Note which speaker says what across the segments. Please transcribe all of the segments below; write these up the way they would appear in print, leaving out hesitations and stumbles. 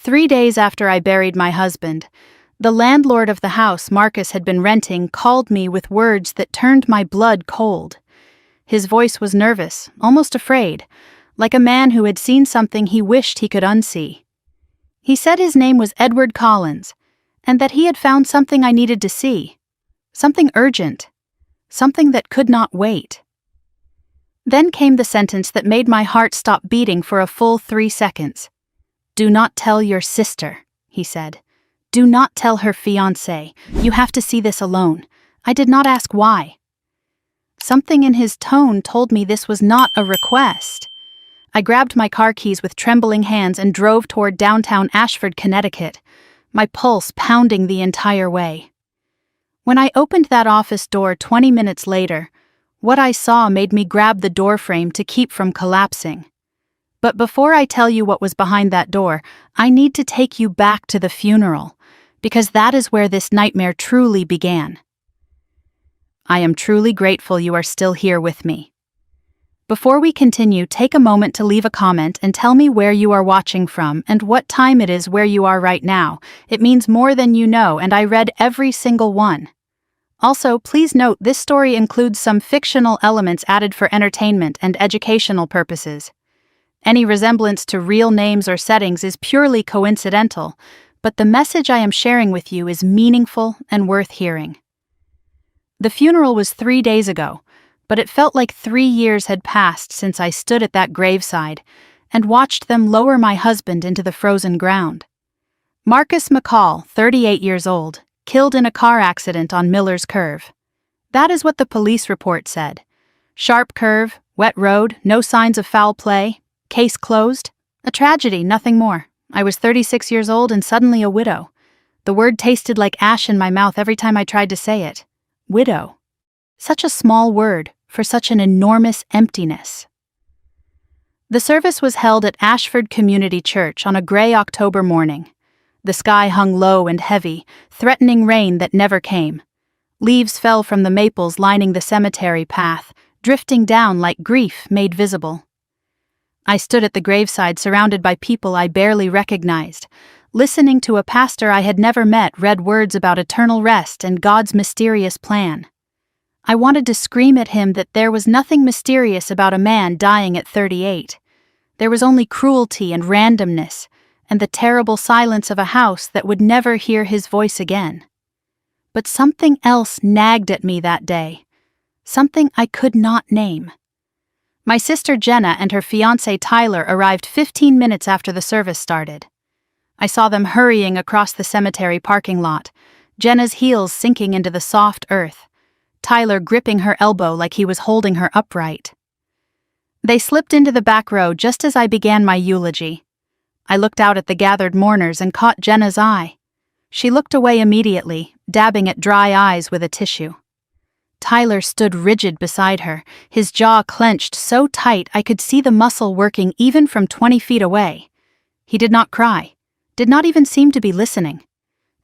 Speaker 1: 3 days after I buried my husband, the landlord of the house Marcus had been renting called me with words that turned my blood cold. His voice was nervous, almost afraid, like a man who had seen something he wished he could unsee. He said his name was Edward Collins, and that he had found something I needed to see. Something urgent. Something that could not wait. Then came the sentence that made my heart stop beating for a full 3 seconds. "Do not tell your sister," he said. "Do not tell her fiancé. You have to see this alone. I did not ask why." Something in his tone told me this was not a request. I grabbed my car keys with trembling hands and drove toward downtown Ashford, Connecticut, my pulse pounding the entire way. When I opened that office door 20 minutes later, what I saw made me grab the doorframe to keep from collapsing. But before I tell you what was behind that door, I need to take you back to the funeral, because that is where this nightmare truly began. I am truly grateful you are still here with me. Before we continue, take a moment to leave a comment and tell me where you are watching from and what time it is where you are right now. It means more than you know, and I read every single one. Also, please note this story includes some fictional elements added for entertainment and educational purposes. Any resemblance to real names or settings is purely coincidental, but the message I am sharing with you is meaningful and worth hearing. The funeral was 3 days ago, but it felt like 3 years had passed since I stood at that graveside and watched them lower my husband into the frozen ground. Marcus McCall, 38 years old, killed in a car accident on Miller's Curve. That is what the police report said. Sharp curve, wet road, no signs of foul play. Case closed. A tragedy, nothing more. I was 36 years old and suddenly a widow. The word tasted like ash in my mouth every time I tried to say it. Widow. Such a small word for such an enormous emptiness. The service was held at Ashford Community Church on a gray October morning. The sky hung low and heavy, threatening rain that never came. Leaves fell from the maples lining the cemetery path, drifting down like grief made visible. I stood at the graveside surrounded by people I barely recognized, listening to a pastor I had never met read words about eternal rest and God's mysterious plan. I wanted to scream at him that there was nothing mysterious about a man dying at 38. There was only cruelty and randomness, and the terrible silence of a house that would never hear his voice again. But something else nagged at me that day, something I could not name. My sister Jenna and her fiancé Tyler arrived 15 minutes after the service started. I saw them hurrying across the cemetery parking lot, Jenna's heels sinking into the soft earth, Tyler gripping her elbow like he was holding her upright. They slipped into the back row just as I began my eulogy. I looked out at the gathered mourners and caught Jenna's eye. She looked away immediately, dabbing at dry eyes with a tissue. Tyler stood rigid beside her, his jaw clenched so tight I could see the muscle working even from 20 feet away. He did not cry, did not even seem to be listening,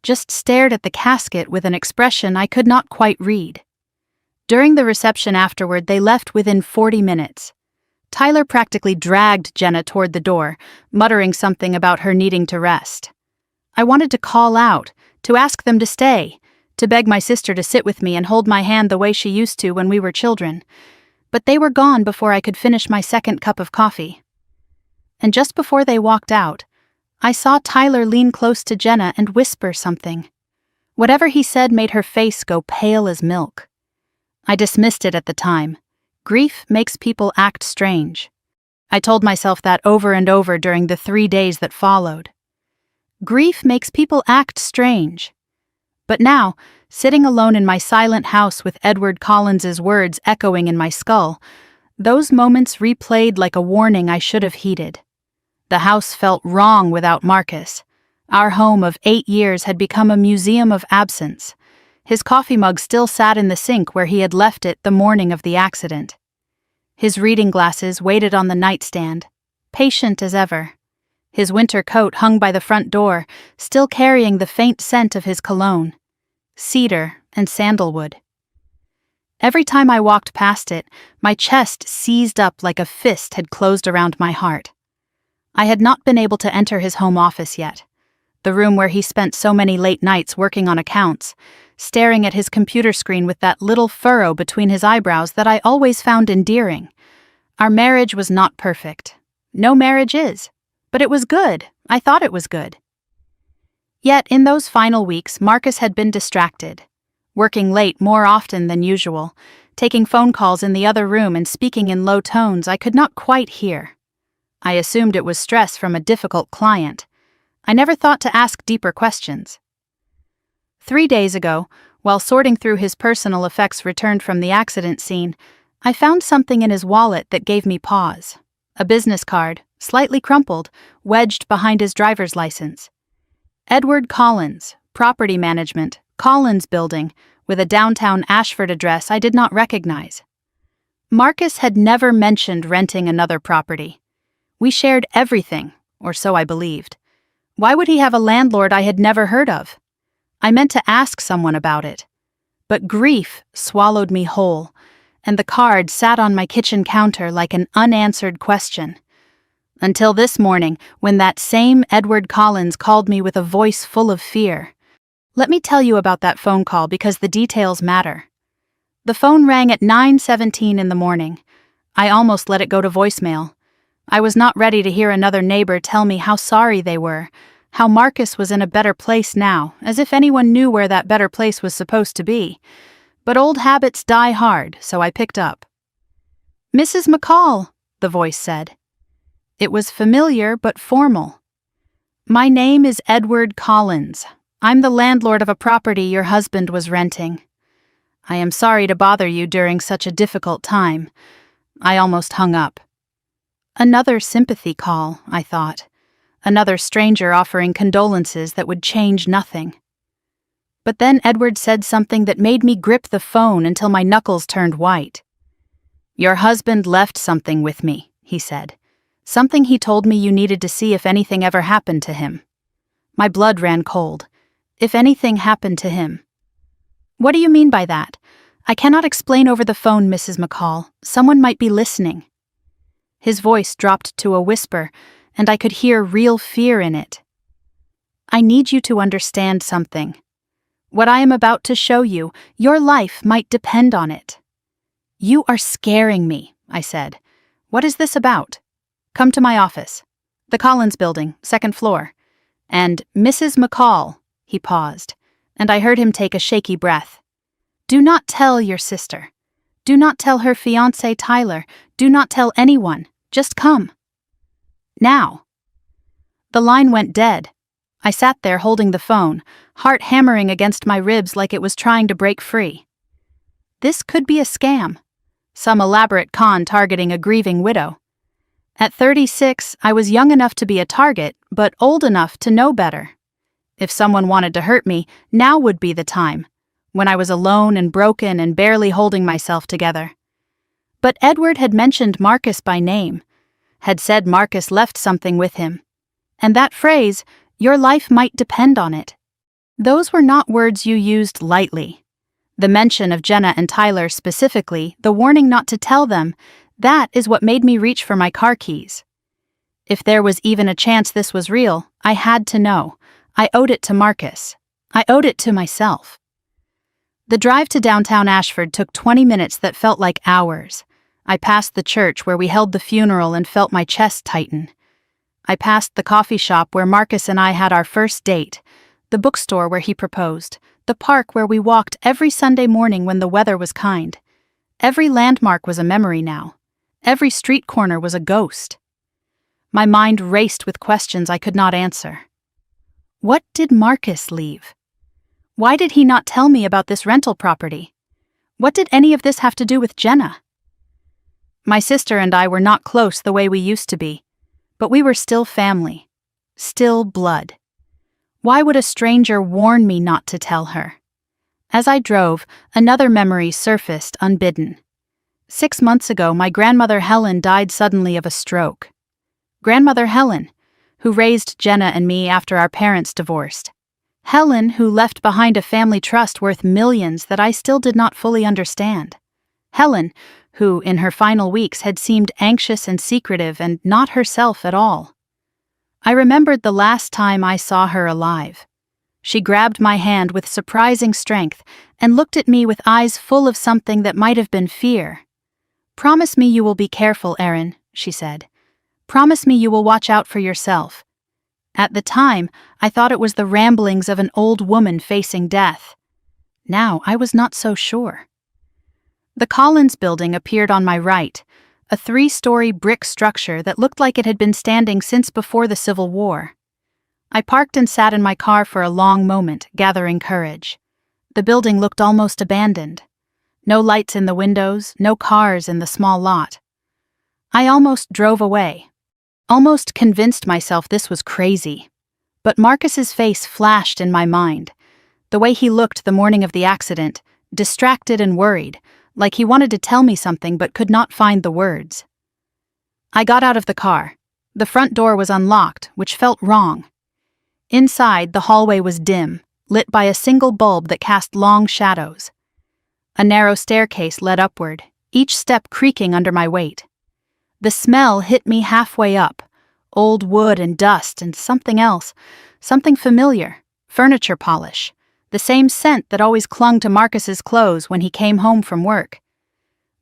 Speaker 1: just stared at the casket with an expression I could not quite read. During the reception afterward, they left within 40 minutes. Tyler practically dragged Jenna toward the door, muttering something about her needing to rest. I wanted to call out, to ask them to stay, to beg my sister to sit with me and hold my hand the way she used to when we were children, but they were gone before I could finish my second cup of coffee. And just before they walked out, I saw Tyler lean close to Jenna and whisper something. Whatever he said made her face go pale as milk. I dismissed it at the time. Grief makes people act strange. I told myself that over and over during the 3 days that followed. Grief makes people act strange. But now, sitting alone in my silent house with Edward Collins's words echoing in my skull, those moments replayed like a warning I should have heeded. The house felt wrong without Marcus. Our home of 8 years had become a museum of absence. His coffee mug still sat in the sink where he had left it the morning of the accident. His reading glasses waited on the nightstand, patient as ever. His winter coat hung by the front door, still carrying the faint scent of his cologne, cedar and sandalwood. Every time I walked past it, my chest seized up like a fist had closed around my heart. I had not been able to enter his home office yet, the room where he spent so many late nights working on accounts, staring at his computer screen with that little furrow between his eyebrows that I always found endearing. Our marriage was not perfect. No marriage is. But it was good. I thought it was good. Yet, in those final weeks, Marcus had been distracted, working late more often than usual, taking phone calls in the other room and speaking in low tones I could not quite hear. I assumed it was stress from a difficult client. I never thought to ask deeper questions. 3 days ago, while sorting through his personal effects returned from the accident scene, I found something in his wallet that gave me pause. A business card, slightly crumpled, wedged behind his driver's license. Edward Collins, Property Management, Collins Building, with a downtown Ashford address I did not recognize. Marcus had never mentioned renting another property. We shared everything, or so I believed. Why would he have a landlord I had never heard of? I meant to ask someone about it. But grief swallowed me whole, and the card sat on my kitchen counter like an unanswered question. Until this morning, when that same Edward Collins called me with a voice full of fear. Let me tell you about that phone call because the details matter. The phone rang at 9:17 in the morning. I almost let it go to voicemail. I was not ready to hear another neighbor tell me how sorry they were, how Marcus was in a better place now, as if anyone knew where that better place was supposed to be. But old habits die hard, so I picked up. "Mrs. McCall," the voice said. It was familiar but formal. "My name is Edward Collins. I'm the landlord of a property your husband was renting. I am sorry to bother you during such a difficult time." I almost hung up. Another sympathy call, I thought. Another stranger offering condolences that would change nothing. But then Edward said something that made me grip the phone until my knuckles turned white. "Your husband left something with me," he said. "Something he told me you needed to see if anything ever happened to him." My blood ran cold. If anything happened to him. "What do you mean by that? I cannot explain over the phone, Mrs. McCall. Someone might be listening." His voice dropped to a whisper, and I could hear real fear in it. "I need you to understand something. What I am about to show you, your life might depend on it." "You are scaring me," I said. "What is this about?" "Come to my office. The Collins Building, 2nd floor. And Mrs. McCall," he paused, and I heard him take a shaky breath. "Do not tell your sister. Do not tell her fiancé Tyler. Do not tell anyone. Just come. Now." The line went dead. I sat there holding the phone, heart hammering against my ribs like it was trying to break free. This could be a scam. Some elaborate con targeting a grieving widow. At 36, I was young enough to be a target, but old enough to know better. If someone wanted to hurt me, now would be the time, when I was alone and broken and barely holding myself together. But Edward had mentioned Marcus by name, had said Marcus left something with him. And that phrase, "your life might depend on it," those were not words you used lightly. The mention of Jenna and Tyler specifically, the warning not to tell them, that is what made me reach for my car keys. If there was even a chance this was real, I had to know. I owed it to Marcus. I owed it to myself. The drive to downtown Ashford took 20 minutes that felt like hours. I passed the church where we held the funeral and felt my chest tighten. I passed the coffee shop where Marcus and I had our first date, the bookstore where he proposed, the park where we walked every Sunday morning when the weather was kind. Every landmark was a memory now. Every street corner was a ghost. My mind raced with questions I could not answer. What did Marcus leave? Why did he not tell me about this rental property? What did any of this have to do with Jenna? My sister and I were not close the way we used to be, but we were still family, still blood. Why would a stranger warn me not to tell her? As I drove, another memory surfaced unbidden. 6 months ago, my grandmother Helen died suddenly of a stroke. Grandmother Helen, who raised Jenna and me after our parents divorced. Helen, who left behind a family trust worth millions that I still did not fully understand. Helen, who, in her final weeks, had seemed anxious and secretive and not herself at all. I remembered the last time I saw her alive. She grabbed my hand with surprising strength and looked at me with eyes full of something that might have been fear. "Promise me you will be careful, Erin," she said. "Promise me you will watch out for yourself." At the time, I thought it was the ramblings of an old woman facing death. Now I was not so sure. The Collins building appeared on my right, a 3-story brick structure that looked like it had been standing since before the Civil War. I parked and sat in my car for a long moment, gathering courage. The building looked almost abandoned. No lights in the windows, no cars in the small lot. I almost drove away, almost convinced myself this was crazy. But Marcus's face flashed in my mind, the way he looked the morning of the accident, distracted and worried, like he wanted to tell me something but could not find the words. I got out of the car. The front door was unlocked, which felt wrong. Inside, the hallway was dim, lit by a single bulb that cast long shadows. A narrow staircase led upward, each step creaking under my weight. The smell hit me halfway up, old wood and dust and something else, something familiar, furniture polish, the same scent that always clung to Marcus's clothes when he came home from work.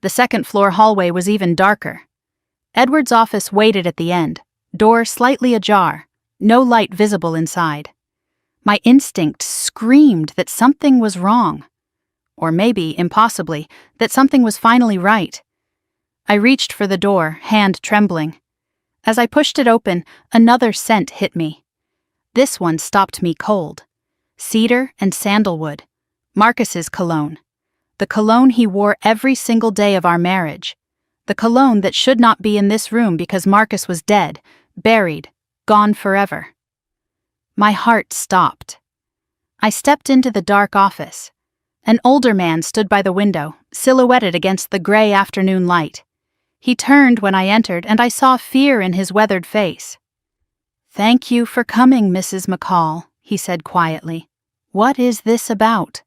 Speaker 1: The second-floor hallway was even darker. Edward's office waited at the end, door slightly ajar, no light visible inside. My instinct screamed that something was wrong. Or maybe, impossibly, that something was finally right. I reached for the door, hand trembling. As I pushed it open, another scent hit me. This one stopped me cold. Cedar and sandalwood. Marcus's cologne. The cologne he wore every single day of our marriage. The cologne that should not be in this room because Marcus was dead, buried, gone forever. My heart stopped. I stepped into the dark office. An older man stood by the window, silhouetted against the gray afternoon light. He turned when I entered, and I saw fear in his weathered face. "Thank you for coming, Mrs. McCall," he said quietly. "What is this about?"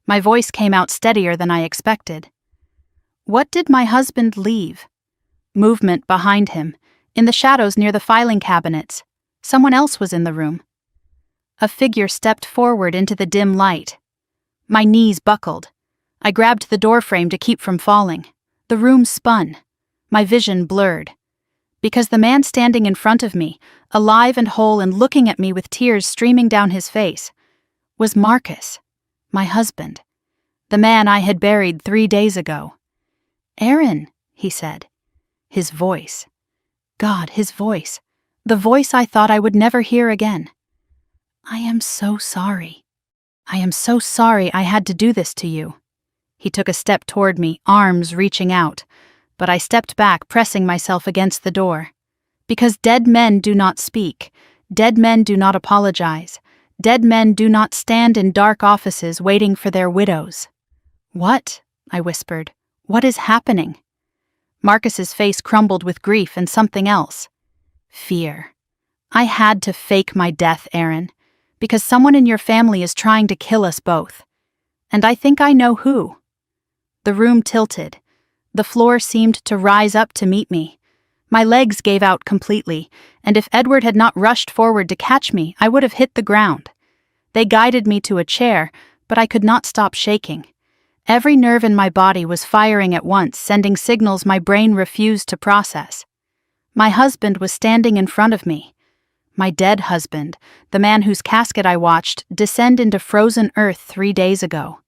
Speaker 1: My voice came out steadier than I expected. "What did my husband leave?" Movement behind him, in the shadows near the filing cabinets. Someone else was in the room. A figure stepped forward into the dim light. My knees buckled. I grabbed the doorframe to keep from falling. The room spun. My vision blurred. Because the man standing in front of me, alive and whole and looking at me with tears streaming down his face, was Marcus, my husband, the man I had buried 3 days ago. "Erin," he said. His voice. God, his voice. The voice I thought I would never hear again. "I am so sorry. I am so sorry I had to do this to you." He took a step toward me, arms reaching out, but I stepped back, pressing myself against the door. Because dead men do not speak, dead men do not apologize, dead men do not stand in dark offices waiting for their widows. "What?" I whispered. "What is happening?" Marcus's face crumbled with grief and something else. Fear. "I had to fake my death, Erin, because someone in your family is trying to kill us both. And I think I know who." The room tilted. The floor seemed to rise up to meet me. My legs gave out completely, and if Edward had not rushed forward to catch me, I would have hit the ground. They guided me to a chair, but I could not stop shaking. Every nerve in my body was firing at once, sending signals my brain refused to process. My husband was standing in front of me. My dead husband, the man whose casket I watched descend into frozen earth 3 days ago.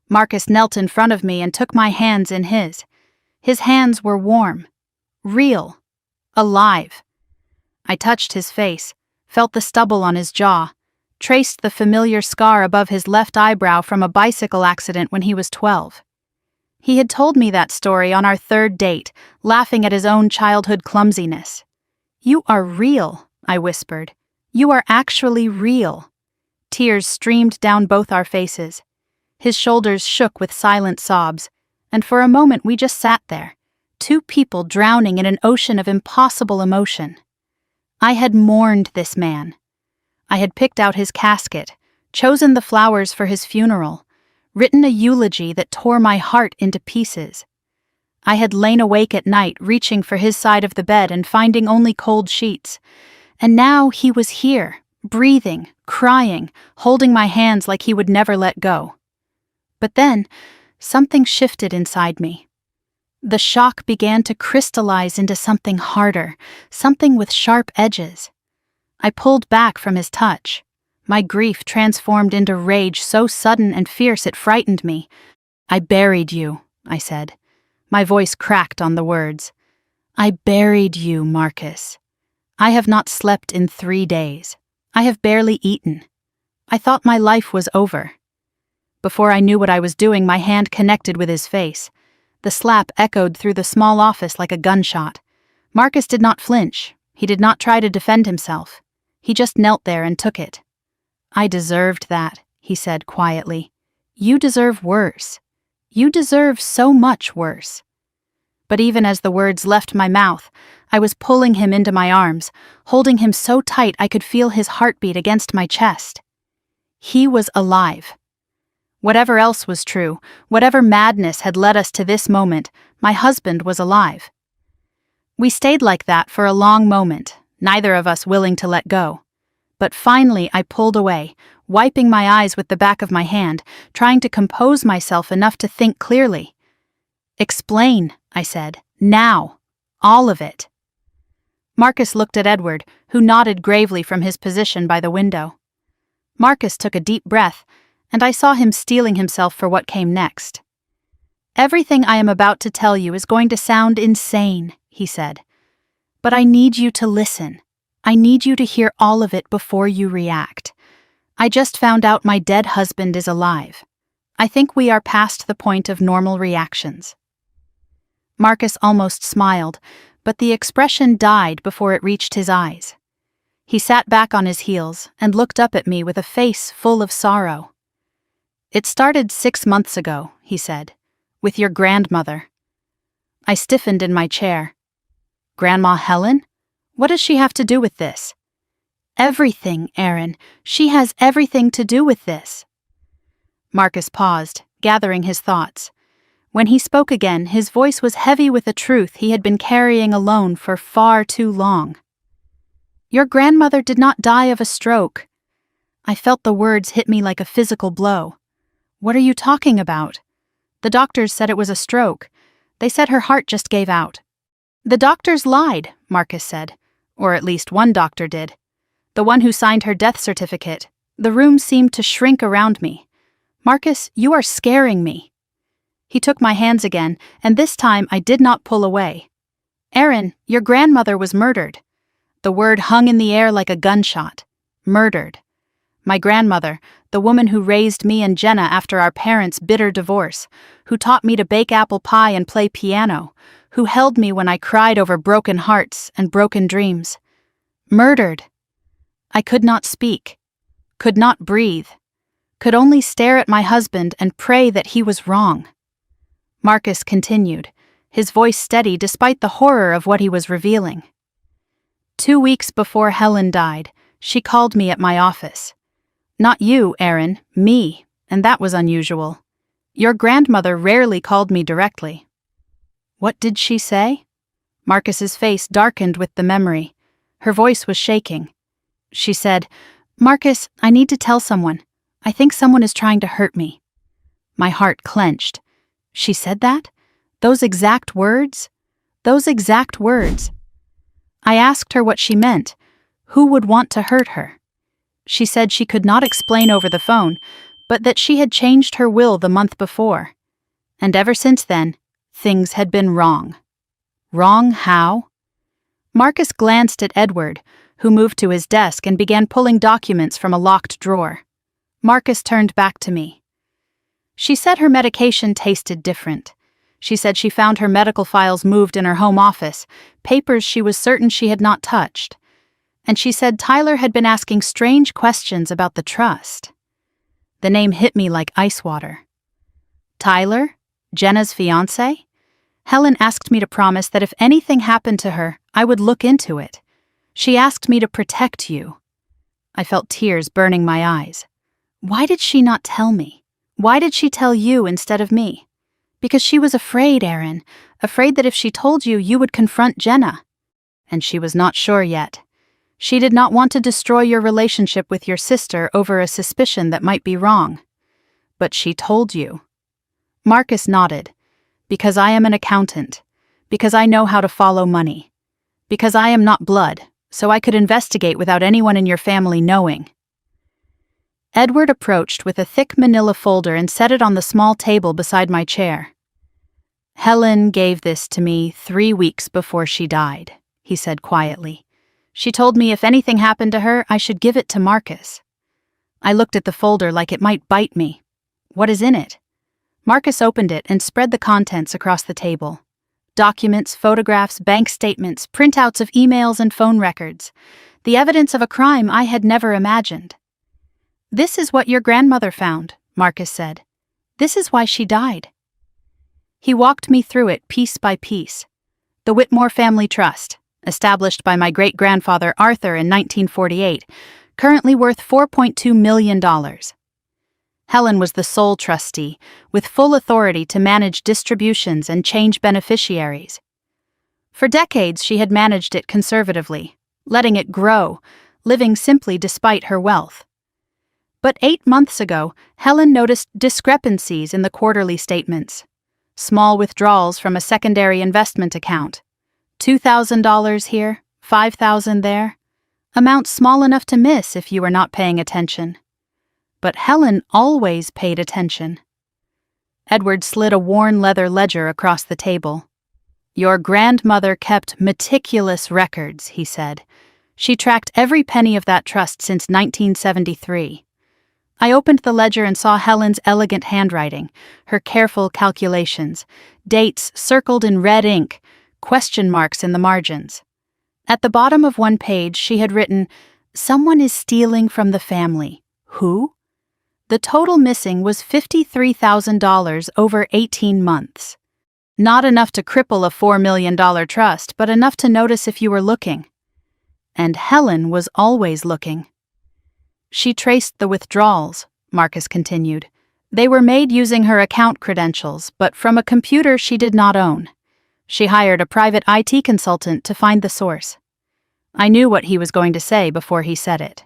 Speaker 1: Marcus knelt in front of me and took my hands in his. His hands were warm, real, alive. I touched his face, felt the stubble on his jaw, traced the familiar scar above his left eyebrow from a bicycle accident when he was 12. He had told me that story on our 3rd date, laughing at his own childhood clumsiness. "You are real," I whispered. "You are actually real." Tears streamed down both our faces. His shoulders shook with silent sobs, and for a moment we just sat there, 2 people drowning in an ocean of impossible emotion. I had mourned this man. I had picked out his casket, chosen the flowers for his funeral, written a eulogy that tore my heart into pieces. I had lain awake at night reaching for his side of the bed and finding only cold sheets, And now he was here, breathing, crying, holding my hands like he would never let go. But then, something shifted inside me. The shock began to crystallize into something harder, something with sharp edges. I pulled back from his touch. My grief transformed into rage so sudden and fierce it frightened me. "I buried you," I said. My voice cracked on the words. "I buried you, Marcus. I have not slept in 3 days. I have barely eaten. I thought my life was over." Before I knew what I was doing, my hand connected with his face. The slap echoed through the small office like a gunshot. Marcus did not flinch. He did not try to defend himself. He just knelt there and took it. "I deserved that," he said quietly. "You deserve worse. You deserve so much worse." But even as the words left my mouth, I was pulling him into my arms, holding him so tight I could feel his heartbeat against my chest. He was alive. Whatever else was true, whatever madness had led us to this moment, my husband was alive. We stayed like that for a long moment, neither of us willing to let go. But finally I pulled away, wiping my eyes with the back of my hand, trying to compose myself enough to think clearly. "Explain," I said. "Now. All of it." Marcus looked at Edward, who nodded gravely from his position by the window. Marcus took a deep breath, and I saw him steeling himself for what came next. "Everything I am about to tell you is going to sound insane," he said. "But I need you to listen. I need you to hear all of it before you react. I just found out my dead husband is alive. I think we are past the point of normal reactions." Marcus almost smiled, but the expression died before it reached his eyes. He sat back on his heels and looked up at me with a face full of sorrow. "It started 6 months ago," he said, "with your grandmother." I stiffened in my chair. "Grandma Helen? What does she have to do with this?" "Everything, Aaron. She has everything to do with this." Marcus paused, gathering his thoughts. When he spoke again, his voice was heavy with a truth he had been carrying alone for far too long. "Your grandmother did not die of a stroke." I felt the words hit me like a physical blow. "What are you talking about?" "The doctors said it was a stroke. They said her heart just gave out." "The doctors lied," Marcus said. Or at least one doctor did. The one who signed her death certificate. The room seemed to shrink around me. "Marcus, you are scaring me." He took my hands again, and this time I did not pull away. "Aaron, your grandmother was murdered." The word hung in the air like a gunshot. Murdered. My grandmother, the woman who raised me and Jenna after our parents' bitter divorce, who taught me to bake apple pie and play piano, who held me when I cried over broken hearts and broken dreams. Murdered. I could not speak, could not breathe, could only stare at my husband and pray that he was wrong. Marcus continued, his voice steady despite the horror of what he was revealing. 2 weeks before Helen died, she called me at my office. "Not you, Aaron, me," and that was unusual. Your grandmother rarely called me directly. "What did she say?" Marcus's face darkened with the memory. Her voice was shaking. She said, "Marcus, I need to tell someone. I think someone is trying to hurt me." My heart clenched. She said that? Those exact words? Those exact words. I asked her what she meant. Who would want to hurt her? She said she could not explain over the phone, but that she had changed her will the month before. And ever since then, things had been wrong. Wrong how? Marcus glanced at Edward, who moved to his desk and began pulling documents from a locked drawer. Marcus turned back to me. She said her medication tasted different. She said she found her medical files moved in her home office, papers she was certain she had not touched. And she said Tyler had been asking strange questions about the trust. The name hit me like ice water. Tyler? Jenna's fiancé? Helen asked me to promise that if anything happened to her, I would look into it. She asked me to protect you. I felt tears burning my eyes. Why did she not tell me? Why did she tell you instead of me? Because she was afraid, Aaron, afraid that if she told you, you would confront Jenna. And she was not sure yet. She did not want to destroy your relationship with your sister over a suspicion that might be wrong. But she told you. Marcus nodded. Because I am an accountant. Because I know how to follow money. Because I am not blood, so I could investigate without anyone in your family knowing. Edward approached with a thick manila folder and set it on the small table beside my chair. Helen gave this to me 3 weeks before she died, he said quietly. She told me if anything happened to her, I should give it to Marcus. I looked at the folder like it might bite me. What is in it? Marcus opened it and spread the contents across the table. Documents, photographs, bank statements, printouts of emails and phone records. The evidence of a crime I had never imagined. This is what your grandmother found, Marcus said. This is why she died. He walked me through it piece by piece. The Whitmore Family Trust, established by my great-grandfather Arthur in 1948, currently worth $4.2 million. Helen was the sole trustee, with full authority to manage distributions and change beneficiaries. For decades she had managed it conservatively, letting it grow, living simply despite her wealth. But 8 months ago, Helen noticed discrepancies in the quarterly statements. Small withdrawals from a secondary investment account. $2,000 here, $5,000 there. Amounts small enough to miss if you were not paying attention. But Helen always paid attention. Edward slid a worn leather ledger across the table. Your grandmother kept meticulous records, he said. She tracked every penny of that trust since 1973. I opened the ledger and saw Helen's elegant handwriting, her careful calculations, dates circled in red ink, question marks in the margins. At the bottom of one page she had written, "Someone is stealing from the family. Who?" The total missing was $53,000 over 18 months. Not enough to cripple a $4 million trust, but enough to notice if you were looking. And Helen was always looking. She traced the withdrawals, Marcus continued. They were made using her account credentials, but from a computer she did not own. She hired a private IT consultant to find the source. I knew what he was going to say before he said it.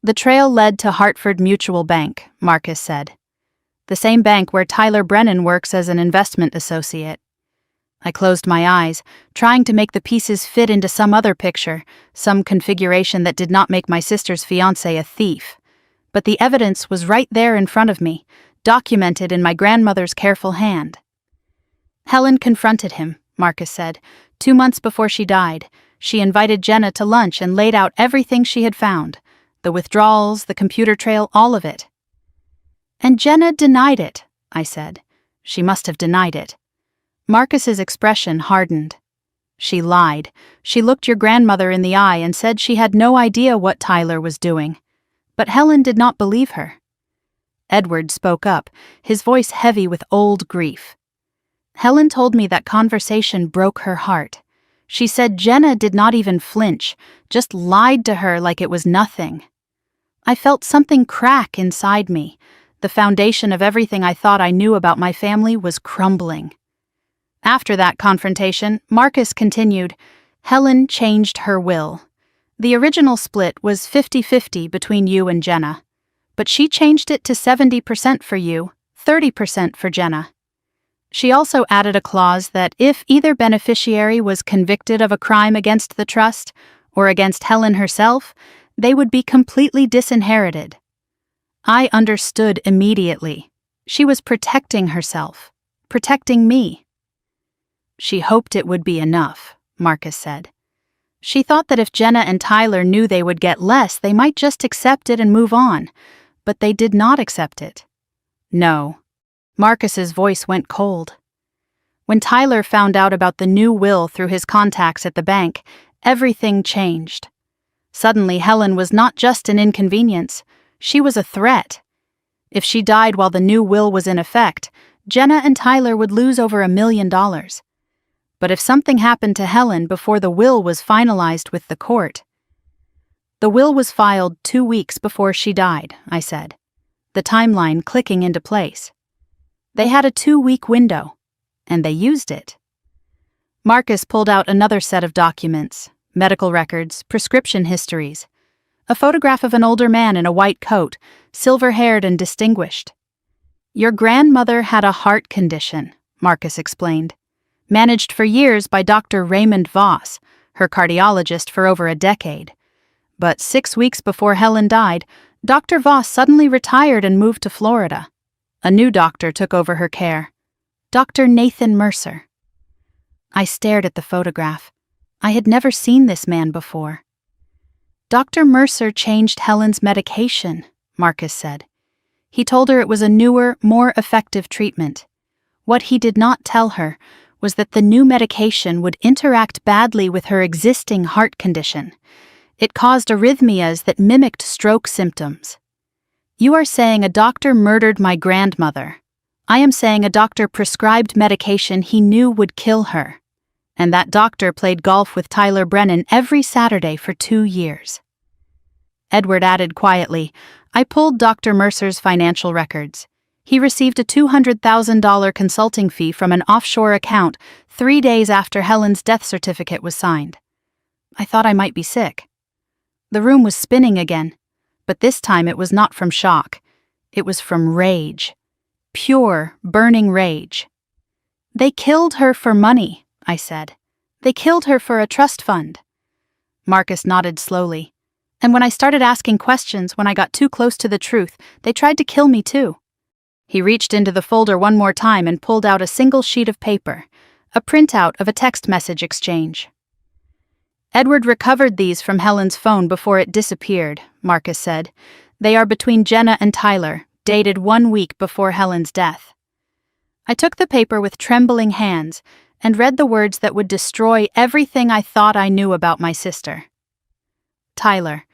Speaker 1: The trail led to Hartford Mutual Bank, Marcus said. The same bank where Tyler Brennan works as an investment associate. I closed my eyes, trying to make the pieces fit into some other picture, some configuration that did not make my sister's fiancé a thief. But the evidence was right there in front of me, documented in my grandmother's careful hand. Helen confronted him, Marcus said. 2 months before she died, she invited Jenna to lunch and laid out everything she had found. The withdrawals, the computer trail, all of it. And Jenna denied it, I said. She must have denied it. Marcus's expression hardened. She lied. She looked your grandmother in the eye and said she had no idea what Tyler was doing. But Helen did not believe her. Edward spoke up, his voice heavy with old grief. Helen told me that conversation broke her heart. She said Jenna did not even flinch, just lied to her like it was nothing. I felt something crack inside me. The foundation of everything I thought I knew about my family was crumbling. After that confrontation, Marcus continued, Helen changed her will. The original split was 50-50 between you and Jenna. But she changed it to 70% for you, 30% for Jenna. She also added a clause that if either beneficiary was convicted of a crime against the trust or against Helen herself, they would be completely disinherited. I understood immediately. She was protecting herself, protecting me. She hoped it would be enough, Marcus said. She thought that if Jenna and Tyler knew they would get less, they might just accept it and move on. But they did not accept it. No. Marcus's voice went cold. When Tyler found out about the new will through his contacts at the bank, everything changed. Suddenly, Helen was not just an inconvenience, she was a threat. If she died while the new will was in effect, Jenna and Tyler would lose over $1 million. But if something happened to Helen before the will was finalized with the court... The will was filed 2 weeks before she died, I said, the timeline clicking into place. They had a 2-week window, and they used it. Marcus pulled out another set of documents, medical records, prescription histories. A photograph of an older man in a white coat, silver-haired and distinguished. Your grandmother had a heart condition, Marcus explained. Managed for years by Dr. Raymond Voss, her cardiologist for over a decade. But 6 weeks before Helen died, Dr. Voss suddenly retired and moved to Florida. A new doctor took over her care. Dr. Nathan Mercer. I stared at the photograph. I had never seen this man before. Dr. Mercer changed Helen's medication, Marcus said. He told her it was a newer, more effective treatment. What he did not tell her was that the new medication would interact badly with her existing heart condition. It caused arrhythmias that mimicked stroke symptoms. You are saying a doctor murdered my grandmother. I am saying a doctor prescribed medication he knew would kill her. And that doctor played golf with Tyler Brennan every Saturday for 2 years. Edward added quietly, I pulled Dr. Mercer's financial records. He received a $200,000 consulting fee from an offshore account 3 days after Helen's death certificate was signed. I thought I might be sick. The room was spinning again, but this time it was not from shock. It was from rage. Pure, burning rage. They killed her for money, I said. They killed her for a trust fund. Marcus nodded slowly. And when I started asking questions, when I got too close to the truth, they tried to kill me too. He reached into the folder one more time and pulled out a single sheet of paper, a printout of a text message exchange. Edward recovered these from Helen's phone before it disappeared, Marcus said. They are between Jenna and Tyler, dated 1 week before Helen's death. I took the paper with trembling hands and read the words that would destroy everything I thought I knew about my sister. Tyler,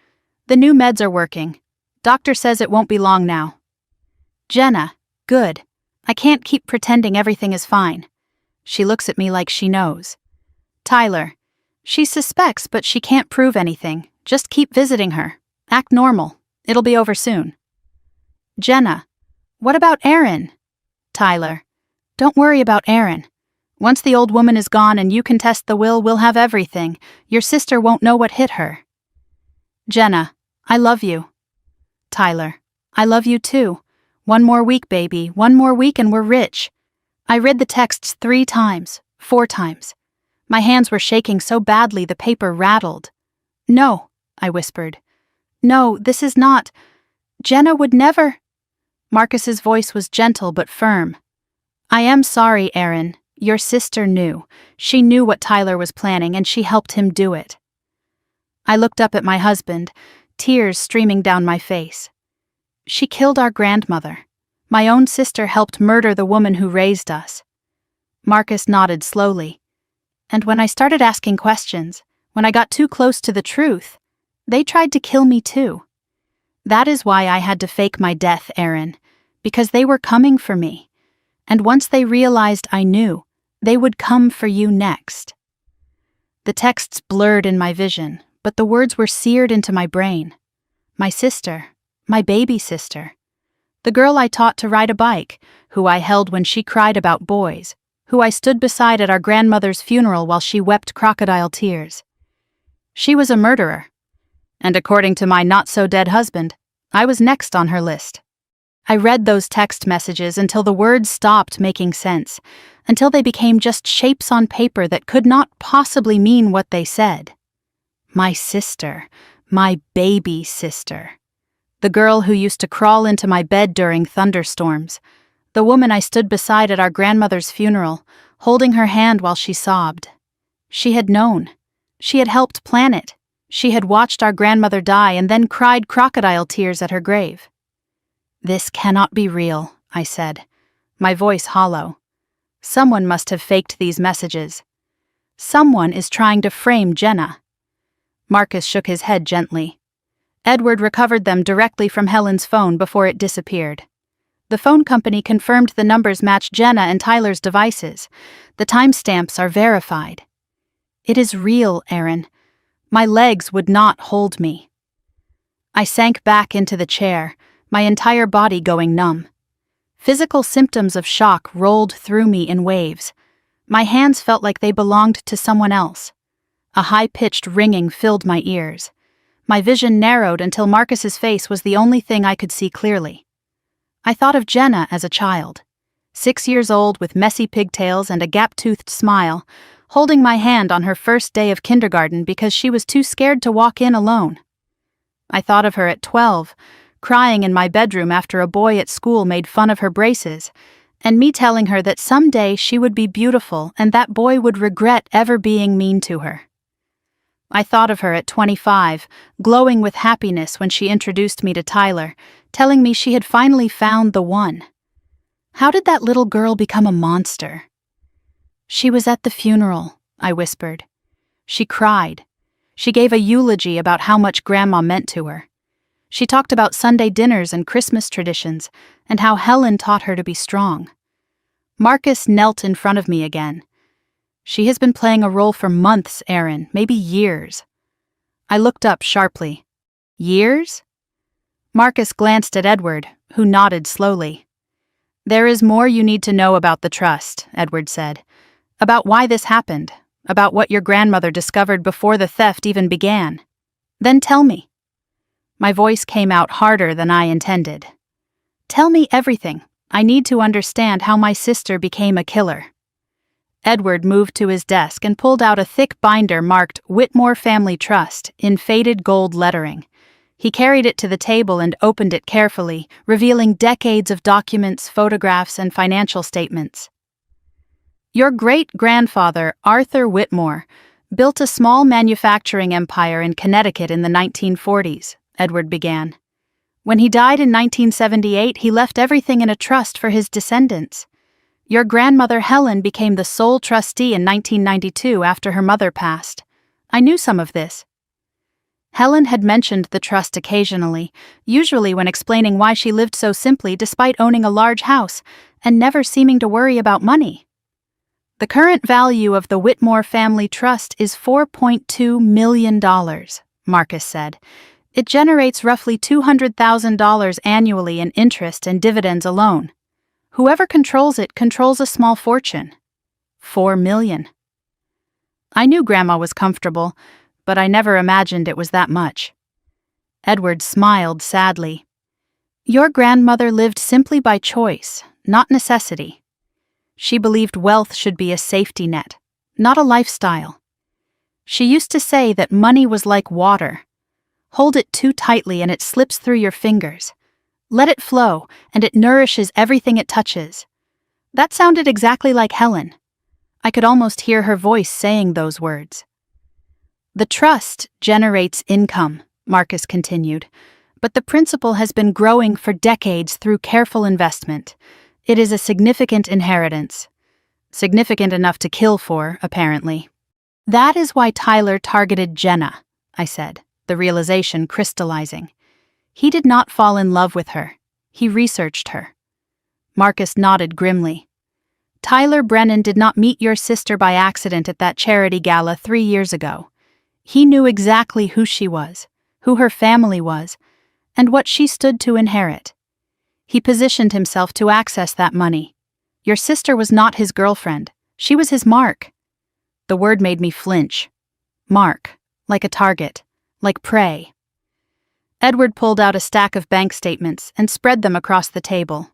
Speaker 1: the new meds are working. Doctor says it won't be long now. Jenna, good. I can't keep pretending everything is fine. She looks at me like she knows. Tyler, she suspects but she can't prove anything. Just keep visiting her. Act normal. It'll be over soon. Jenna, what about Aaron? Tyler, don't worry about Aaron. Once the old woman is gone and you can test the will, we'll have everything. Your sister won't know what hit her. Jenna, I love you. Tyler, I love you too. 1 more week, baby. 1 more week and we're rich. I read the texts 3 times, 4 times. My hands were shaking so badly the paper rattled. No, I whispered. No, this is not. Jenna would never. Marcus's voice was gentle but firm. I am sorry, Aaron. Your sister knew. She knew what Tyler was planning and she helped him do it. I looked up at my husband, tears streaming down my face. She killed our grandmother. My own sister helped murder the woman who raised us. Marcus nodded slowly. And when I started asking questions, when I got too close to the truth, they tried to kill me too. That is why I had to fake my death, Aaron, because they were coming for me. And once they realized I knew, they would come for you next. The texts blurred in my vision, but the words were seared into my brain. My sister, my baby sister. The girl I taught to ride a bike, who I held when she cried about boys, who I stood beside at our grandmother's funeral while she wept crocodile tears. She was a murderer. And according to my not-so-dead husband, I was next on her list. I read those text messages until the words stopped making sense, until they became just shapes on paper that could not possibly mean what they said. My sister, my baby sister. The girl who used to crawl into my bed during thunderstorms. The woman I stood beside at our grandmother's funeral, holding her hand while she sobbed. She had known. She had helped plan it. She had watched our grandmother die and then cried crocodile tears at her grave. This cannot be real, I said, my voice hollow. Someone must have faked these messages. Someone is trying to frame Jenna. Marcus shook his head gently. Edward recovered them directly from Helen's phone before it disappeared. The phone company confirmed the numbers matched Jenna and Tyler's devices. The timestamps are verified. It is real, Aaron. My legs would not hold me. I sank back into the chair, my entire body going numb. Physical symptoms of shock rolled through me in waves. My hands felt like they belonged to someone else. A high-pitched ringing filled my ears. My vision narrowed until Marcus's face was the only thing I could see clearly. I thought of Jenna as a child, 6 years old with messy pigtails and a gap-toothed smile, holding my hand on her first day of kindergarten because she was too scared to walk in alone. I thought of her at 12, crying in my bedroom after a boy at school made fun of her braces, and me telling her that someday she would be beautiful and that boy would regret ever being mean to her. I thought of her at 25, glowing with happiness when she introduced me to Tyler, telling me she had finally found the one. How did that little girl become a monster? "She was at the funeral," I whispered. She cried. She gave a eulogy about how much Grandma meant to her. She talked about Sunday dinners and Christmas traditions, and how Helen taught her to be strong. Marcus knelt in front of me again. "She has been playing a role for months, Aaron, maybe years." I looked up sharply. "Years?" Marcus glanced at Edward, who nodded slowly. "There is more you need to know about the trust," Edward said. "About why this happened, about what your grandmother discovered before the theft even began. Then tell me." My voice came out harder than I intended. "Tell me everything. I need to understand how my sister became a killer." Edward moved to his desk and pulled out a thick binder marked Whitmore Family Trust in faded gold lettering. He carried it to the table and opened it carefully, revealing decades of documents, photographs, and financial statements. "Your great-grandfather, Arthur Whitmore, built a small manufacturing empire in Connecticut in the 1940s, Edward began. When he died in 1978, he left everything in a trust for his descendants. Your grandmother Helen became the sole trustee in 1992 after her mother passed. I knew some of this." Helen had mentioned the trust occasionally, usually when explaining why she lived so simply despite owning a large house and never seeming to worry about money. "The current value of the Whitmore Family Trust is $4.2 million, Marcus said. "It generates roughly $200,000 annually in interest and dividends alone. Whoever controls it controls a small fortune. $4 million. I knew Grandma was comfortable, but I never imagined it was that much. Edward smiled sadly. "Your grandmother lived simply by choice, not necessity. She believed wealth should be a safety net, not a lifestyle. She used to say that money was like water. Hold it too tightly and it slips through your fingers. Let it flow, and it nourishes everything it touches." That sounded exactly like Helen. I could almost hear her voice saying those words. "The trust generates income," Marcus continued, "but the principal has been growing for decades through careful investment. It is a significant inheritance. Significant enough to kill for, apparently. That is why Tyler targeted Jenna," I said, the realization crystallizing. "He did not fall in love with her. He researched her." Marcus nodded grimly. "Tyler Brennan did not meet your sister by accident at that charity gala 3 years ago. He knew exactly who she was, who her family was, and what she stood to inherit. He positioned himself to access that money. Your sister was not his girlfriend. She was his mark." The word made me flinch. Mark, like a target, like prey. Edward pulled out a stack of bank statements and spread them across the table.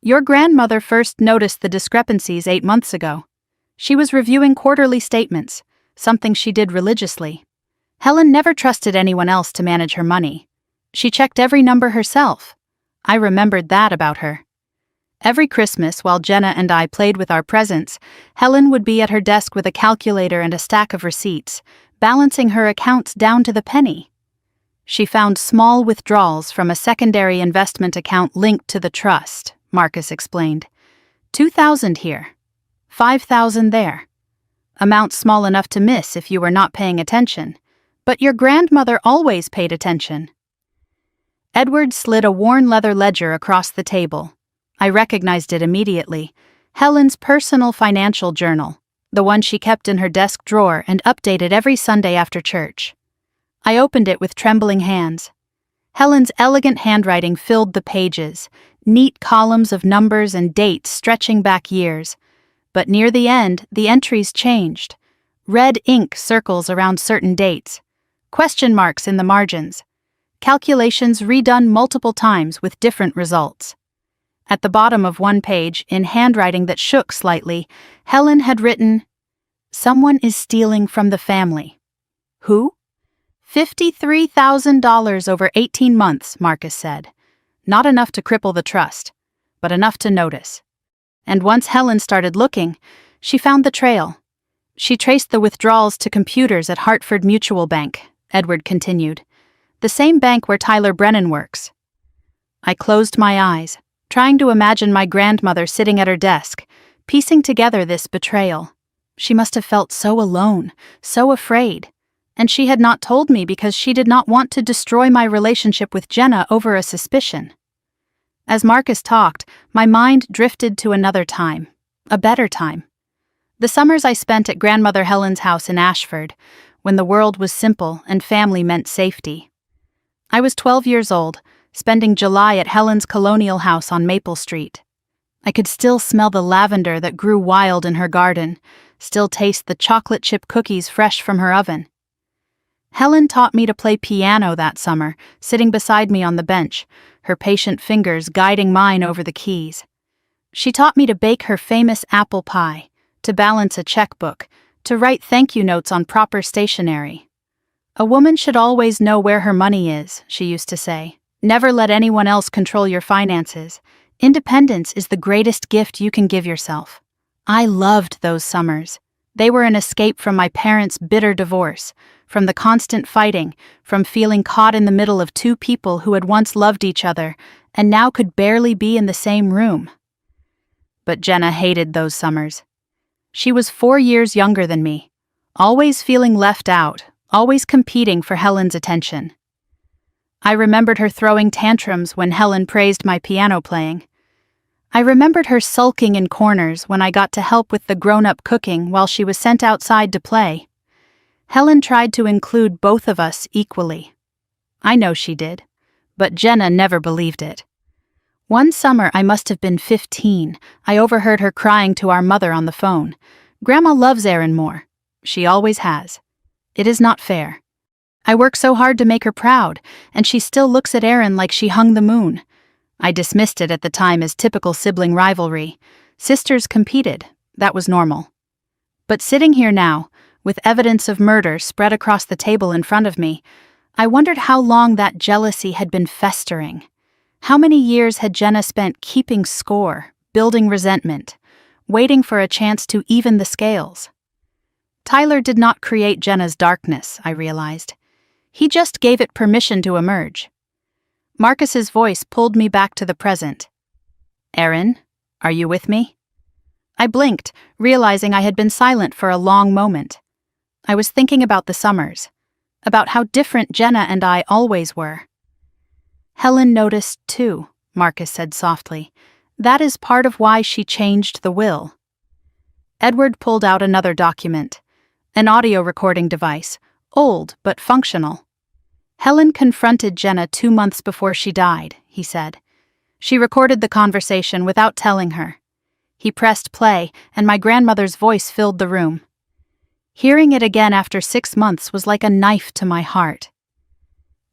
Speaker 1: "Your grandmother first noticed the discrepancies 8 months ago. She was reviewing quarterly statements, something she did religiously. Helen never trusted anyone else to manage her money. She checked every number herself. I remembered that about her. Every Christmas, while Jenna and I played with our presents, Helen would be at her desk with a calculator and a stack of receipts, balancing her accounts down to the penny. She found small withdrawals from a secondary investment account linked to the trust," Marcus explained. $2,000 here, $5,000 there. Amount small enough to miss if you were not paying attention. But your grandmother always paid attention." Edward slid a worn leather ledger across the table. I recognized it immediately. Helen's personal financial journal, the one she kept in her desk drawer and updated every Sunday after church. I opened it with trembling hands. Helen's elegant handwriting filled the pages, neat columns of numbers and dates stretching back years. But near the end, the entries changed. Red ink circles around certain dates. Question marks in the margins. Calculations redone multiple times with different results. At the bottom of one page, in handwriting that shook slightly, Helen had written, "Someone is stealing from the family." Who? $53,000 over 18 months, Marcus said. Not enough to cripple the trust, but enough to notice. And once Helen started looking, she found the trail. She traced the withdrawals to computers at Hartford Mutual Bank, Edward continued. The same bank where Tyler Brennan works. I closed my eyes, trying to imagine my grandmother sitting at her desk, piecing together this betrayal. She must have felt so alone, so afraid. And she had not told me because she did not want to destroy my relationship with Jenna over a suspicion. As Marcus talked, my mind drifted to another time, a better time. The summers I spent at Grandmother Helen's house in Ashford, when the world was simple and family meant safety. I was 12 years old, spending July at Helen's colonial house on Maple Street. I could still smell the lavender that grew wild in her garden, still taste the chocolate chip cookies fresh from her oven. Helen taught me to play piano that summer, sitting beside me on the bench, her patient fingers guiding mine over the keys. She taught me to bake her famous apple pie, to balance a checkbook, to write thank you notes on proper stationery. A woman should always know where her money is, she used to say. Never let anyone else control your finances. Independence is the greatest gift you can give yourself. I loved those summers. They were an escape from my parents' bitter divorce, from the constant fighting, from feeling caught in the middle of two people who had once loved each other and now could barely be in the same room. But Jenna hated those summers. She was 4 years younger than me, always feeling left out, always competing for Helen's attention. I remembered her throwing tantrums when Helen praised my piano playing. I remembered her sulking in corners when I got to help with the grown-up cooking while she was sent outside to play. Helen tried to include both of us equally. I know she did, but Jenna never believed it. One summer I must have been 15, I overheard her crying to our mother on the phone. "Grandma loves Erin more. She always has. It is not fair. I work so hard to make her proud, and she still looks at Erin like she hung the moon." I dismissed it at the time as typical sibling rivalry. Sisters competed, that was normal. But sitting here now, with evidence of murder spread across the table in front of me, I wondered how long that jealousy had been festering. How many years had Jenna spent keeping score, building resentment, waiting for a chance to even the scales? Tyler did not create Jenna's darkness, I realized. He just gave it permission to emerge. Marcus's voice pulled me back to the present. "Erin, are you with me?" I blinked, realizing I had been silent for a long moment. I was thinking about the summers, about how different Jenna and I always were. "Helen noticed too," Marcus said softly. "That is part of why she changed the will." Edward pulled out another document, an audio recording device, old but functional. "Helen confronted Jenna 2 months before she died," he said. "She recorded the conversation without telling her." He pressed play, and my grandmother's voice filled the room. Hearing it again after 6 months was like a knife to my heart.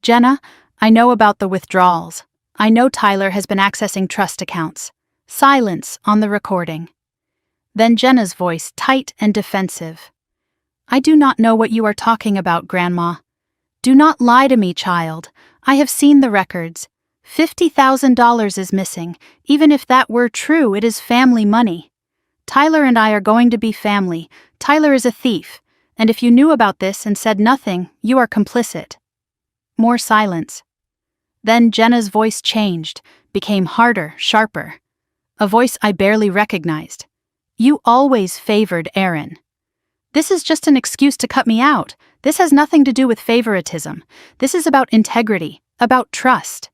Speaker 1: "Jenna, I know about the withdrawals. I know Tyler has been accessing trust accounts." Silence on the recording. Then Jenna's voice, tight and defensive. "I do not know what you are talking about, Grandma. Do not lie to me, child. I have seen the records. $50,000 is missing. Even if that were true, it is family money. Tyler and I are going to be family. Tyler is a thief, and if you knew about this and said nothing, you are complicit." More silence. Then Jenna's voice changed, became harder, sharper. A voice I barely recognized. "You always favored Erin. This is just an excuse to cut me out. This has nothing to do with favoritism. This is about integrity, about trust."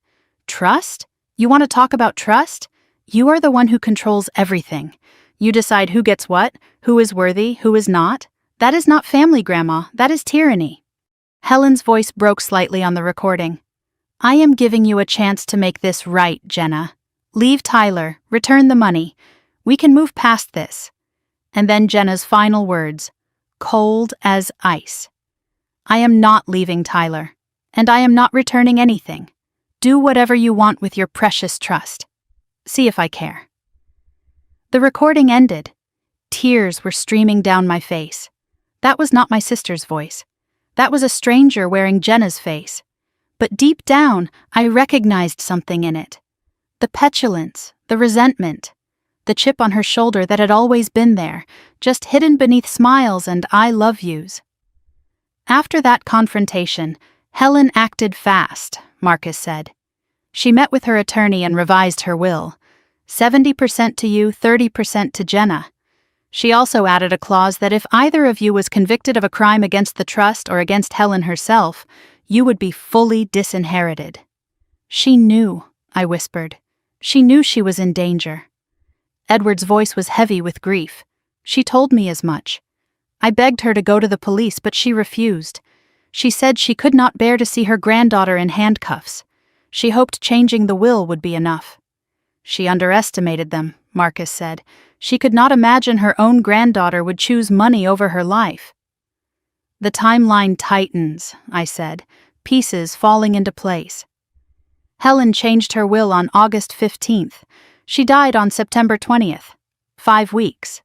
Speaker 1: "Trust? You want to talk about trust? You are the one who controls everything. You decide who gets what, who is worthy, who is not. That is not family, Grandma. That is tyranny." Helen's voice broke slightly on the recording. "I am giving you a chance to make this right, Jenna. Leave Tyler, return the money. We can move past this." And then Jenna's final words. cold as ice. I am not leaving Tyler, and I am not returning anything. Do whatever you want with your precious trust. See if I care. The recording ended. Tears were streaming down my face. That was not my sister's voice. That was a stranger wearing Jenna's face. But deep down, I recognized something in it. The petulance, the resentment, the chip on her shoulder that had always been there, just hidden beneath smiles and I love yous. After that confrontation, Helen acted fast, Marcus said. She met with her attorney and revised her will. 70% to you, 30% to Jenna. She also added a clause that if either of you was convicted of a crime against the trust or against Helen herself, you would be fully disinherited. She knew, I whispered. She knew she was in danger. Edward's voice was heavy with grief. She told me as much. I begged her to go to the police, but she refused. She said she could not bear to see her granddaughter in handcuffs. She hoped changing the will would be enough. She underestimated them, Marcus said. She could not imagine her own granddaughter would choose money over her life. The timeline tightens, I said, pieces falling into place. Helen changed her will on August 15th. She died on September 20th. 5 weeks.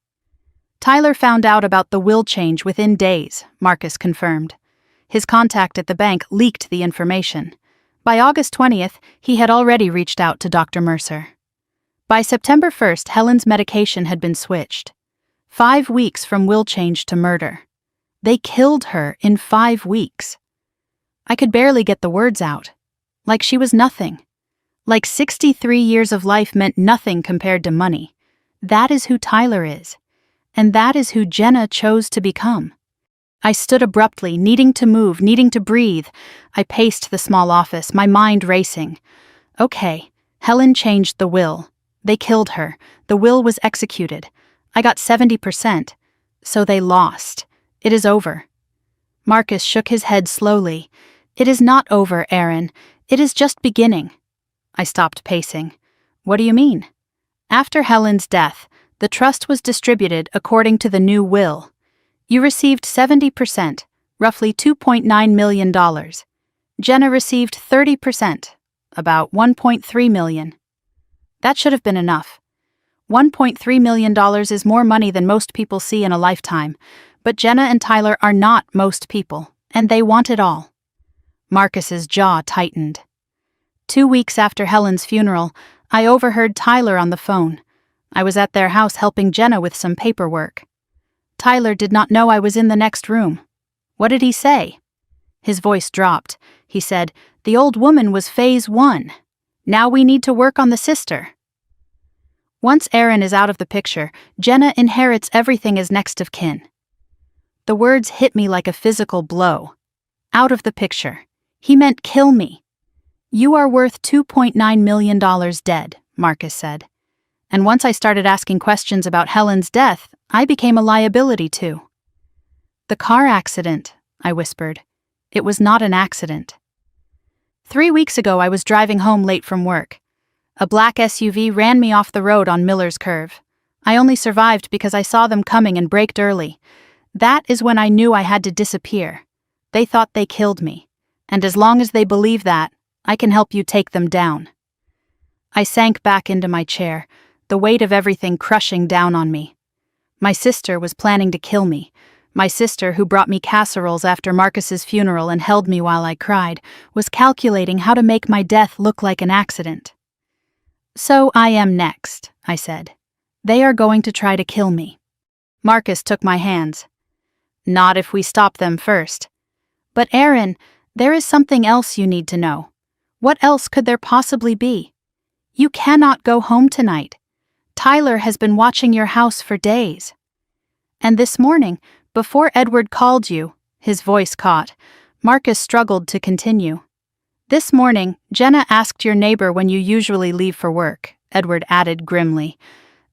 Speaker 1: Tyler found out about the will change within days, Marcus confirmed. His contact at the bank leaked the information. By August 20th, he had already reached out to Dr. Mercer. By September 1st, Helen's medication had been switched. 5 weeks from will change to murder. They killed her in 5 weeks. I could barely get the words out. Like she was nothing. Like 63 years of life meant nothing compared to money. That is who Tyler is. And that is who Jenna chose to become. I stood abruptly, needing to move, needing to breathe. I paced the small office, my mind racing. Okay, Helen changed the will. They killed her. The will was executed. I got 70%. So they lost. It is over. Marcus shook his head slowly. It is not over, Aaron. It is just beginning. I stopped pacing. What do you mean? After Helen's death, the trust was distributed according to the new will. You received 70%, roughly $2.9 million. Jenna received 30%, about $1.3 million. That should have been enough. $1.3 million is more money than most people see in a lifetime, but Jenna and Tyler are not most people, and they want it all. Marcus's jaw tightened. 2 weeks after Helen's funeral, I overheard Tyler on the phone. I was at their house helping Jenna with some paperwork. Tyler did not know I was in the next room. What did he say? His voice dropped. He said, "The old woman was phase 1. Now we need to work on the sister." Once Aaron is out of the picture, Jenna inherits everything as next of kin. The words hit me like a physical blow. Out of the picture. He meant kill me. You are worth $2.9 million dead, Marcus said. And once I started asking questions about Helen's death, I became a liability too. The car accident, I whispered. It was not an accident. 3 weeks ago, I was driving home late from work. A black SUV ran me off the road on Miller's Curve. I only survived because I saw them coming and braked early. That is when I knew I had to disappear. They thought they killed me. And as long as they believe that, I can help you take them down. I sank back into my chair, the weight of everything crushing down on me. My sister was planning to kill me. My sister, who brought me casseroles after Marcus's funeral and held me while I cried, was calculating how to make my death look like an accident. So I am next, I said. They are going to try to kill me. Marcus took my hands. Not if we stop them first. But Aaron, there is something else you need to know. What else could there possibly be? You cannot go home tonight. Tyler has been watching your house for days. And this morning, before Edward called you, his voice caught, Marcus struggled to continue. This morning, Jenna asked your neighbor when you usually leave for work, Edward added grimly.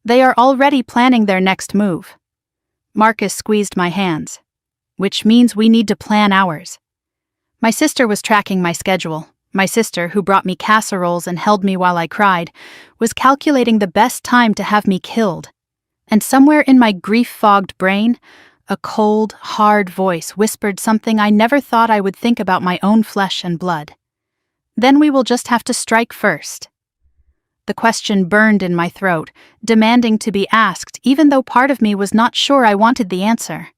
Speaker 1: They are already planning their next move. Marcus squeezed my hands. Which means we need to plan ours. My sister was tracking my schedule. My sister, who brought me casseroles and held me while I cried, was calculating the best time to have me killed. And somewhere in my grief-fogged brain, A cold, hard voice whispered something I never thought I would think about my own flesh and blood. Then we will just have to strike first. The question burned in my throat, demanding to be asked, even though part of me was not sure I wanted the answer.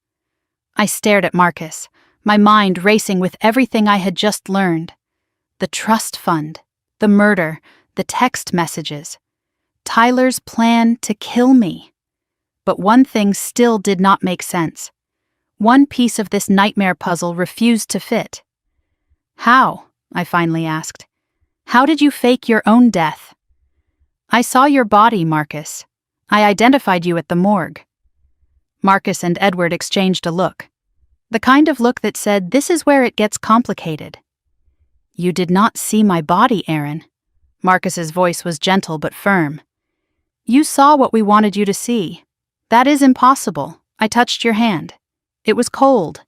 Speaker 1: I stared at Marcus, my mind racing with everything I had just learned. The trust fund, the murder, the text messages. Tyler's plan to kill me. But one thing still did not make sense. One piece of this nightmare puzzle refused to fit. How? I finally asked. How did you fake your own death? I saw your body, Marcus. I identified you at the morgue. Marcus and Edward exchanged a look. The kind of look that said, this is where it gets complicated. You did not see my body, Aaron. Marcus's voice was gentle but firm. You saw what we wanted you to see. That is impossible. I touched your hand. It was cold.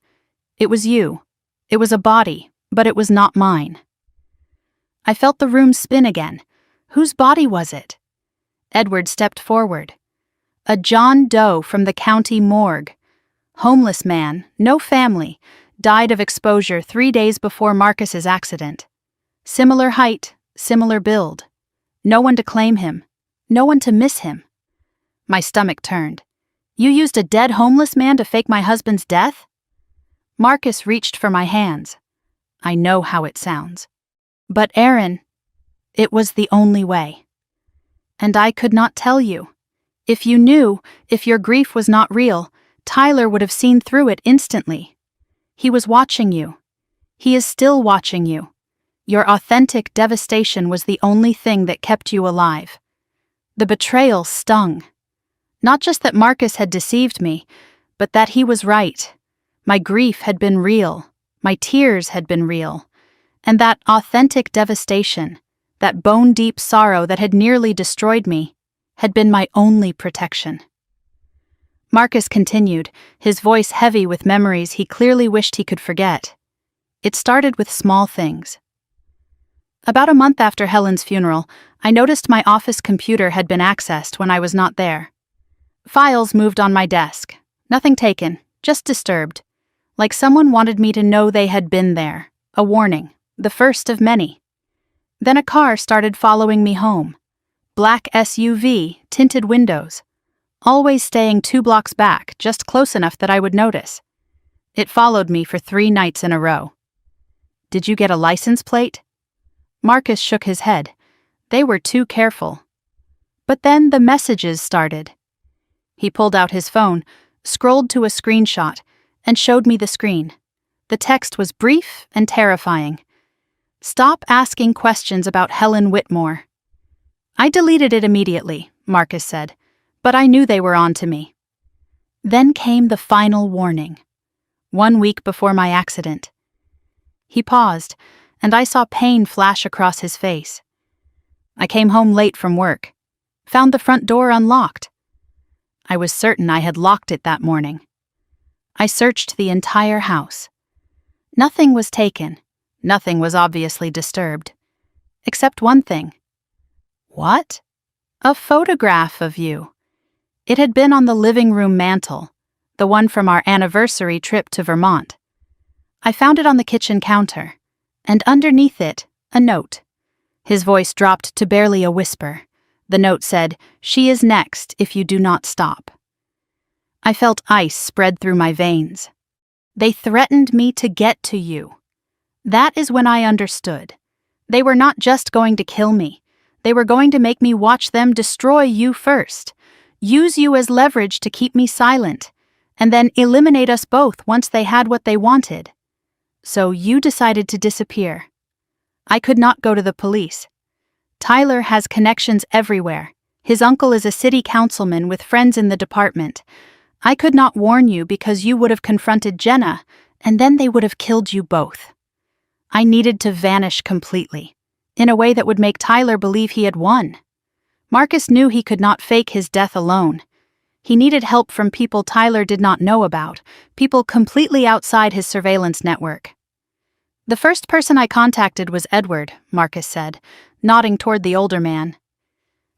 Speaker 1: It was you. It was a body, but it was not mine. I felt the room spin again. Whose body was it? Edward stepped forward. A John Doe from the county morgue. Homeless man, no family, died of exposure 3 days before Marcus's accident. Similar height, similar build. No one to claim him. No one to miss him. My stomach turned. You used a dead homeless man to fake my husband's death? Marcus reached for my hands. I know how it sounds. But Aaron, it was the only way. And I could not tell you. If you knew, if your grief was not real, Tyler would have seen through it instantly. He was watching you. He is still watching you. Your authentic devastation was the only thing that kept you alive. The betrayal stung. Not just that Marcus had deceived me, but that he was right. My grief had been real. My tears had been real. And that authentic devastation, that bone-deep sorrow that had nearly destroyed me, had been my only protection. Marcus continued, his voice heavy with memories he clearly wished he could forget. It started with small things. About a month after Helen's funeral, I noticed my office computer had been accessed when I was not there. Files moved on my desk. Nothing taken, just disturbed. Like someone wanted me to know they had been there. A warning, the first of many. Then a car started following me home. Black SUV, tinted windows. Always staying 2 blocks back, just close enough that I would notice. It followed me for 3 nights in a row. Did you get a license plate? Marcus shook his head. They were too careful. But then the messages started. He pulled out his phone, scrolled to a screenshot, and showed me the screen. The text was brief and terrifying. Stop asking questions about Helen Whitmore. I deleted it immediately, Marcus said, but I knew they were on to me. Then came the final warning. 1 week before my accident. He paused, and I saw pain flash across his face. I came home late from work, found the front door unlocked. I was certain I had locked it that morning. I searched the entire house. Nothing was taken. Nothing was obviously disturbed. Except one thing. What? A photograph of you. It had been on the living room mantel, the one from our anniversary trip to Vermont. I found it on the kitchen counter, and underneath it, a note. His voice dropped to barely a whisper. The note said, "She is next if you do not stop." I felt ice spread through my veins. They threatened me to get to you. That is when I understood. They were not just going to kill me. They were going to make me watch them destroy you first, use you as leverage to keep me silent, and then eliminate us both once they had what they wanted. So you decided to disappear. I could not go to the police. Tyler has connections everywhere. His uncle is a city councilman with friends in the department. I could not warn you because you would have confronted Jenna, and then they would have killed you both. I needed to vanish completely, in a way that would make Tyler believe he had won. Marcus knew he could not fake his death alone. He needed help from people Tyler did not know about, people completely outside his surveillance network. The first person I contacted was Edward, Marcus said, nodding toward the older man.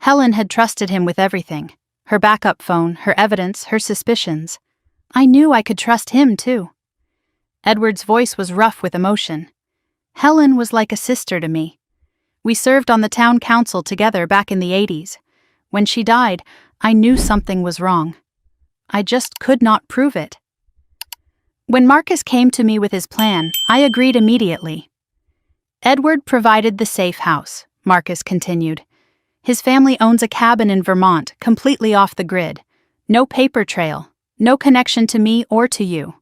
Speaker 1: Helen had trusted him with everything, her backup phone, her evidence, her suspicions. I knew I could trust him, too. Edward's voice was rough with emotion. Helen was like a sister to me. We served on the town council together back in the 80s. When she died, I knew something was wrong. I just could not prove it. When Marcus came to me with his plan, I agreed immediately. Edward provided the safe house, Marcus continued. His family owns a cabin in Vermont, completely off the grid. No paper trail, no connection to me or to you.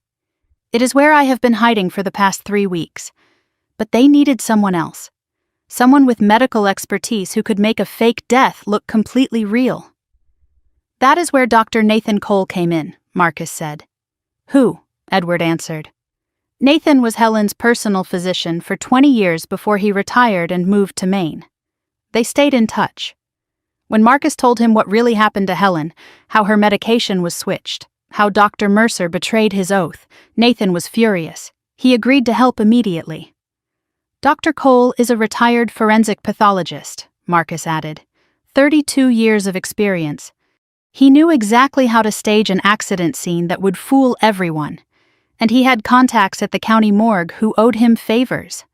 Speaker 1: It is where I have been hiding for the past 3 weeks. But they needed someone else. Someone with medical expertise who could make a fake death look completely real. That is where Dr. Nathan Cole came in, Marcus said. Who? Edward answered. Nathan was Helen's personal physician for 20 years before he retired and moved to Maine. They stayed in touch. When Marcus told him what really happened to Helen, how her medication was switched, how Dr. Mercer betrayed his oath, Nathan was furious. He agreed to help immediately. Dr. Cole is a retired forensic pathologist, Marcus added. 32 years of experience. He knew exactly how to stage an accident scene that would fool everyone, and he had contacts at the county morgue who owed him favors.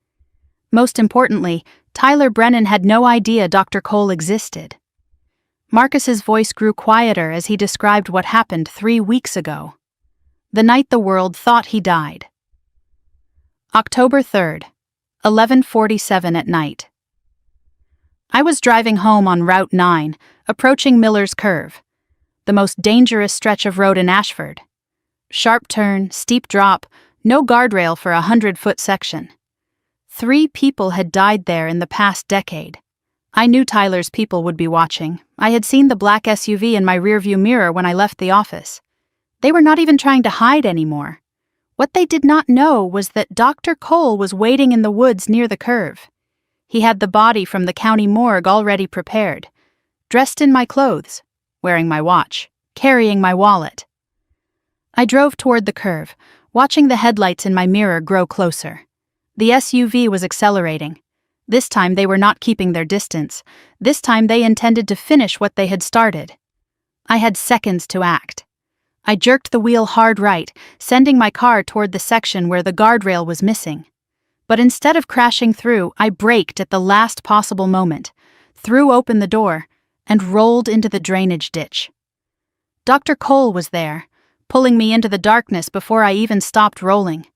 Speaker 1: Most importantly, Tyler Brennan had no idea Dr. Cole existed. Marcus's voice grew quieter as he described what happened 3 weeks ago. The night the world thought he died. October 3rd, 11:47 at night. I was driving home on Route 9, approaching Miller's Curve, the most dangerous stretch of road in Ashford. Sharp turn, steep drop, no guardrail for a 100-foot section. 3 people had died there in the past decade. I knew Tyler's people would be watching. I had seen the black SUV in my rearview mirror when I left the office. They were not even trying to hide anymore. What they did not know was that Dr. Cole was waiting in the woods near the curve. He had the body from the county morgue already prepared, dressed in my clothes, wearing my watch, carrying my wallet. I drove toward the curve, watching the headlights in my mirror grow closer. The SUV was accelerating. This time they were not keeping their distance. This time they intended to finish what they had started. I had seconds to act. I jerked the wheel hard right, sending my car toward the section where the guardrail was missing. But instead of crashing through, I braked at the last possible moment, threw open the door, and rolled into the drainage ditch. Dr. Cole was there, pulling me into the darkness before I even stopped rolling.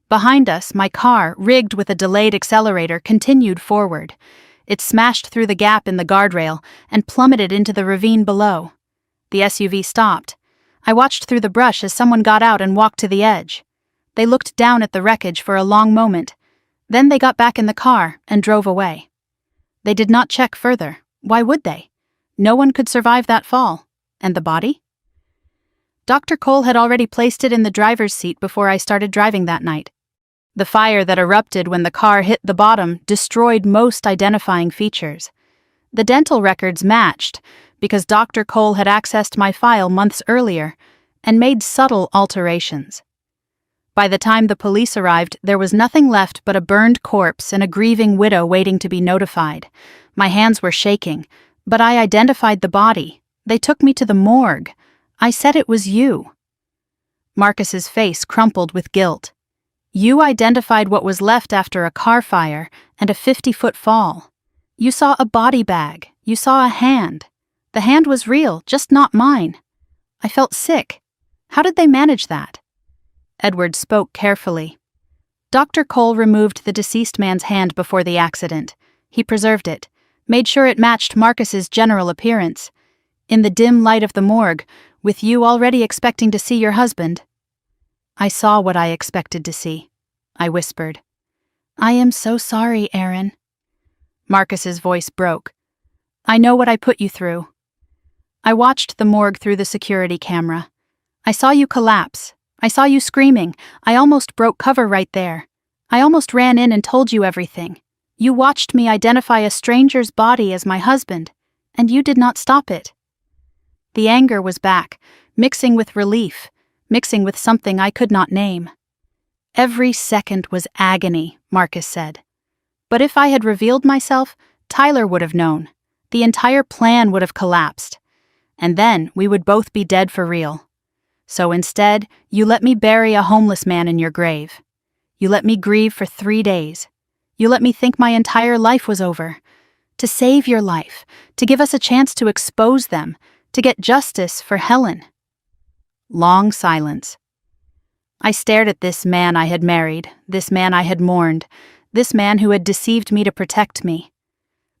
Speaker 1: Behind us, my car, rigged with a delayed accelerator, continued forward. It smashed through the gap in the guardrail and plummeted into the ravine below. The SUV stopped. I watched through the brush as someone got out and walked to the edge. They looked down at the wreckage for a long moment. Then they got back in the car and drove away. They did not check further. Why would they? No one could survive that fall. And the body? Dr. Cole had already placed it in the driver's seat before I started driving that night. The fire that erupted when the car hit the bottom destroyed most identifying features. The dental records matched because Dr. Cole had accessed my file months earlier and made subtle alterations. By the time the police arrived, there was nothing left but a burned corpse and a grieving widow waiting to be notified. My hands were shaking, but I identified the body. They took me to the morgue. I said it was you. Marcus's face crumpled with guilt. You identified what was left after a car fire and a 50-foot fall. You saw a body bag. You saw a hand. The hand was real, just not mine. I felt sick. How did they manage that? Edward spoke carefully. Dr. Cole removed the deceased man's hand before the accident. He preserved it, made sure it matched Marcus's general appearance. In the dim light of the morgue, with you already expecting to see your husband. I saw what I expected to see, I whispered. I am so sorry, Aaron. Marcus's voice broke. I know what I put you through. I watched the morgue through the security camera. I saw you collapse. I saw you screaming. I almost broke cover right there. I almost ran in and told you everything. You watched me identify a stranger's body as my husband, and you did not stop it. The anger was back, mixing with relief, mixing with something I could not name. Every second was agony, Marcus said. But if I had revealed myself, Tyler would have known. The entire plan would have collapsed. And then we would both be dead for real. So instead, you let me bury a homeless man in your grave. You let me grieve for 3 days. You let me think my entire life was over. To save your life, to give us a chance to expose them, to get justice for Helen." Long silence. I stared at this man I had married, this man I had mourned, this man who had deceived me to protect me.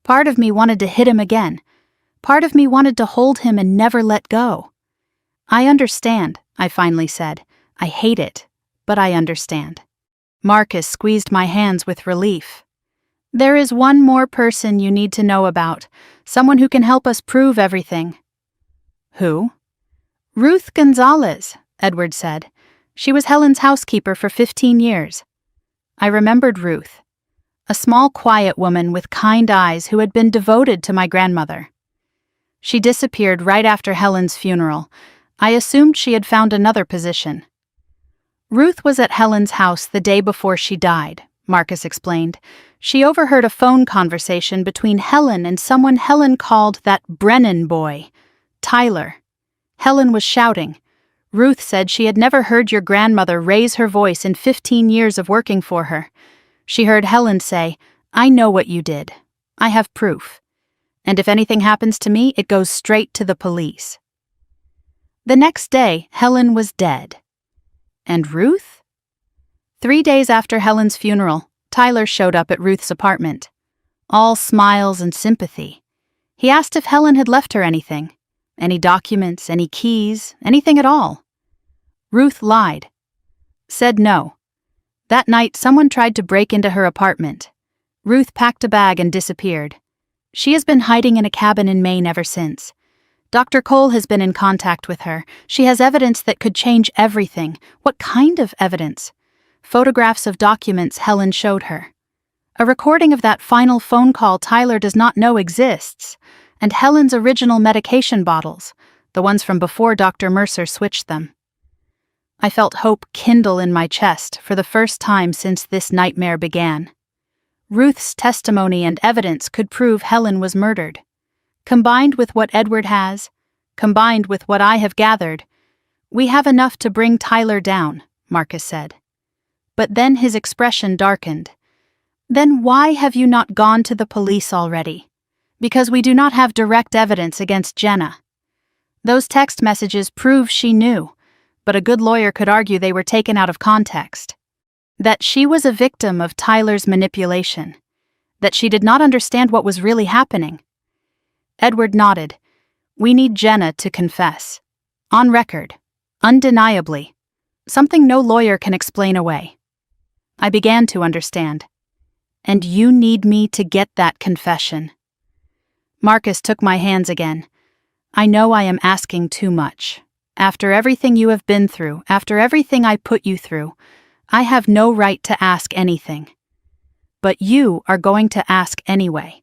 Speaker 1: Part of me wanted to hit him again. Part of me wanted to hold him and never let go. "I understand," I finally said. "I hate it, but I understand." Marcus squeezed my hands with relief. "There is one more person you need to know about, someone who can help us prove everything." "Who?" "Ruth Gonzalez," Edward said. "She was Helen's housekeeper for 15 years. I remembered Ruth. A small, quiet woman with kind eyes who had been devoted to my grandmother. She disappeared right after Helen's funeral. I assumed she had found another position. Ruth was at Helen's house the day before she died," Marcus explained. "She overheard a phone conversation between Helen and someone Helen called that Brennan boy, Tyler. Helen was shouting. Ruth said she had never heard your grandmother raise her voice in 15 years of working for her. She heard Helen say, 'I know what you did. I have proof. And if anything happens to me, it goes straight to the police.' The next day, Helen was dead. And Ruth? 3 days after Helen's funeral, Tyler showed up at Ruth's apartment. All smiles and sympathy. He asked if Helen had left her anything. Any documents, any keys, anything at all. Ruth lied. Said no. That night, someone tried to break into her apartment. Ruth packed a bag and disappeared. She has been hiding in a cabin in Maine ever since. Dr. Cole has been in contact with her. She has evidence that could change everything. What kind of evidence? Photographs of documents Helen showed her. A recording of that final phone call Tyler does not know exists. And Helen's original medication bottles, the ones from before Dr. Mercer switched them. I felt hope kindle in my chest for the first time since this nightmare began. Ruth's testimony and evidence could prove Helen was murdered. Combined with what Edward has, combined with what I have gathered, we have enough to bring Tyler down, Marcus said. But then his expression darkened. Then why have you not gone to the police already? Because we do not have direct evidence against Jenna. Those text messages prove she knew, but a good lawyer could argue they were taken out of context. That she was a victim of Tyler's manipulation. That she did not understand what was really happening. Edward nodded. We need Jenna to confess. On record. Undeniably. Something no lawyer can explain away. I began to understand. And you need me to get that confession. Marcus took my hands again. I know I am asking too much. After everything you have been through, after everything I put you through, I have no right to ask anything. But you are going to ask anyway.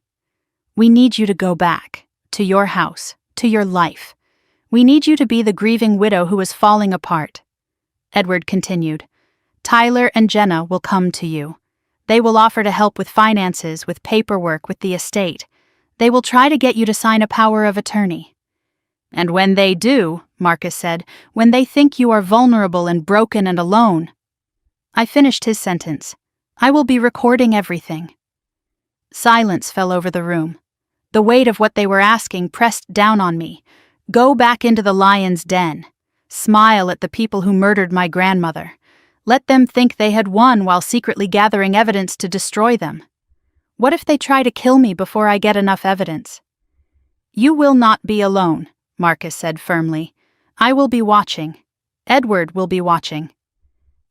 Speaker 1: We need you to go back, to your house, to your life. We need you to be the grieving widow who is falling apart. Edward continued. Tyler and Jenna will come to you. They will offer to help with finances, with paperwork, with the estate. They will try to get you to sign a power of attorney. And when they do, Marcus said, when they think you are vulnerable and broken and alone. I finished his sentence. I will be recording everything. Silence fell over the room. The weight of what they were asking pressed down on me. Go back into the lion's den. Smile at the people who murdered my grandmother. Let them think they had won while secretly gathering evidence to destroy them. What if they try to kill me before I get enough evidence? You will not be alone, Marcus said firmly. I will be watching. Edward will be watching.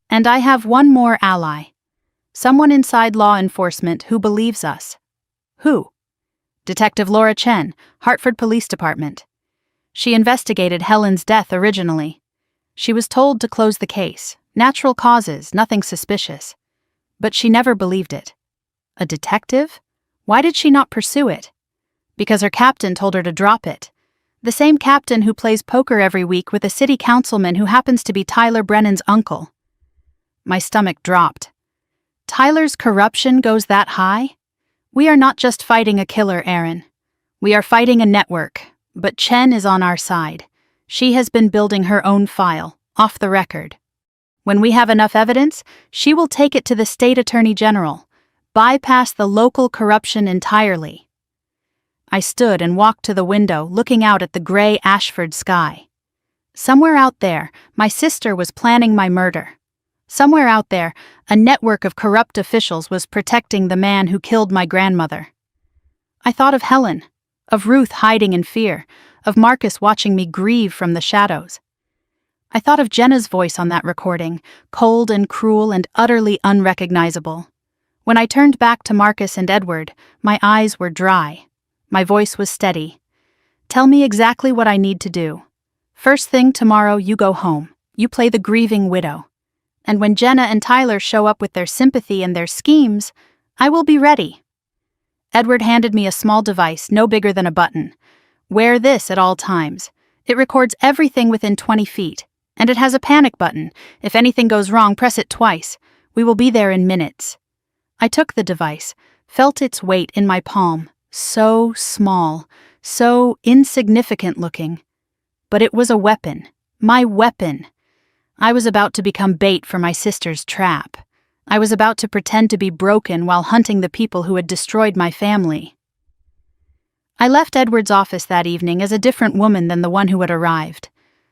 Speaker 1: And I have one more ally. Someone inside law enforcement who believes us. Who? Detective Laura Chen, Hartford Police Department. She investigated Helen's death originally. She was told to close the case. Natural causes, nothing suspicious. But she never believed it. A detective? Why did she not pursue it? Because her captain told her to drop it. The same captain who plays poker every week with a city councilman who happens to be Tyler Brennan's uncle. My stomach dropped. Tyler's corruption goes that high? We are not just fighting a killer, Aaron. We are fighting a network, but Chen is on our side. She has been building her own file, off the record. When we have enough evidence, she will take it to the state attorney general, bypass the local corruption entirely. I stood and walked to the window, looking out at the gray Ashford sky. Somewhere out there, my sister was planning my murder. Somewhere out there, a network of corrupt officials was protecting the man who killed my grandmother. I thought of Helen, of Ruth hiding in fear, of Marcus watching me grieve from the shadows. I thought of Jenna's voice on that recording, cold and cruel and utterly unrecognizable. When I turned back to Marcus and Edward, my eyes were dry. My voice was steady. Tell me exactly what I need to do. First thing tomorrow, you go home. You play the grieving widow. And when Jenna and Tyler show up with their sympathy and their schemes, I will be ready. Edward handed me a small device no bigger than a button. Wear this at all times. It records everything within 20 feet. And it has a panic button. If anything goes wrong, press it twice. We will be there in minutes. I took the device, felt its weight in my palm. So small, so insignificant looking. But it was a weapon. My weapon. I was about to become bait for my sister's trap. I was about to pretend to be broken while hunting the people who had destroyed my family. I left Edward's office that evening as a different woman than the one who had arrived.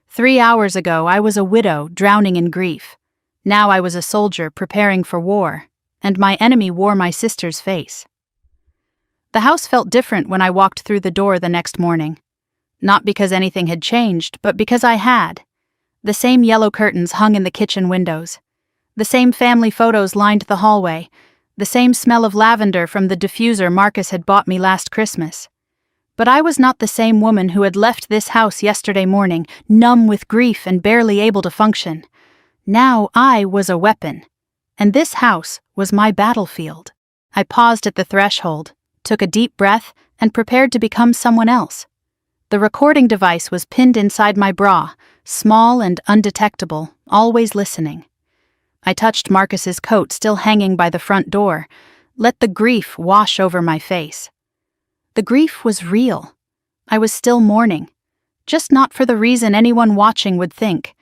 Speaker 1: 3 hours ago, I was a widow drowning in grief. Now I was a soldier preparing for war, and my enemy wore my sister's face. The house felt different when I walked through the door the next morning. Not because anything had changed, but because I had. The same yellow curtains hung in the kitchen windows. The same family photos lined the hallway. The same smell of lavender from the diffuser Marcus had bought me last Christmas. But I was not the same woman who had left this house yesterday morning, numb with grief and barely able to function. Now I was a weapon. And this house was my battlefield. I paused at the threshold, took a deep breath, and prepared to become someone else. The recording device was pinned inside my bra, small and undetectable, always listening. I touched Marcus's coat still hanging by the front door, let the grief wash over my face. The grief was real. I was still mourning, just not for the reason anyone watching would think.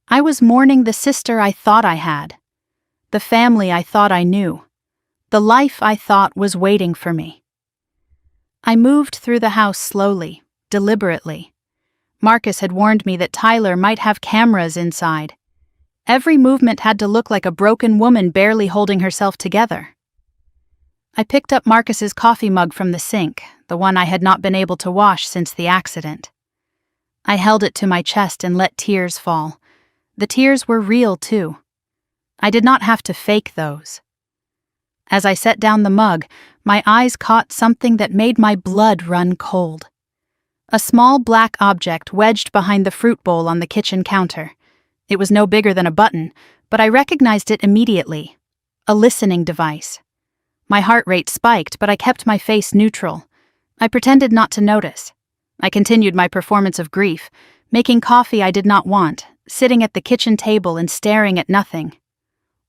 Speaker 1: I was mourning the sister I thought I had, the family I thought I knew, the life I thought was waiting for me. I moved through the house slowly, deliberately. Marcus had warned me that Tyler might have cameras inside. Every movement had to look like a broken woman barely holding herself together. I picked up Marcus's coffee mug from the sink, the one I had not been able to wash since the accident. I held it to my chest and let tears fall. The tears were real, too. I did not have to fake those. As I set down the mug, my eyes caught something that made my blood run cold. A small black object wedged behind the fruit bowl on the kitchen counter. It was no bigger than a button, but I recognized it immediately. A listening device. My heart rate spiked, but I kept my face neutral. I pretended not to notice. I continued my performance of grief, making coffee I did not want, sitting at the kitchen table and staring at nothing.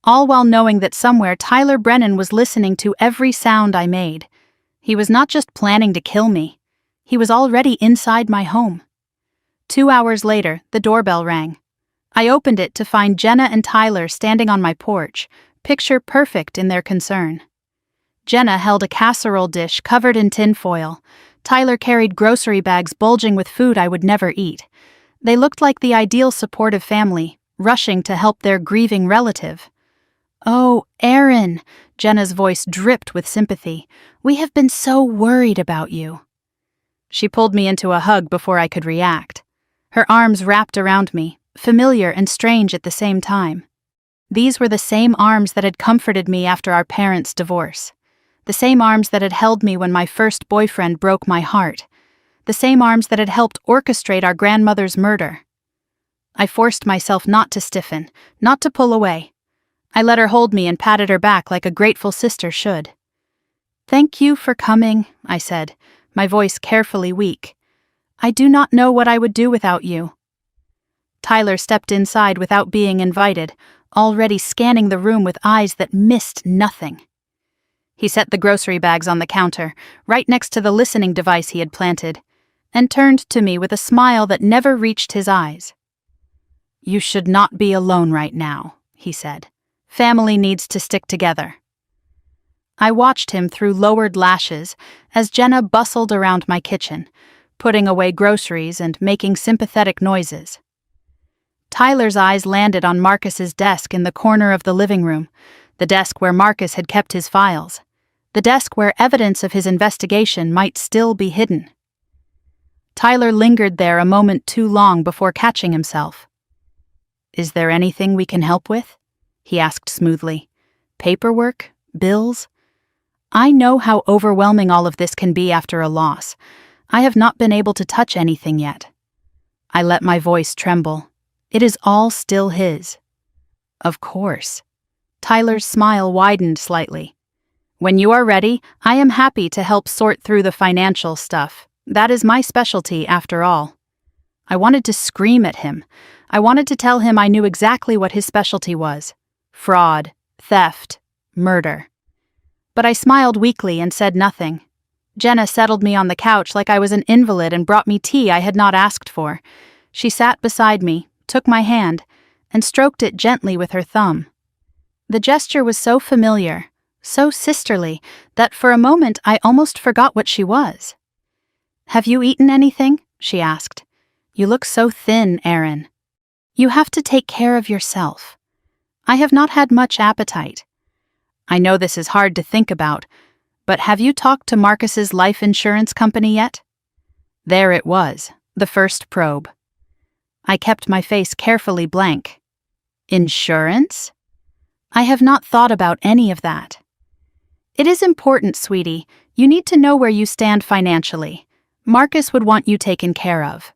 Speaker 1: All while knowing that somewhere Tyler Brennan was listening to every sound I made. He was not just planning to kill me. He was already inside my home. 2 hours later, the doorbell rang. I opened it to find Jenna and Tyler standing on my porch, picture perfect in their concern. Jenna held a casserole dish covered in tin foil. Tyler carried grocery bags bulging with food I would never eat. They looked like the ideal supportive family, rushing to help their grieving relative. "Oh, Aaron," Jenna's voice dripped with sympathy. "We have been so worried about you." She pulled me into a hug before I could react. Her arms wrapped around me, familiar and strange at the same time. These were the same arms that had comforted me after our parents' divorce. The same arms that had held me when my first boyfriend broke my heart. The same arms that had helped orchestrate our grandmother's murder. I forced myself not to stiffen, not to pull away. I let her hold me and patted her back like a grateful sister should. "Thank you for coming," I said, my voice carefully weak. "I do not know what I would do without you." Tyler stepped inside without being invited, already scanning the room with eyes that missed nothing. He set the grocery bags on the counter, right next to the listening device he had planted, and turned to me with a smile that never reached his eyes. "You should not be alone right now," he said. "Family needs to stick together." I watched him through lowered lashes as Jenna bustled around my kitchen, putting away groceries and making sympathetic noises. Tyler's eyes landed on Marcus's desk in the corner of the living room, the desk where Marcus had kept his files, the desk where evidence of his investigation might still be hidden. Tyler lingered there a moment too long before catching himself. "Is there anything we can help with?" he asked smoothly. "Paperwork? Bills?" I know how overwhelming all of this can be after a loss. I have not been able to touch anything yet. I let my voice tremble. It is all still his. "Of course." Tyler's smile widened slightly. "When you are ready, I am happy to help sort through the financial stuff. That is my specialty, after all." I wanted to scream at him. I wanted to tell him I knew exactly what his specialty was: fraud, theft, murder. But I smiled weakly and said nothing. Jenna settled me on the couch like I was an invalid and brought me tea I had not asked for. She sat beside me, took my hand, and stroked it gently with her thumb. The gesture was so familiar, so sisterly, that for a moment I almost forgot what she was. "Have you eaten anything?" she asked. "You look so thin, Aaron." "You have to take care of yourself." "I have not had much appetite." "I know this is hard to think about, but have you talked to Marcus's life insurance company yet?" There it was, the first probe. I kept my face carefully blank. "Insurance?" "I have not thought about any of that." "It is important, sweetie. You need to know where you stand financially. Marcus would want you taken care of."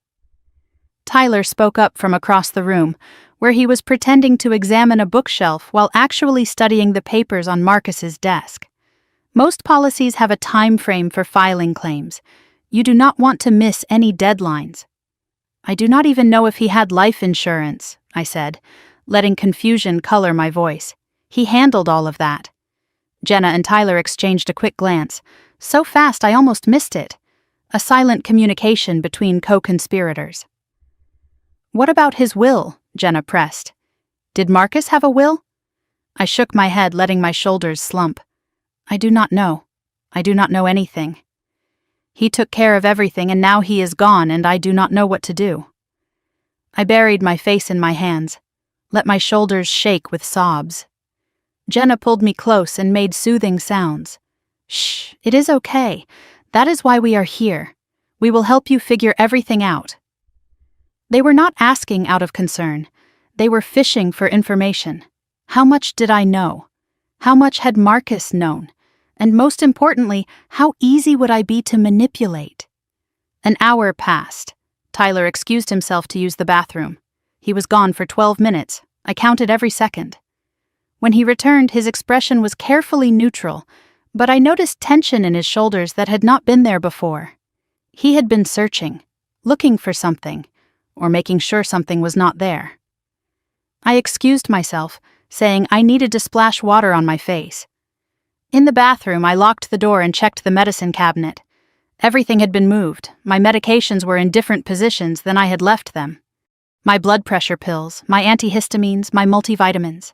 Speaker 1: Tyler spoke up from across the room, where he was pretending to examine a bookshelf while actually studying the papers on Marcus's desk. Most policies have a time frame for filing claims. You do not want to miss any deadlines. "I do not even know if he had life insurance," I said, letting confusion color my voice. "He handled all of that." Jenna and Tyler exchanged a quick glance, so fast I almost missed it. A silent communication between co-conspirators. "What about his will?" Jenna pressed. "Did Marcus have a will?" I shook my head, letting my shoulders slump. "I do not know. I do not know anything. He took care of everything and now he is gone and I do not know what to do." I buried my face in my hands, let my shoulders shake with sobs. Jenna pulled me close and made soothing sounds. "Shh, it is okay. That is why we are here. We will help you figure everything out." They were not asking out of concern. They were fishing for information. How much did I know? How much had Marcus known? And most importantly, how easy would I be to manipulate? An hour passed. Tyler excused himself to use the bathroom. He was gone for 12 minutes. I counted every second. When he returned, his expression was carefully neutral, but I noticed tension in his shoulders that had not been there before. He had been searching, looking for something, or making sure something was not there. I excused myself, saying I needed to splash water on my face. In the bathroom, I locked the door and checked the medicine cabinet. Everything had been moved. My medications were in different positions than I had left them. My blood pressure pills, my antihistamines, my multivitamins.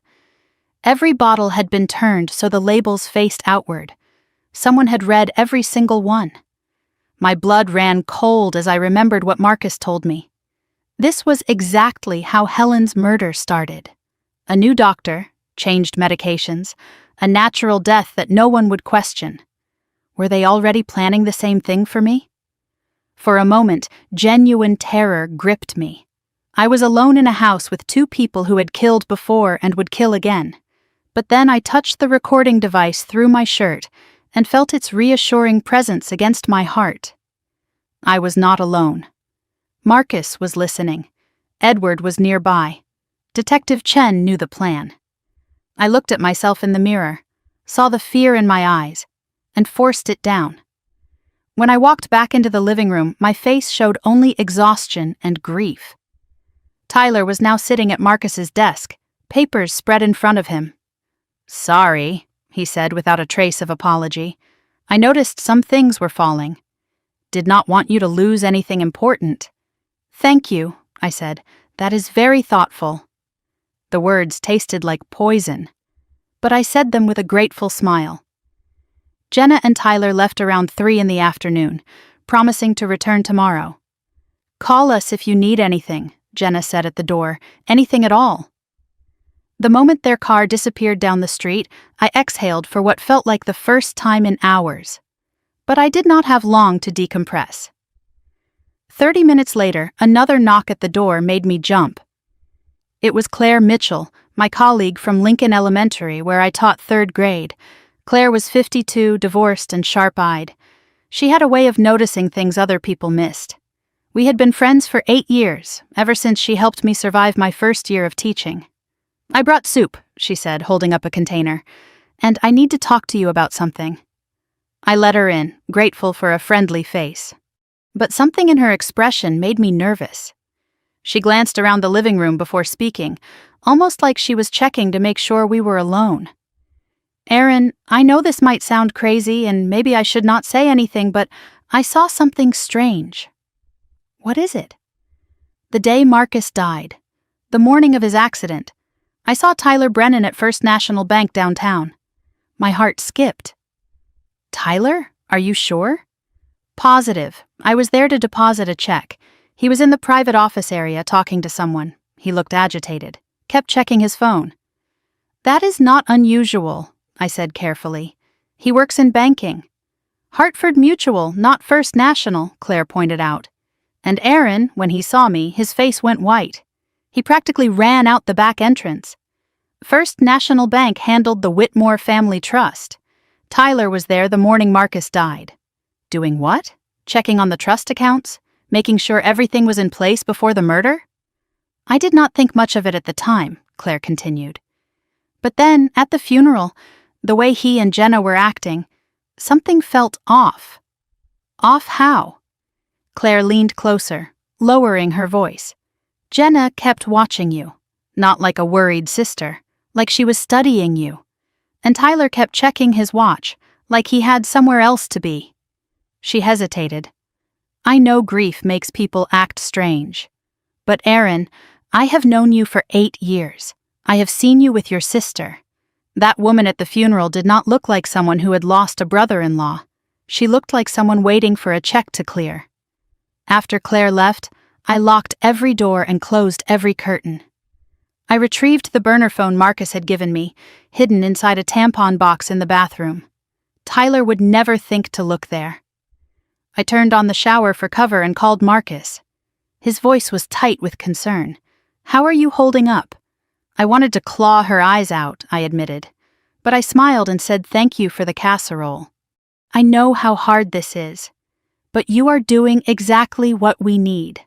Speaker 1: Every bottle had been turned so the labels faced outward. Someone had read every single one. My blood ran cold as I remembered what Marcus told me. This was exactly how Helen's murder started. A new doctor, changed medications, a natural death that no one would question. Were they already planning the same thing for me? For a moment, genuine terror gripped me. I was alone in a house with two people who had killed before and would kill again. But then I touched the recording device through my shirt and felt its reassuring presence against my heart. I was not alone. Marcus was listening. Edward was nearby. Detective Chen knew the plan. I looked at myself in the mirror, saw the fear in my eyes, and forced it down. When I walked back into the living room, my face showed only exhaustion and grief. Tyler was now sitting at Marcus's desk, papers spread in front of him. "Sorry," he said without a trace of apology. "I noticed some things were falling. Did not want you to lose anything important." "Thank you," I said. That is very thoughtful." The words tasted like poison, but I said them with a grateful smile. Jenna and Tyler left around 3 in the afternoon, promising to return tomorrow. "Call us if you need anything," Jenna said at the door, "anything at all." The moment their car disappeared down the street, I exhaled for what felt like the first time in hours. But I did not have long to decompress. 30 minutes later, another knock at the door made me jump. It was Claire Mitchell, my colleague from Lincoln Elementary, where I taught 3rd grade. Claire was 52, divorced, and sharp-eyed. She had a way of noticing things other people missed. We had been friends for 8 years, ever since she helped me survive my first year of teaching. "I brought soup," she said, holding up a container, "and I need to talk to you about something." I let her in, grateful for a friendly face. But something in her expression made me nervous. She glanced around the living room before speaking, almost like she was checking to make sure we were alone. "Erin, I know this might sound crazy and maybe I should not say anything, but I saw something strange." "What is it?" "The day Marcus died. The morning of his accident. I saw Tyler Brennan at First National Bank downtown." My heart skipped. "Tyler? Are you sure?" "Positive. I was there to deposit a check. He was in the private office area talking to someone. He looked agitated. Kept checking his phone." "That is not unusual," I said carefully. "He works in banking." "Hartford Mutual, not First National," Claire pointed out. And Aaron, when he saw me, his face went white. He practically ran out the back entrance. First National Bank handled the Whitmore Family Trust. Tyler was there the morning Marcus died. Doing what? Checking on the trust accounts? Making sure everything was in place before the murder? "I did not think much of it at the time," Claire continued. "But then, at the funeral, the way he and Jenna were acting, something felt off." "Off how?" Claire leaned closer, lowering her voice. "Jenna kept watching you, not like a worried sister, like she was studying you. And Tyler kept checking his watch, like he had somewhere else to be." She hesitated. "I know grief makes people act strange. But Erin, I have known you for 8 years. I have seen you with your sister. That woman at the funeral did not look like someone who had lost a brother-in-law. She looked like someone waiting for a check to clear." After Claire left, I locked every door and closed every curtain. I retrieved the burner phone Marcus had given me, hidden inside a tampon box in the bathroom. Tyler would never think to look there. I turned on the shower for cover and called Marcus. His voice was tight with concern. "How are you holding up?" I wanted to claw her eyes out, I admitted, but I smiled and said thank you for the casserole. "I know how hard this is, but you are doing exactly what we need."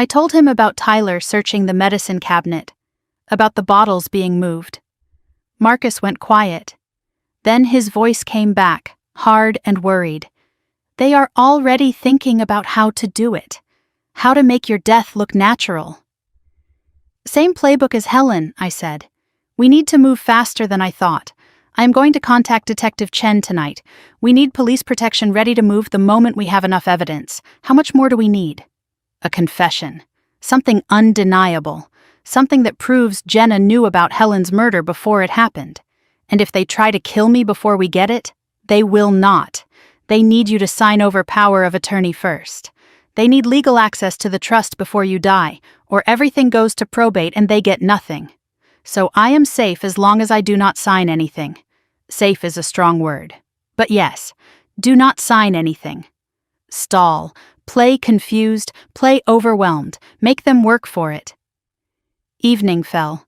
Speaker 1: I told him about Tyler searching the medicine cabinet, about the bottles being moved. Marcus went quiet. Then his voice came back, hard and worried. "They are already thinking about how to do it, how to make your death look natural." "Same playbook as Helen," I said. "We need to move faster than I thought. I am going to contact Detective Chen tonight. We need police protection ready to move the moment we have enough evidence. How much more do we need?" A confession. Something undeniable. Something that proves Jenna knew about Helen's murder before it happened. And if they try to kill me before we get it, they will not. They need you to sign over power of attorney first. They need legal access to the trust before you die, or everything goes to probate and they get nothing. So I am safe as long as I do not sign anything. Safe is a strong word. But yes, do not sign anything. Stall. Play confused. Play overwhelmed. Make them work for it. Evening fell.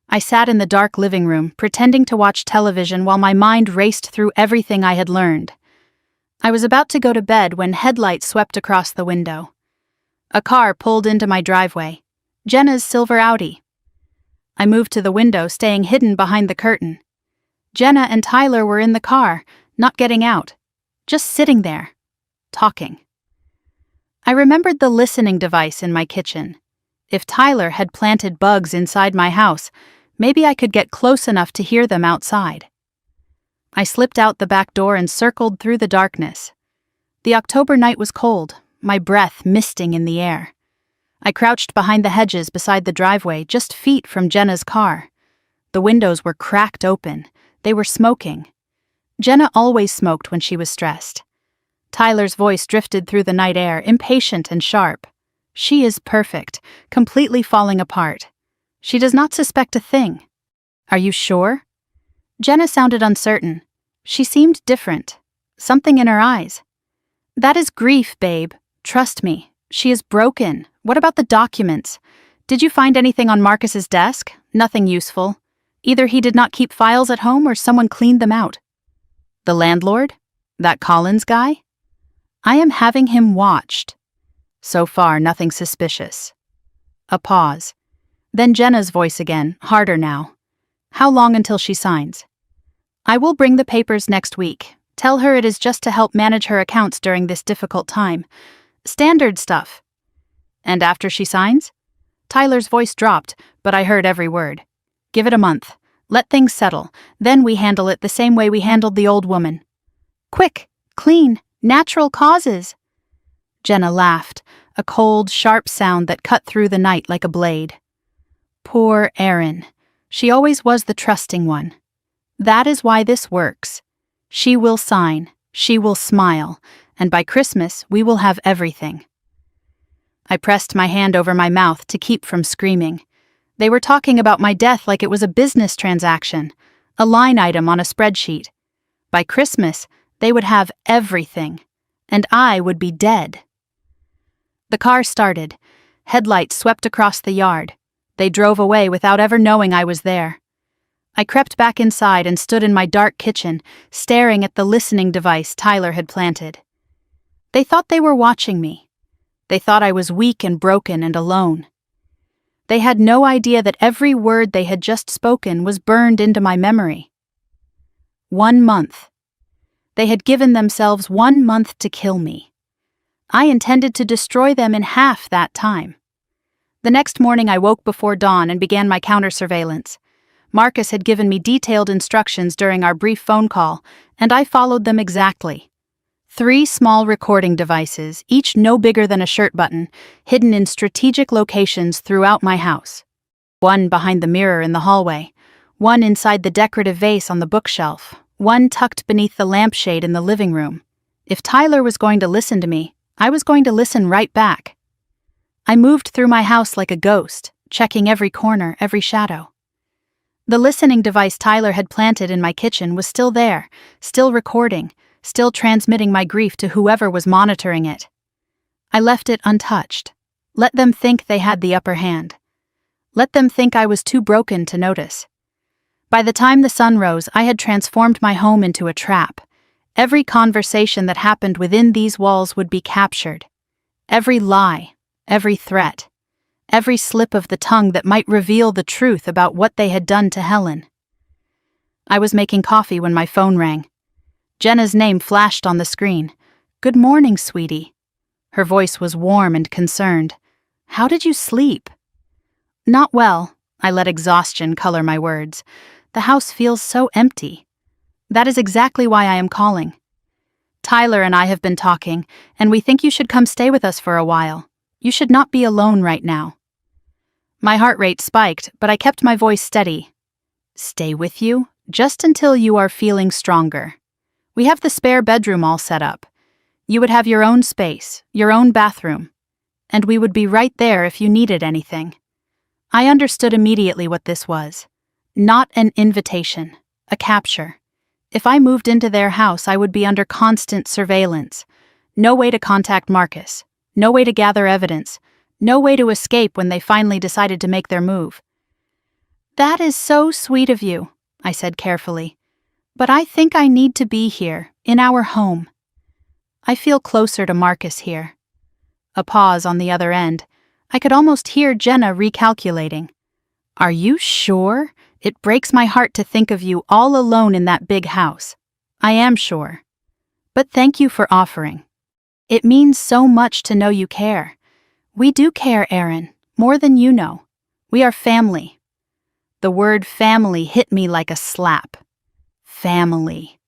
Speaker 1: I sat in the dark living room, pretending to watch television while my mind raced through everything I had learned. I was about to go to bed when headlights swept across the window. A car pulled into my driveway. Jenna's silver Audi. I moved to the window, staying hidden behind the curtain. Jenna and Tyler were in the car, not getting out. Just sitting there, talking. I remembered the listening device in my kitchen. If Tyler had planted bugs inside my house, maybe I could get close enough to hear them outside. I slipped out the back door and circled through the darkness. The October night was cold, my breath misting in the air. I crouched behind the hedges beside the driveway, just feet from Jenna's car. The windows were cracked open. They were smoking. Jenna always smoked when she was stressed. Tyler's voice drifted through the night air, impatient and sharp. She is perfect, completely falling apart. She does not suspect a thing. Are you sure? Jenna sounded uncertain. She seemed different. Something in her eyes. That is grief, babe. Trust me. She is broken. What about the documents? Did you find anything on Marcus's desk? Nothing useful. Either he did not keep files at home or someone cleaned them out. The landlord? That Collins guy? I am having him watched. So far, nothing suspicious. A pause. Then Jenna's voice again, harder now. How long until she signs? I will bring the papers next week. Tell her it is just to help manage her accounts during this difficult time. Standard stuff. And after she signs? Tyler's voice dropped, but I heard every word. Give it a month. Let things settle. Then we handle it the same way we handled the old woman. Quick, clean, natural causes. Jenna laughed, a cold, sharp sound that cut through the night like a blade. Poor Erin. She always was the trusting one. That is why this works. She will sign, she will smile, and by Christmas we will have everything. I pressed my hand over my mouth to keep from screaming. They were talking about my death like it was a business transaction, a line item on a spreadsheet. By Christmas, they would have everything, and I would be dead. The car started. Headlights swept across the yard. They drove away without ever knowing I was there. I crept back inside and stood in my dark kitchen, staring at the listening device Tyler had planted. They thought they were watching me. They thought I was weak and broken and alone. They had no idea that every word they had just spoken was burned into my memory. 1 month. They had given themselves 1 month to kill me. I intended to destroy them in half that time. The next morning I woke before dawn and began my counter-surveillance. Marcus had given me detailed instructions during our brief phone call, and I followed them exactly. 3 small recording devices, each no bigger than a shirt button, hidden in strategic locations throughout my house. 1 behind the mirror in the hallway, 1 inside the decorative vase on the bookshelf, 1 tucked beneath the lampshade in the living room. If Tyler was going to listen to me, I was going to listen right back. I moved through my house like a ghost, checking every corner, every shadow. The listening device Tyler had planted in my kitchen was still there, still recording, still transmitting my grief to whoever was monitoring it. I left it untouched. Let them think they had the upper hand. Let them think I was too broken to notice. By the time the sun rose, I had transformed my home into a trap. Every conversation that happened within these walls would be captured. Every lie, every threat, every slip of the tongue that might reveal the truth about what they had done to Helen. I was making coffee when my phone rang. Jenna's name flashed on the screen. "Good morning, sweetie." Her voice was warm and concerned. "How did you sleep?" "Not well," I let exhaustion color my words. "The house feels so empty." "That is exactly why I am calling. Tyler and I have been talking, and we think you should come stay with us for a while. You should not be alone right now." My heart rate spiked, but I kept my voice steady. "Stay with you? Just until you are feeling stronger. We have the spare bedroom all set up. You would have your own space, your own bathroom, and we would be right there if you needed anything." I understood immediately what this was. Not an invitation, a capture. If I moved into their house, I would be under constant surveillance. No way to contact Marcus. No way to gather evidence. No way to escape when they finally decided to make their move. "That is so sweet of you," I said carefully. "But I think I need to be here, in our home. I feel closer to Marcus here." A pause on the other end. I could almost hear Jenna recalculating. "Are you sure? It breaks my heart to think of you all alone in that big house." "I am sure. But thank you for offering. It means so much to know you care. We do care, Erin, more than you know. We are family." The word family hit me like a slap. Family.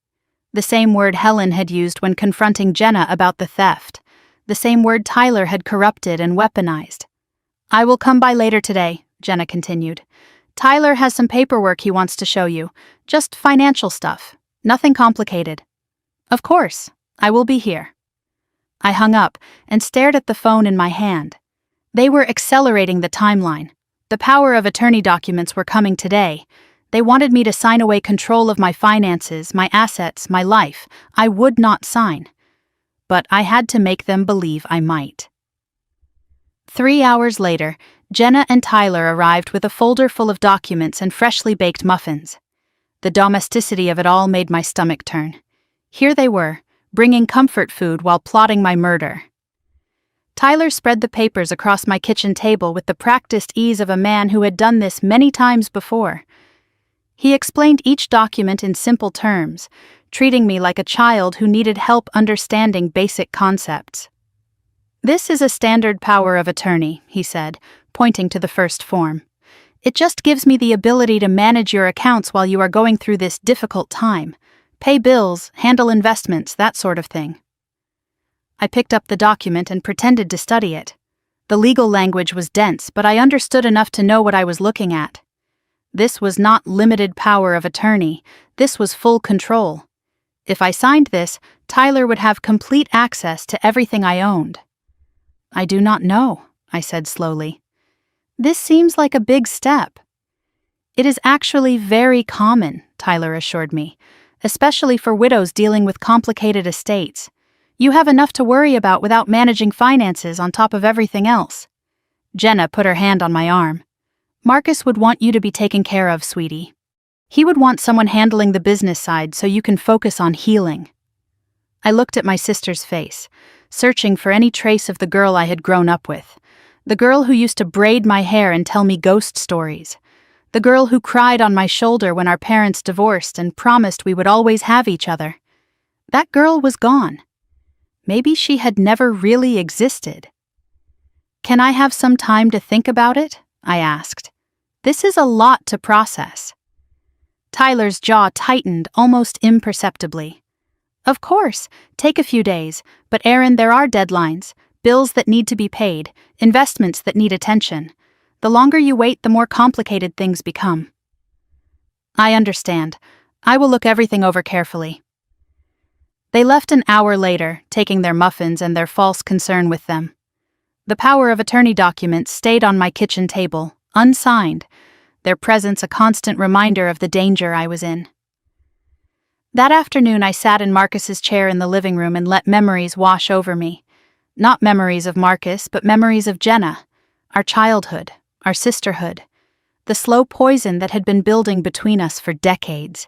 Speaker 1: The same word Helen had used when confronting Jenna about the theft. The same word Tyler had corrupted and weaponized. I will come by later today, Jenna continued. Tyler has some paperwork he wants to show you. Just financial stuff. Nothing complicated. Of course, I will be here. I hung up and stared at the phone in my hand. They were accelerating the timeline. The power of attorney documents were coming today. They wanted me to sign away control of my finances, my assets, my life. I would not sign. But I had to make them believe I might. 3 hours later, Jenna and Tyler arrived with a folder full of documents and freshly baked muffins. The domesticity of it all made my stomach turn. Here they were, bringing comfort food while plotting my murder. Tyler spread the papers across my kitchen table with the practiced ease of a man who had done this many times before. He explained each document in simple terms, treating me like a child who needed help understanding basic concepts. This is a standard power of attorney, he said, pointing to the first form. It just gives me the ability to manage your accounts while you are going through this difficult time. Pay bills, handle investments, that sort of thing. I picked up the document and pretended to study it. The legal language was dense, but I understood enough to know what I was looking at. This was not limited power of attorney. This was full control. If I signed this, Tyler would have complete access to everything I owned. I do not know, I said slowly. This seems like a big step. It is actually very common, Tyler assured me, especially for widows dealing with complicated estates. You have enough to worry about without managing finances on top of everything else. Jenna put her hand on my arm. Marcus would want you to be taken care of, sweetie. He would want someone handling the business side so you can focus on healing. I looked at my sister's face, searching for any trace of the girl I had grown up with. The girl who used to braid my hair and tell me ghost stories. The girl who cried on my shoulder when our parents divorced and promised we would always have each other. That girl was gone. Maybe she had never really existed. Can I have some time to think about it? I asked. This is a lot to process. Tyler's jaw tightened almost imperceptibly. Of course, take a few days, but Aaron, there are deadlines, bills that need to be paid, investments that need attention. The longer you wait, the more complicated things become. I understand. I will look everything over carefully. They left an hour later, taking their muffins and their false concern with them. The power of attorney documents stayed on my kitchen table, unsigned, their presence a constant reminder of the danger I was in. That afternoon I sat in Marcus's chair in the living room and let memories wash over me. Not memories of Marcus, but memories of Jenna, our childhood, our sisterhood, the slow poison that had been building between us for decades.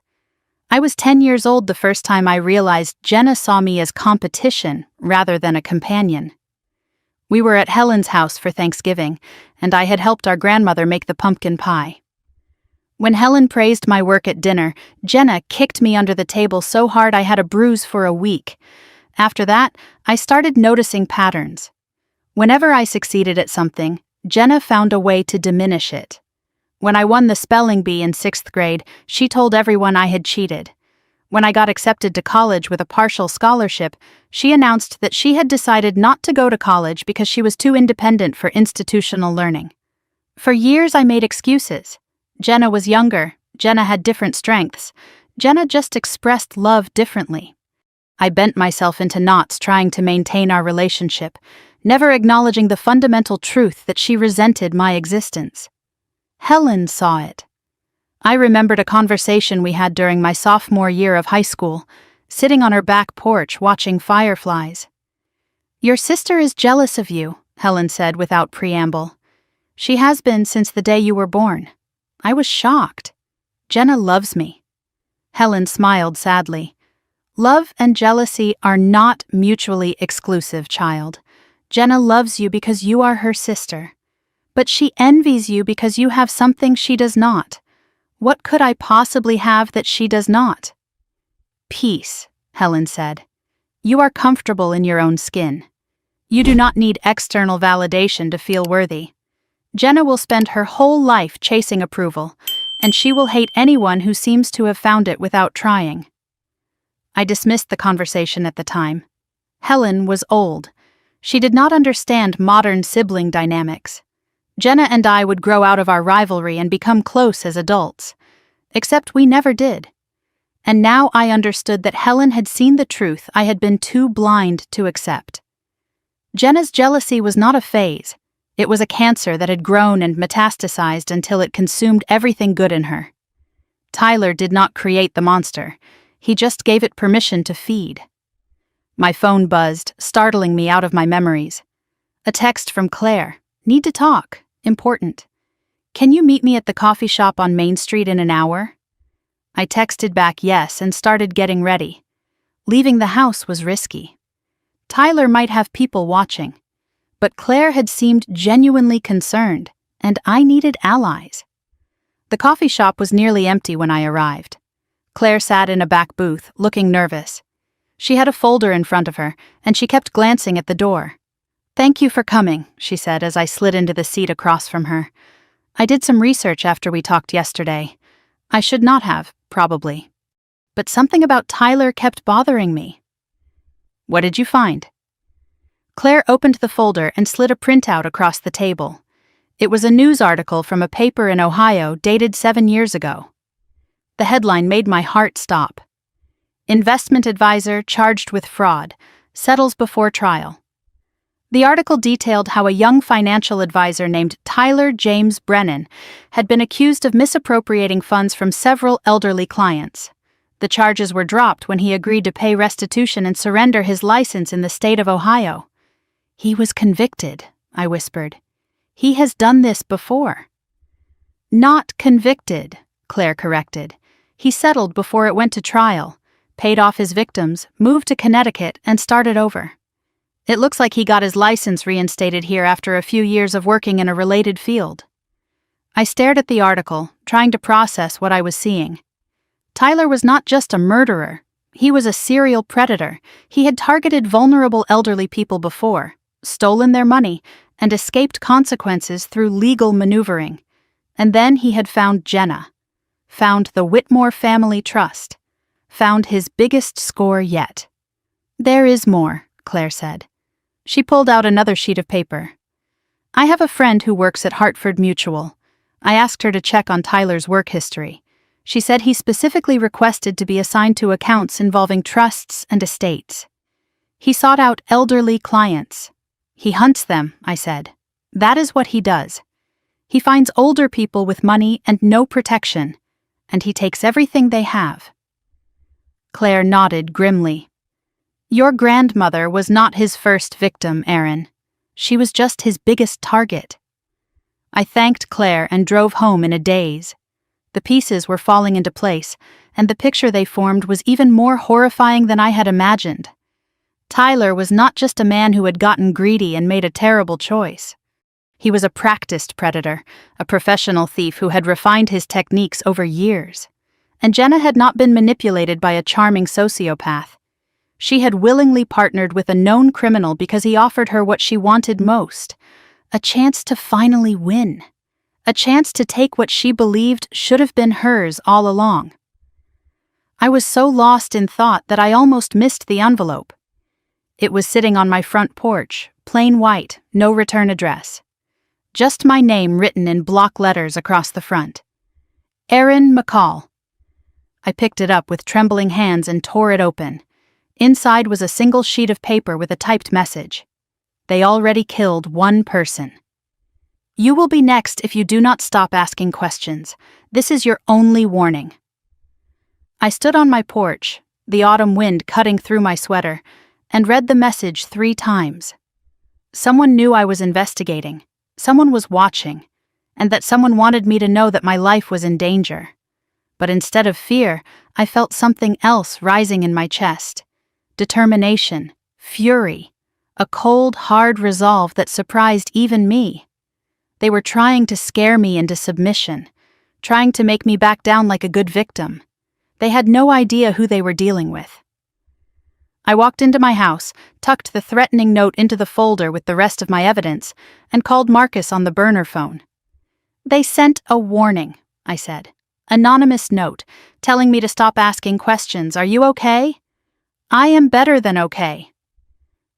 Speaker 1: I was 10 years old the first time I realized Jenna saw me as competition rather than a companion. We were at Helen's house for Thanksgiving, and I had helped our grandmother make the pumpkin pie. When Helen praised my work at dinner, Jenna kicked me under the table so hard I had a bruise for a week. After that, I started noticing patterns. Whenever I succeeded at something, Jenna found a way to diminish it. When I won the spelling bee in 6th grade, she told everyone I had cheated. When I got accepted to college with a partial scholarship, she announced that she had decided not to go to college because she was too independent for institutional learning. For years I made excuses. Jenna was younger, Jenna had different strengths, Jenna just expressed love differently. I bent myself into knots trying to maintain our relationship, never acknowledging the fundamental truth that she resented my existence. Helen saw it. I remembered a conversation we had during my sophomore year of high school, sitting on her back porch watching fireflies. Your sister is jealous of you, Helen said without preamble. She has been since the day you were born. I was shocked. Jenna loves me. Helen smiled sadly. Love and jealousy are not mutually exclusive, child. Jenna loves you because you are her sister. But she envies you because you have something she does not. What could I possibly have that she does not? Peace, Helen said. You are comfortable in your own skin. You do not need external validation to feel worthy. Jenna will spend her whole life chasing approval, and she will hate anyone who seems to have found it without trying. I dismissed the conversation at the time. Helen was old. She did not understand modern sibling dynamics. Jenna and I would grow out of our rivalry and become close as adults. Except we never did. And now I understood that Helen had seen the truth I had been too blind to accept. Jenna's jealousy was not a phase. It was a cancer that had grown and metastasized until it consumed everything good in her. Tyler did not create the monster. He just gave it permission to feed. My phone buzzed, startling me out of my memories. A text from Claire. Need to talk. Important. Can you meet me at the coffee shop on Main Street in an hour? I texted back yes and started getting ready. Leaving the house was risky. Tyler might have people watching, but Claire had seemed genuinely concerned, and I needed allies. The coffee shop was nearly empty when I arrived. Claire sat in a back booth, looking nervous. She had a folder in front of her, and she kept glancing at the door. "Thank you for coming," she said as I slid into the seat across from her. "I did some research after we talked yesterday. I should not have, probably. But something about Tyler kept bothering me." "What did you find?" Claire opened the folder and slid a printout across the table. It was a news article from a paper in Ohio dated 7 years ago. The headline made my heart stop. "Investment advisor charged with fraud, settles before trial." The article detailed how a young financial advisor named Tyler James Brennan had been accused of misappropriating funds from several elderly clients. The charges were dropped when he agreed to pay restitution and surrender his license in the state of Ohio. "He was convicted," I whispered. "He has done this before." "Not convicted," Claire corrected. "He settled before it went to trial, paid off his victims, moved to Connecticut, and started over. It looks like he got his license reinstated here after a few years of working in a related field." I stared at the article, trying to process what I was seeing. Tyler was not just a murderer. He was a serial predator. He had targeted vulnerable elderly people before, stolen their money, and escaped consequences through legal maneuvering. And then he had found Jenna. Found the Whitmore Family Trust. Found his biggest score yet. "There is more," Claire said. She pulled out another sheet of paper. "I have a friend who works at Hartford Mutual. I asked her to check on Tyler's work history. She said he specifically requested to be assigned to accounts involving trusts and estates. He sought out elderly clients. He hunts them," I said. "That is what he does. He finds older people with money and no protection, and he takes everything they have." Claire nodded grimly. "Your grandmother was not his first victim, Aaron. She was just his biggest target." I thanked Claire and drove home in a daze. The pieces were falling into place, and the picture they formed was even more horrifying than I had imagined. Tyler was not just a man who had gotten greedy and made a terrible choice. He was a practiced predator, a professional thief who had refined his techniques over years. And Jenna had not been manipulated by a charming sociopath. She had willingly partnered with a known criminal because he offered her what she wanted most, a chance to finally win, a chance to take what she believed should have been hers all along. I was so lost in thought that I almost missed the envelope. It was sitting on my front porch, plain white, no return address. Just my name written in block letters across the front. Aaron McCall. I picked it up with trembling hands and tore it open. Inside was a single sheet of paper with a typed message. They already killed one person. You will be next if you do not stop asking questions. This is your only warning. I stood on my porch, the autumn wind cutting through my sweater, and read the message 3 times. Someone knew I was investigating, someone was watching, and that someone wanted me to know that my life was in danger. But instead of fear, I felt something else rising in my chest. Determination, fury, a cold, hard resolve that surprised even me. They were trying to scare me into submission, trying to make me back down like a good victim. They had no idea who they were dealing with. I walked into my house, tucked the threatening note into the folder with the rest of my evidence, and called Marcus on the burner phone. "They sent a warning," I said. "Anonymous note, telling me to stop asking questions. Are you okay?" "I am better than okay."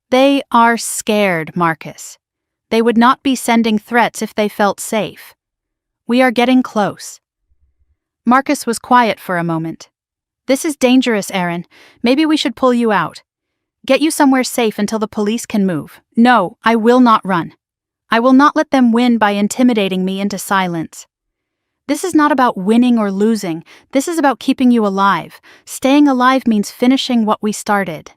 Speaker 1: "They are scared, Marcus. They would not be sending threats if they felt safe. We are getting close. Marcus was quiet for a moment. This is dangerous, Aaron. Maybe we should pull you out. Get you somewhere safe until the police can move. No, I will not run. I will not let them win by intimidating me into silence. This is not about winning or losing. This is about keeping you alive. Staying alive means finishing what we started.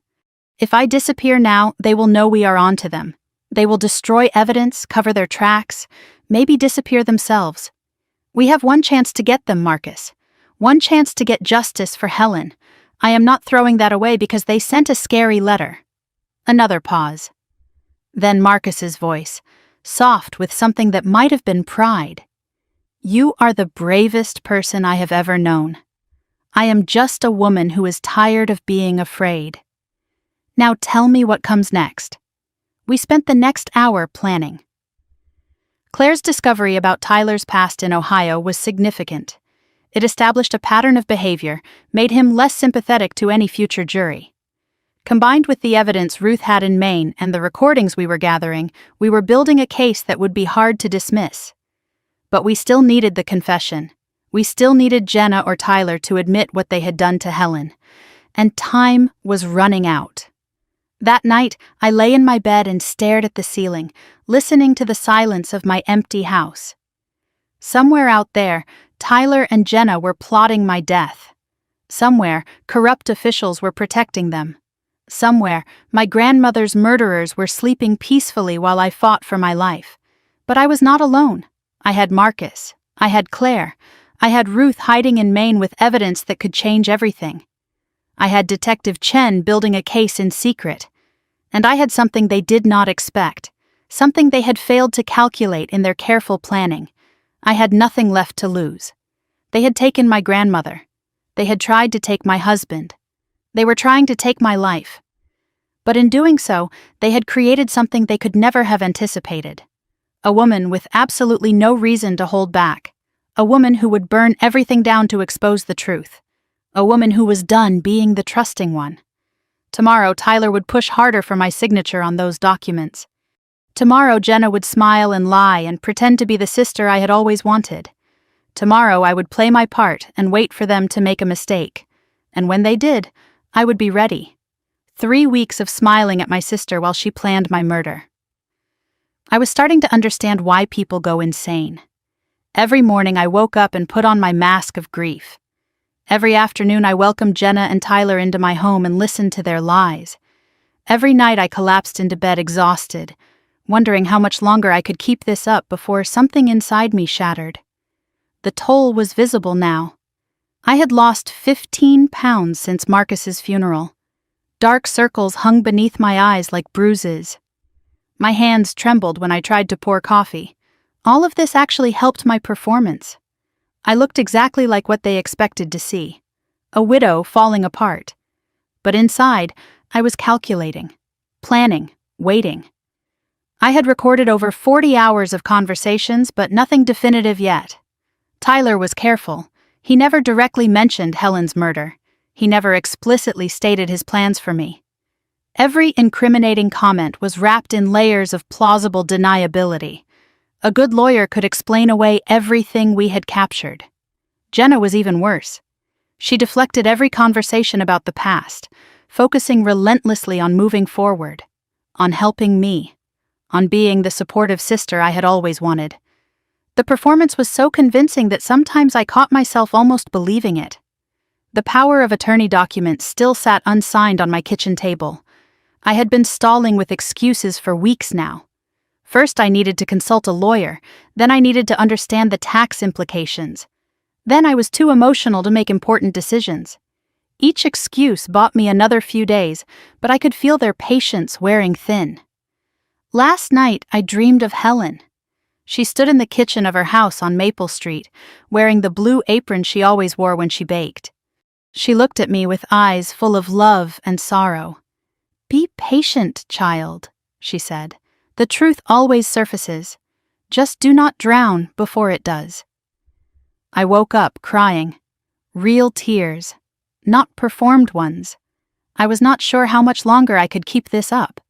Speaker 1: If I disappear now, they will know we are on to them. They will destroy evidence, cover their tracks, maybe disappear themselves. We have one chance to get them, Marcus. One chance to get justice for Helen. I am not throwing that away because they sent a scary letter. Another pause. Then Marcus's voice, soft with something that might have been pride. You are the bravest person I have ever known. I am just a woman who is tired of being afraid. Now tell me what comes next. We spent the next hour planning. Claire's discovery about Tyler's past in Ohio was significant. It established a pattern of behavior, made him less sympathetic to any future jury. Combined with the evidence Ruth had in Maine and the recordings we were gathering, we were building a case that would be hard to dismiss. But we still needed the confession. We still needed Jenna or Tyler to admit what they had done to Helen. And time was running out. That night, I lay in my bed and stared at the ceiling, listening to the silence of my empty house. Somewhere out there, Tyler and Jenna were plotting my death. Somewhere, corrupt officials were protecting them. Somewhere, my grandmother's murderers were sleeping peacefully while I fought for my life. But I was not alone. I had Marcus. I had Claire. I had Ruth hiding in Maine with evidence that could change everything. I had Detective Chen building a case in secret. And I had something they did not expect, something they had failed to calculate in their careful planning. I had nothing left to lose. They had taken my grandmother. They had tried to take my husband. They were trying to take my life. But in doing so, they had created something they could never have anticipated. A woman with absolutely no reason to hold back. A woman who would burn everything down to expose the truth. A woman who was done being the trusting one. Tomorrow, Tyler would push harder for my signature on those documents. Tomorrow, Jenna would smile and lie and pretend to be the sister I had always wanted. Tomorrow, I would play my part and wait for them to make a mistake. And when they did, I would be ready. 3 weeks of smiling at my sister while she planned my murder. I was starting to understand why people go insane. Every morning, I woke up and put on my mask of grief. Every afternoon, I welcomed Jenna and Tyler into my home and listened to their lies. Every night, I collapsed into bed exhausted, wondering how much longer I could keep this up before something inside me shattered. The toll was visible now. I had lost 15 pounds since Marcus's funeral. Dark circles hung beneath my eyes like bruises. My hands trembled when I tried to pour coffee. All of this actually helped my performance. I looked exactly like what they expected to see. A widow falling apart. But inside, I was calculating, planning, waiting. I had recorded over 40 hours of conversations, but nothing definitive yet. Tyler was careful. He never directly mentioned Helen's murder. He never explicitly stated his plans for me. Every incriminating comment was wrapped in layers of plausible deniability. A good lawyer could explain away everything we had captured. Jenna was even worse. She deflected every conversation about the past, focusing relentlessly on moving forward, on helping me, on being the supportive sister I had always wanted. The performance was so convincing that sometimes I caught myself almost believing it. The power of attorney documents still sat unsigned on my kitchen table. I had been stalling with excuses for weeks now. First, I needed to consult a lawyer. Then I needed to understand the tax implications. Then I was too emotional to make important decisions. Each excuse bought me another few days, but I could feel their patience wearing thin. Last night, I dreamed of Helen. She stood in the kitchen of her house on Maple Street, wearing the blue apron she always wore when she baked. She looked at me with eyes full of love and sorrow. "Be patient, child," she said. "The truth always surfaces. Just do not drown before it does." I woke up crying. Real tears, not performed ones. I was not sure how much longer I could keep this up.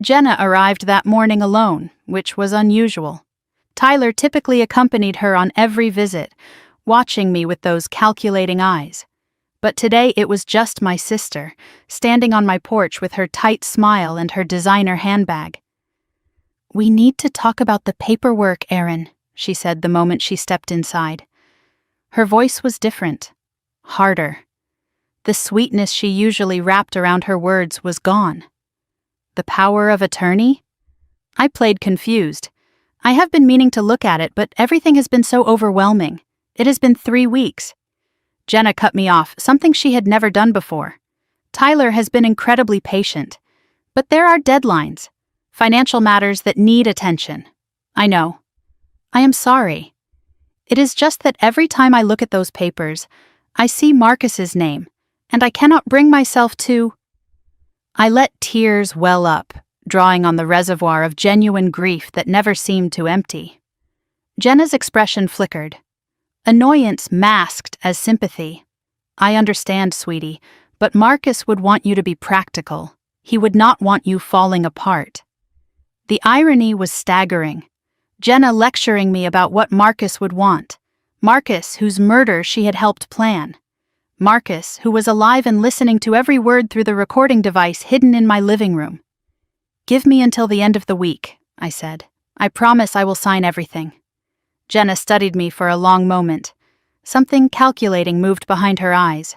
Speaker 1: Jenna arrived that morning alone, which was unusual. Tyler typically accompanied her on every visit, watching me with those calculating eyes. But today it was just my sister, standing on my porch with her tight smile and her designer handbag. "We need to talk about the paperwork, Erin," she said the moment she stepped inside. Her voice was different, harder. The sweetness she usually wrapped around her words was gone. The power of attorney? I played confused. I have been meaning to look at it, but everything has been so overwhelming. It has been 3 weeks. Jenna cut me off, something she had never done before. Tyler has been incredibly patient. But there are deadlines. Financial matters that need attention. I know. I am sorry. It is just that every time I look at those papers, I see Marcus's name, and I cannot bring myself to... I let tears well up, drawing on the reservoir of genuine grief that never seemed to empty. Jenna's expression flickered. Annoyance masked as sympathy. "I understand, sweetie, but Marcus would want you to be practical. He would not want you falling apart." The irony was staggering. Jenna lecturing me about what Marcus would want. Marcus, whose murder she had helped plan. Marcus, who was alive and listening to every word through the recording device hidden in my living room. "Give me until the end of the week," I said. "I promise I will sign everything." Jenna studied me for a long moment. Something calculating moved behind her eyes.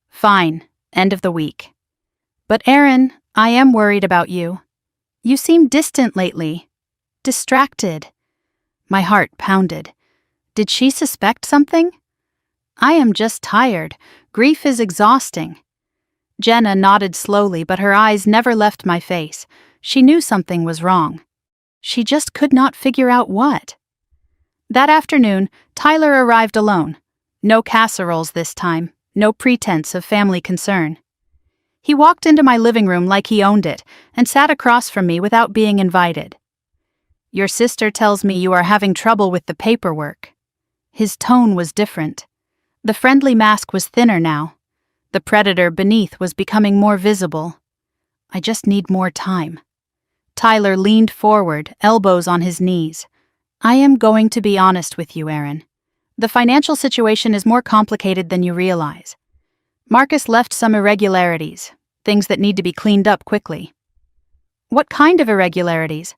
Speaker 1: "Fine, end of the week. But Erin, I am worried about you. You seem distant lately. Distracted." My heart pounded. Did she suspect something? "I am just tired. Grief is exhausting." Jenna nodded slowly, but her eyes never left my face. She knew something was wrong. She just could not figure out what. That afternoon, Tyler arrived alone. No casseroles this time, no pretense of family concern. He walked into my living room like he owned it and sat across from me without being invited. "Your sister tells me you are having trouble with the paperwork." His tone was different. The friendly mask was thinner now. The predator beneath was becoming more visible. "I just need more time." Tyler leaned forward, elbows on his knees. "I am going to be honest with you, Erin. The financial situation is more complicated than you realize. Marcus left some irregularities, things that need to be cleaned up quickly." "What kind of irregularities?"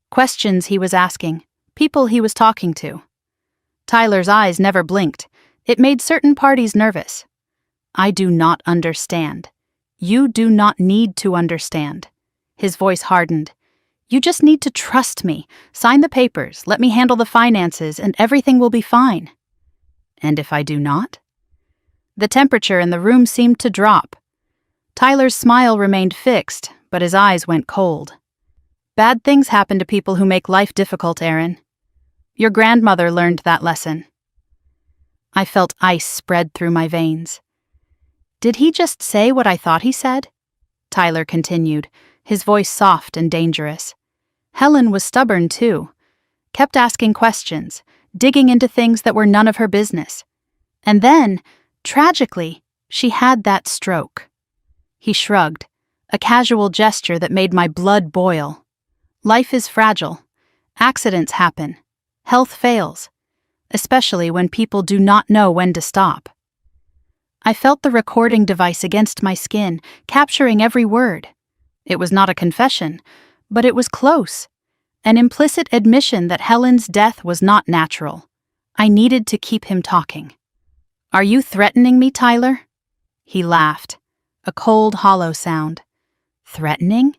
Speaker 1: Questions he was asking, people he was talking to. Tyler's eyes never blinked. It made certain parties nervous. "I do not understand. You do not need to understand." His voice hardened. "You just need to trust me. Sign the papers, let me handle the finances, and everything will be fine." "And if I do not?" The temperature in the room seemed to drop. Tyler's smile remained fixed, but his eyes went cold. "Bad things happen to people who make life difficult, Erin. Your grandmother learned that lesson." I felt ice spread through my veins. "Did he just say what I thought he said?" Tyler continued, his voice soft and dangerous. Helen was stubborn too, kept asking questions, digging into things that were none of her business. And then, tragically, she had that stroke. He shrugged, a casual gesture that made my blood boil. Life is fragile. Accidents happen. Health fails, especially when people do not know when to stop. I felt the recording device against my skin, capturing every word. It was not a confession, but it was close. An implicit admission that Helen's death was not natural. I needed to keep him talking. "Are you threatening me, Tyler?" He laughed, a cold, hollow sound. "Threatening?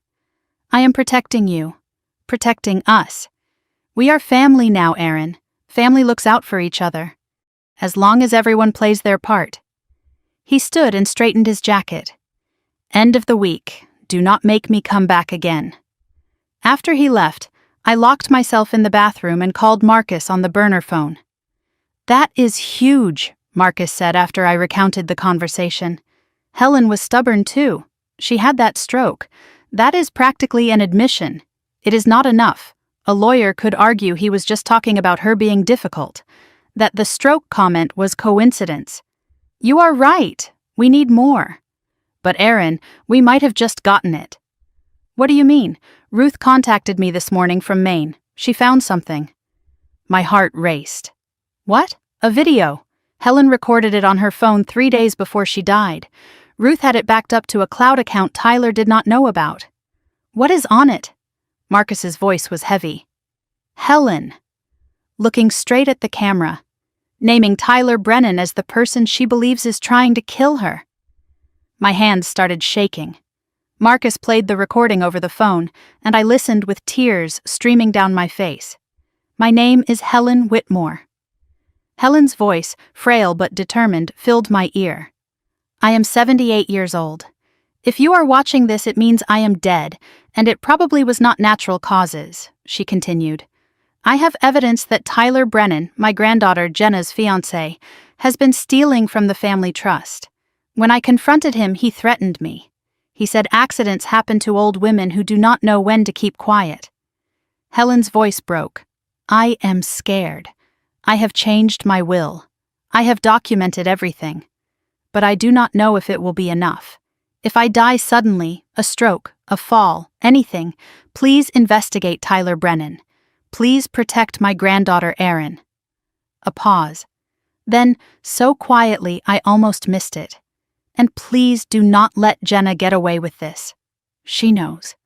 Speaker 1: I am protecting you. Protecting us. We are family now, Erin. Family looks out for each other. As long as everyone plays their part." He stood and straightened his jacket. "End of the week. Do not make me come back again." After he left, I locked myself in the bathroom and called Marcus on the burner phone. "That is huge," Marcus said after I recounted the conversation. "Helen was stubborn too. She had that stroke. That is practically an admission. It is not enough. A lawyer could argue he was just talking about her being difficult, that the stroke comment was coincidence. You are right. We need more. But Erin, we might have just gotten it." What do you mean? Ruth contacted me this morning from Maine. She found something. My heart raced. What? A video. Helen recorded it on her phone 3 days before she died. Ruth had it backed up to a cloud account Tyler did not know about. What is on it? Marcus's voice was heavy. Helen. Looking straight at the camera. Naming Tyler Brennan as the person she believes is trying to kill her. My hands started shaking. Marcus played the recording over the phone, and I listened with tears streaming down my face. My name is Helen Whitmore. Helen's voice, frail but determined, filled my ear. I am 78 years old. If you are watching this, it means I am dead, and it probably was not natural causes, she continued. I have evidence that Tyler Brennan, my granddaughter Jenna's fiancé, has been stealing from the family trust. When I confronted him, he threatened me. He said accidents happen to old women who do not know when to keep quiet. Helen's voice broke. I am scared. I have changed my will. I have documented everything. But I do not know if it will be enough. If I die suddenly, a stroke, a fall, anything, please investigate Tyler Brennan. Please protect my granddaughter Erin. A pause. Then, so quietly, I almost missed it. And please do not let Jenna get away with this. She knows.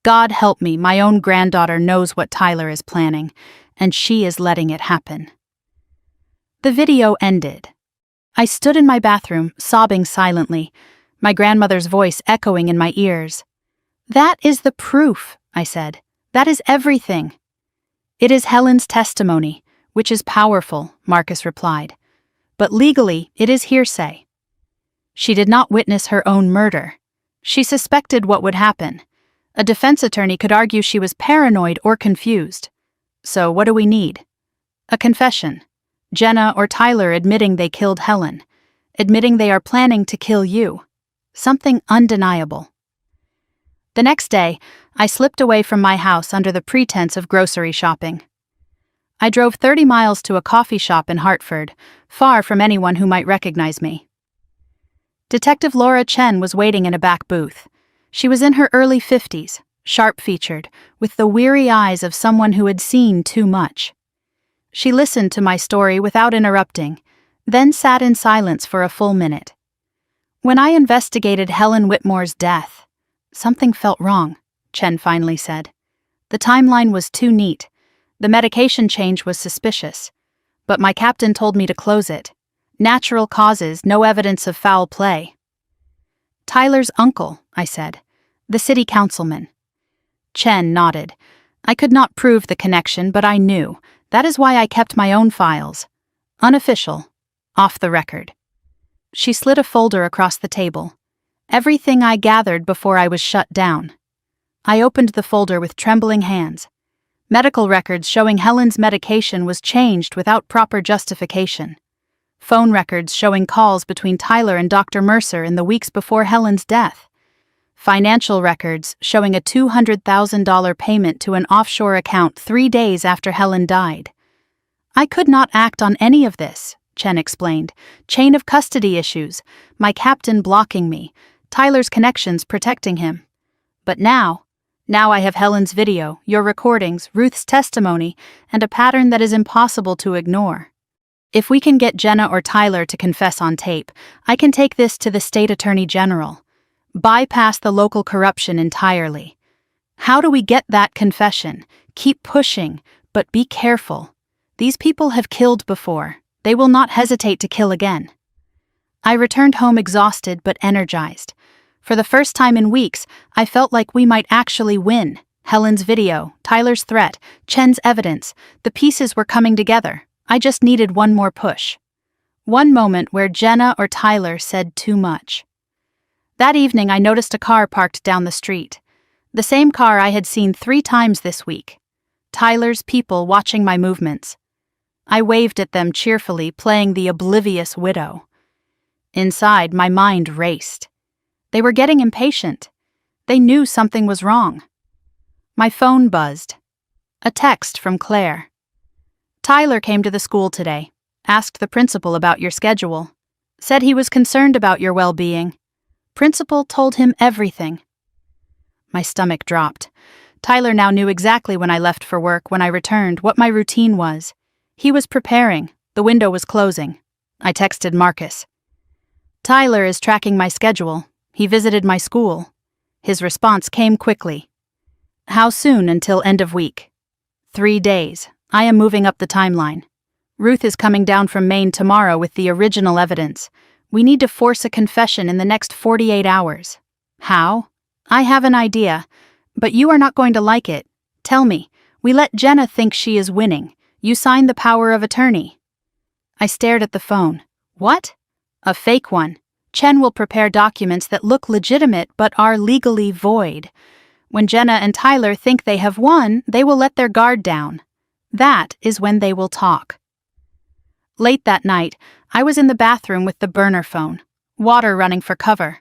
Speaker 1: God help me, my own granddaughter knows what Tyler is planning, and she is letting it happen. The video ended. I stood in my bathroom, sobbing silently, my grandmother's voice echoing in my ears. That is the proof, I said. That is everything. It is Helen's testimony, which is powerful, Marcus replied. But legally, it is hearsay. She did not witness her own murder. She suspected what would happen. A defense attorney could argue she was paranoid or confused. So what do we need? A confession. Jenna or Tyler admitting they killed Helen. Admitting they are planning to kill you. Something undeniable. The next day, I slipped away from my house under the pretense of grocery shopping. I drove 30 miles to a coffee shop in Hartford, far from anyone who might recognize me. Detective Laura Chen was waiting in a back booth. She was in her early 50s, sharp-featured, with the weary eyes of someone who had seen too much. She listened to my story without interrupting, then sat in silence for a full minute. When I investigated Helen Whitmore's death, something felt wrong, Chen finally said. The timeline was too neat. The medication change was suspicious. But my captain told me to close it. Natural causes, no evidence of foul play. Tyler's uncle, I said. The city councilman. Chen nodded. I could not prove the connection, but I knew. That is why I kept my own files. Unofficial. Off the record. She slid a folder across the table. Everything I gathered before I was shut down. I opened the folder with trembling hands. Medical records showing Helen's medication was changed without proper justification. Phone records showing calls between Tyler and Dr. Mercer in the weeks before Helen's death. Financial records showing a $200,000 payment to an offshore account 3 days after Helen died. I could not act on any of this, Chen explained. Chain of custody issues, my captain blocking me, Tyler's connections protecting him. But now I have Helen's video, your recordings, Ruth's testimony, and a pattern that is impossible to ignore. If we can get Jenna or Tyler to confess on tape, I can take this to the state attorney general. Bypass the local corruption entirely. How do we get that confession? Keep pushing, but be careful. These people have killed before. They will not hesitate to kill again. I returned home exhausted but energized. For the first time in weeks, I felt like we might actually win. Helen's video, Tyler's threat, Chen's evidence, the pieces were coming together. I just needed one more push. One moment where Jenna or Tyler said too much. That evening I noticed a car parked down the street. The same car I had seen 3 times this week. Tyler's people watching my movements. I waved at them cheerfully, playing the oblivious widow. Inside, my mind raced. They were getting impatient. They knew something was wrong. My phone buzzed. A text from Claire. Tyler came to the school today, asked the principal about your schedule, said he was concerned about your well-being. Principal told him everything. My stomach dropped. Tyler now knew exactly when I left for work, when I returned, what my routine was. He was preparing. The window was closing. I texted Marcus. Tyler is tracking my schedule. He visited my school. His response came quickly. How soon until end of week? 3 days. I am moving up the timeline. Ruth is coming down from Maine tomorrow with the original evidence. We need to force a confession in the next 48 hours. How? I have an idea, but you are not going to like it. Tell me, we let Jenna think she is winning. You sign the power of attorney. I stared at the phone. What? A fake one. Chen will prepare documents that look legitimate but are legally void. When Jenna and Tyler think they have won, they will let their guard down. That is when they will talk. Late that night, I was in the bathroom with the burner phone, water running for cover.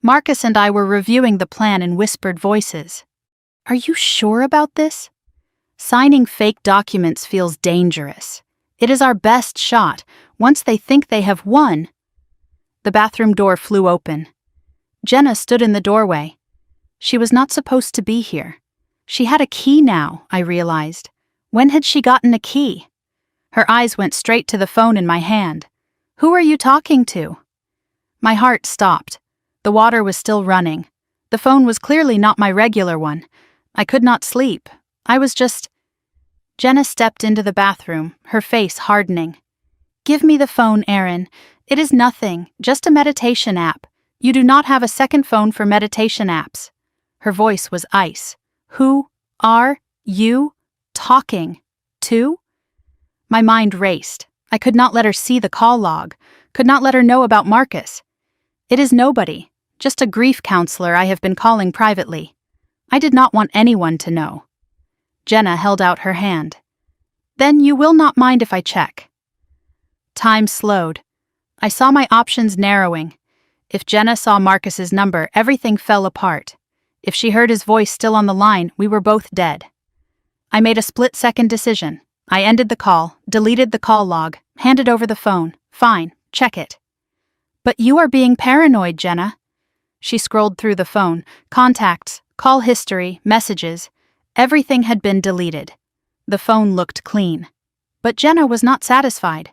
Speaker 1: Marcus and I were reviewing the plan in whispered voices. Are you sure about this? Signing fake documents feels dangerous. It is our best shot. Once they think they have won. The bathroom door flew open. Jenna stood in the doorway. She was not supposed to be here. She had a key now, I realized. When had she gotten a key? Her eyes went straight to the phone in my hand. Who are you talking to? My heart stopped. The water was still running. The phone was clearly not my regular one. I could not sleep. I was just... Jenna stepped into the bathroom, her face hardening. Give me the phone, Aaron. It is nothing, just a meditation app. You do not have a second phone for meditation apps. Her voice was ice. Who are you talking to? My mind raced. I could not let her see the call log, could not let her know about Marcus. It is nobody, just a grief counselor I have been calling privately. I did not want anyone to know. Jenna held out her hand. Then you will not mind if I check. Time slowed. I saw my options narrowing. If Jenna saw Marcus's number, everything fell apart. If she heard his voice still on the line, we were both dead. I made a split-second decision. I ended the call, deleted the call log, handed over the phone. Fine, check it. But you are being paranoid, Jenna. She scrolled through the phone. Contacts, call history, messages. Everything had been deleted. The phone looked clean. But Jenna was not satisfied.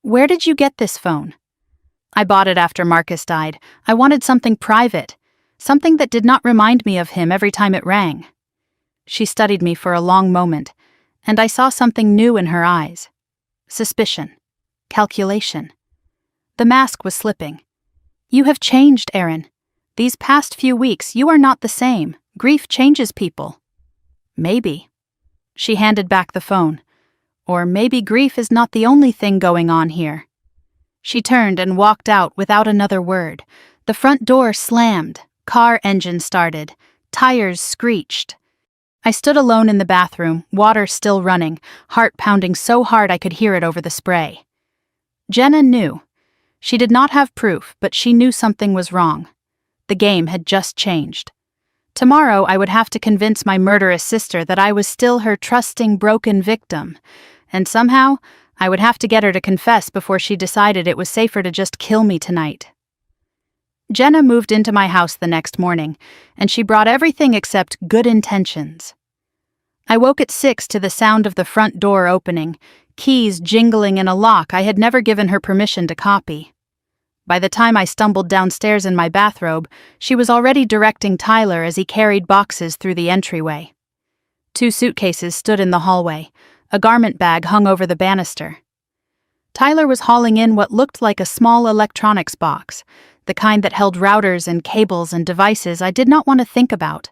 Speaker 1: Where did you get this phone? I bought it after Marcus died. I wanted something private, something that did not remind me of him every time it rang. She studied me for a long moment, and I saw something new in her eyes. Suspicion. Calculation. The mask was slipping. You have changed, Aaron. These past few weeks, you are not the same. Grief changes people. Maybe. She handed back the phone. Or maybe grief is not the only thing going on here. She turned and walked out without another word. The front door slammed. Car engine started. Tires screeched. I stood alone in the bathroom, water still running, heart pounding so hard I could hear it over the spray. Jenna knew. She did not have proof, but she knew something was wrong. The game had just changed. Tomorrow I would have to convince my murderous sister that I was still her trusting, broken victim, and somehow I would have to get her to confess before she decided it was safer to just kill me tonight. Jenna moved into my house the next morning, and she brought everything except good intentions. I woke at 6 to the sound of the front door opening, keys jingling in a lock I had never given her permission to copy. By the time I stumbled downstairs in my bathrobe, she was already directing Tyler as he carried boxes through the entryway. 2 suitcases stood in the hallway. A garment bag hung over the banister. Tyler was hauling in what looked like a small electronics box, the kind that held routers and cables and devices I did not want to think about.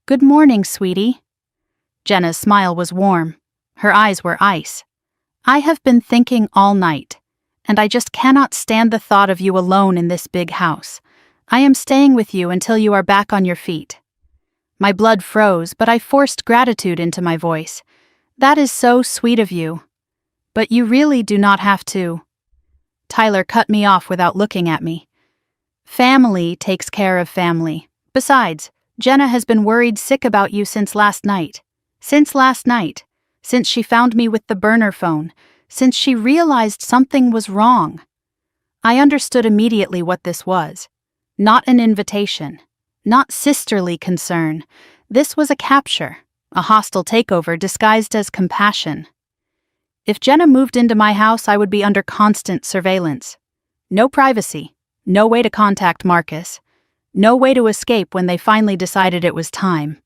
Speaker 1: Good morning, sweetie. Jenna's smile was warm. Her eyes were ice. I have been thinking all night, and I just cannot stand the thought of you alone in this big house. I am staying with you until you are back on your feet. My blood froze, but I forced gratitude into my voice. That is so sweet of you. But you really do not have to. Tyler cut me off without looking at me. Family takes care of family. Besides, Jenna has been worried sick about you since last night. Since she found me with the burner phone, since she realized something was wrong. I understood immediately what this was. Not an invitation. Not sisterly concern. This was a capture, a hostile takeover disguised as compassion. If Jenna moved into my house, I would be under constant surveillance. No privacy, no way to contact Marcus, no way to escape when they finally decided it was time.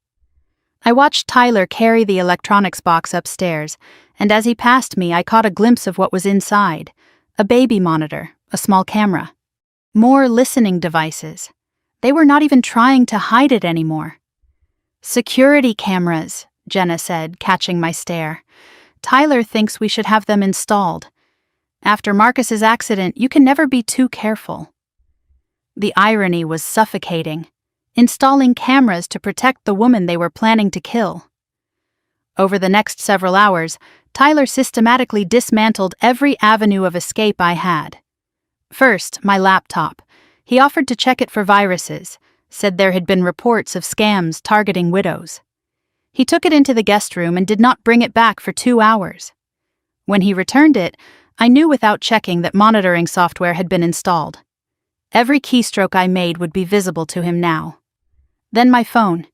Speaker 1: I watched Tyler carry the electronics box upstairs, and as he passed me, I caught a glimpse of what was inside: a baby monitor, a small camera. More listening devices. They were not even trying to hide it anymore. "Security cameras," Jenna said, catching my stare. "Tyler thinks we should have them installed. After Marcus's accident, you can never be too careful." The irony was suffocating. Installing cameras to protect the woman they were planning to kill. Over the next several hours, Tyler systematically dismantled every avenue of escape I had. First, my laptop. He offered to check it for viruses, said there had been reports of scams targeting widows. He took it into the guest room and did not bring it back for 2 hours. When he returned it, I knew without checking that monitoring software had been installed. Every keystroke I made would be visible to him now. Then my phone.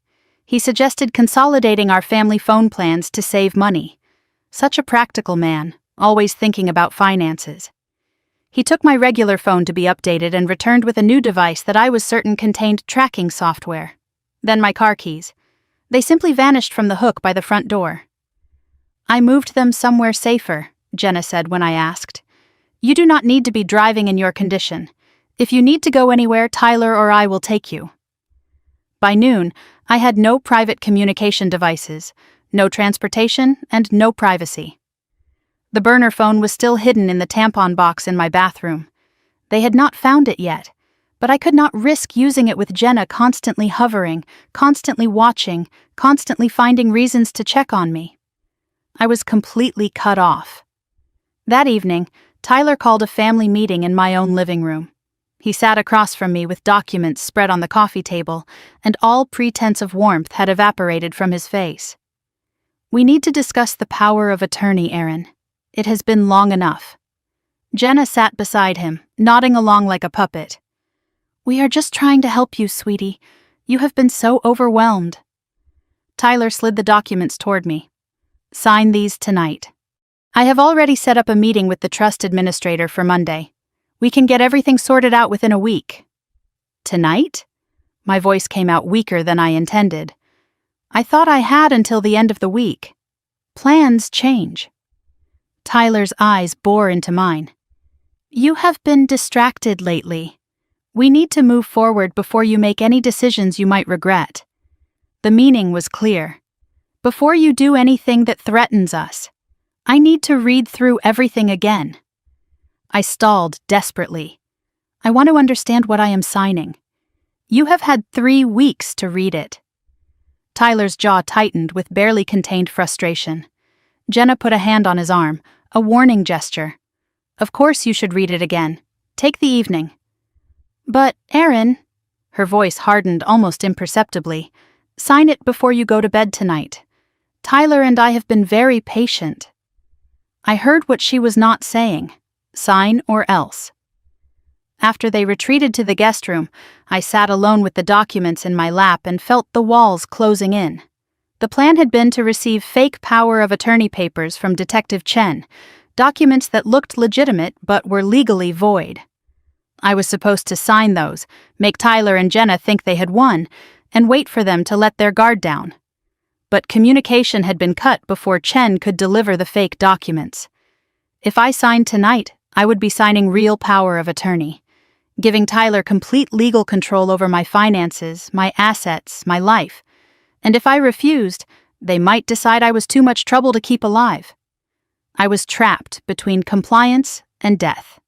Speaker 1: He suggested consolidating our family phone plans to save money. Such a practical man, always thinking about finances. He took my regular phone to be updated and returned with a new device that I was certain contained tracking software. Then my car keys. They simply vanished from the hook by the front door. "I moved them somewhere safer," Jenna said when I asked. "You do not need to be driving in your condition. If you need to go anywhere, Tyler or I will take you." By noon, I had no private communication devices, no transportation, and no privacy. The burner phone was still hidden in the tampon box in my bathroom. They had not found it yet, but I could not risk using it with Jenna constantly hovering, constantly watching, constantly finding reasons to check on me. I was completely cut off. That evening, Tyler called a family meeting in my own living room. He sat across from me with documents spread on the coffee table, and all pretense of warmth had evaporated from his face. "We need to discuss the power of attorney, Aaron. It has been long enough." Jenna sat beside him, nodding along like a puppet. "We are just trying to help you, sweetie. You have been so overwhelmed." Tyler slid the documents toward me. "Sign these tonight. I have already set up a meeting with the trust administrator for Monday. We can get everything sorted out within a week." "Tonight?" My voice came out weaker than I intended. "I thought I had until the end of the week. Plans change." Tyler's eyes bore into mine. "You have been distracted lately. We need to move forward before you make any decisions you might regret." The meaning was clear. "Before you do anything that threatens us, I need to read through everything again." I stalled desperately. "I want to understand what I am signing." "You have had 3 weeks to read it." Tyler's jaw tightened with barely contained frustration. Jenna put a hand on his arm, a warning gesture. "Of course you should read it again. Take the evening." "But, Aaron," her voice hardened almost imperceptibly, "sign it before you go to bed tonight. Tyler and I have been very patient." I heard what she was not saying. Sign or else. After they retreated to the guest room, I sat alone with the documents in my lap and felt the walls closing in. The plan had been to receive fake power of attorney papers from Detective Chen, documents that looked legitimate but were legally void. I was supposed to sign those, make Tyler and Jenna think they had won, and wait for them to let their guard down. But communication had been cut before Chen could deliver the fake documents. If I signed tonight, I would be signing real power of attorney, giving Tyler complete legal control over my finances, my assets, my life. And if I refused, they might decide I was too much trouble to keep alive. I was trapped between compliance and death.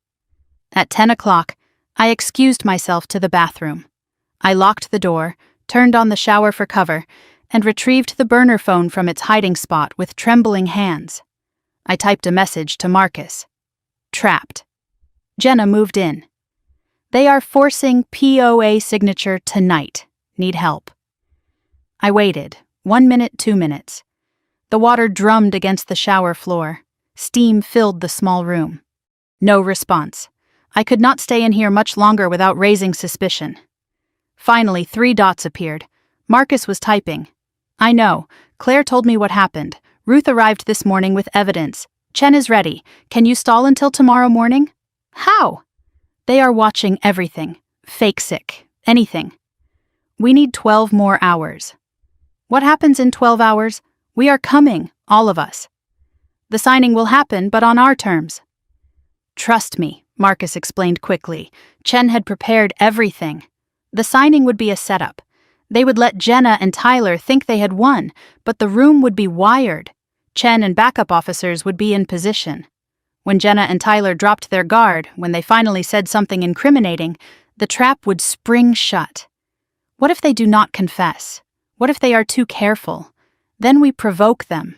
Speaker 1: At 10 o'clock, I excused myself to the bathroom. I locked the door, turned on the shower for cover, and retrieved the burner phone from its hiding spot with trembling hands. I typed a message to Marcus. Trapped. Jenna moved in. "They are forcing POA signature tonight. Need help." I waited. 1 minute, 2 minutes. The water drummed against the shower floor. Steam filled the small room. No response. I could not stay in here much longer without raising suspicion. Finally, 3 dots appeared. Marcus was typing. I know. Claire told me what happened. Ruth arrived this morning with evidence. Chen is ready. Can you stall until tomorrow morning? How? They are watching everything. Fake sick. Anything. We need 12 more hours. What happens in 12 hours? We are coming, all of us. The signing will happen, but on our terms. Trust me, Marcus explained quickly. Chen had prepared everything. The signing would be a setup. They would let Jenna and Tyler think they had won, but the room would be wired. Chen and backup officers would be in position. When Jenna and Tyler dropped their guard, when they finally said something incriminating, the trap would spring shut. What if they do not confess? What if they are too careful? Then we provoke them.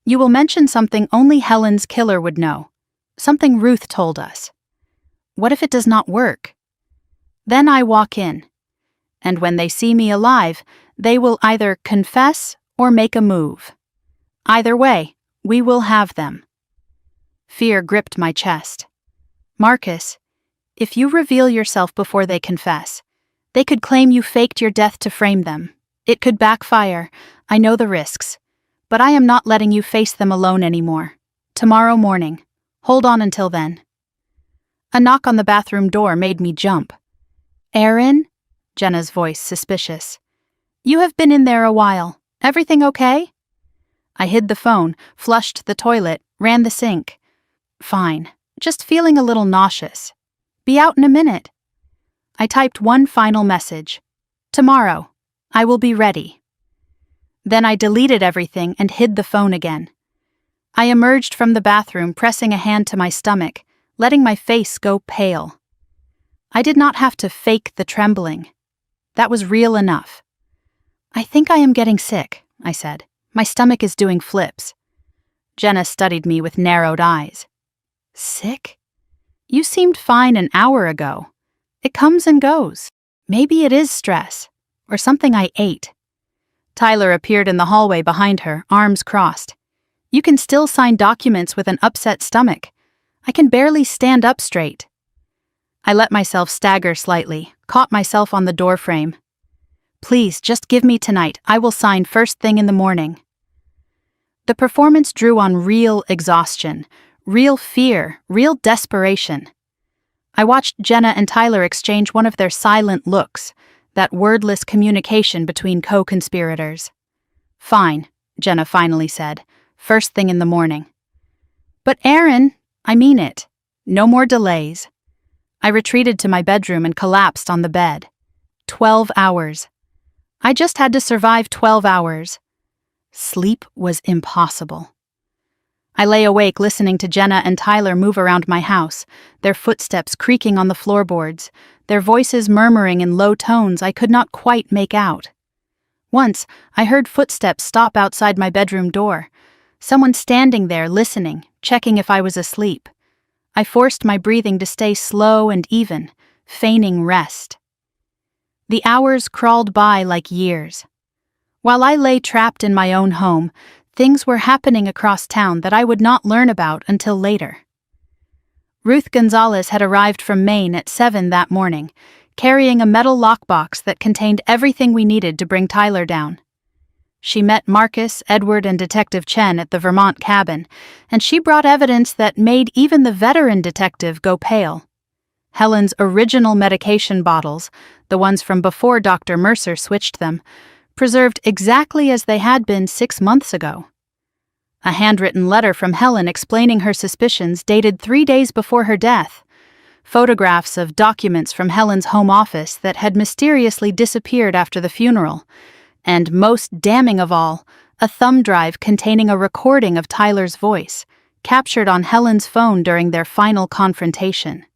Speaker 1: You will mention something only Helen's killer would know. Something Ruth told us. What if it does not work? Then I walk in. And when they see me alive, they will either confess or make a move. Either way, we will have them. Fear gripped my chest. Marcus, if you reveal yourself before they confess, they could claim you faked your death to frame them. It could backfire. I know the risks. But I am not letting you face them alone anymore. Tomorrow morning. Hold on until then. A knock on the bathroom door made me jump. Erin? Jenna's voice suspicious. You have been in there a while. Everything okay? I hid the phone, flushed the toilet, ran the sink. Fine. Just feeling a little nauseous. Be out in a minute. I typed one final message. Tomorrow. I will be ready. Then I deleted everything and hid the phone again. I emerged from the bathroom, pressing a hand to my stomach, letting my face go pale. I did not have to fake the trembling. That was real enough. I think I am getting sick, I said. My stomach is doing flips. Jenna studied me with narrowed eyes. Sick? You seemed fine an hour ago. It comes and goes. Maybe it is stress, or something I ate. Tyler appeared in the hallway behind her, arms crossed. You can still sign documents with an upset stomach. I can barely stand up straight. I let myself stagger slightly, caught myself on the doorframe. Please, just give me tonight. I will sign first thing in the morning. The performance drew on real exhaustion, real fear, real desperation. I watched Jenna and Tyler exchange one of their silent looks, that wordless communication between co-conspirators. Fine, Jenna finally said, first thing in the morning. But Erin, I mean it. No more delays. I retreated to my bedroom and collapsed on the bed. 12 hours. I just had to survive 12 hours. Sleep was impossible. I lay awake listening to Jenna and Tyler move around my house, their footsteps creaking on the floorboards, their voices murmuring in low tones I could not quite make out. Once, I heard footsteps stop outside my bedroom door. Someone standing there listening, checking if I was asleep. I forced my breathing to stay slow and even, feigning rest. The hours crawled by like years. While I lay trapped in my own home, things were happening across town that I would not learn about until later. Ruth Gonzalez had arrived from Maine at 7 that morning, carrying a metal lockbox that contained everything we needed to bring Tyler down. She met Marcus, Edward, and Detective Chen at the Vermont cabin, and she brought evidence that made even the veteran detective go pale. Helen's original medication bottles, the ones from before Dr. Mercer switched them, preserved exactly as they had been 6 months ago. A handwritten letter from Helen explaining her suspicions dated 3 days before her death. Photographs of documents from Helen's home office that had mysteriously disappeared after the funeral. And most damning of all, a thumb drive containing a recording of Tyler's voice, captured on Helen's phone during their final confrontation.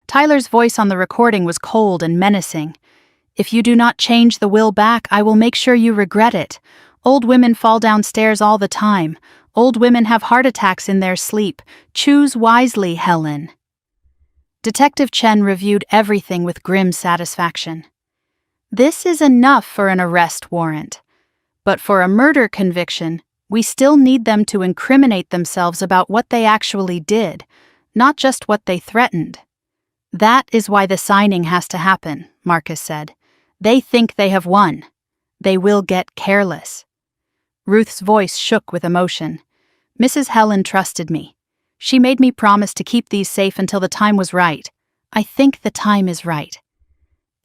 Speaker 1: Tyler's voice on the recording was cold and menacing. If you do not change the will back, I will make sure you regret it. Old women fall downstairs all the time. Old women have heart attacks in their sleep. Choose wisely, Helen. Detective Chen reviewed everything with grim satisfaction. This is enough for an arrest warrant. But for a murder conviction, we still need them to incriminate themselves about what they actually did, not just what they threatened. That is why the signing has to happen, Marcus said. They think they have won. They will get careless. Ruth's voice shook with emotion. Mrs. Helen trusted me. She made me promise to keep these safe until the time was right. I think the time is right.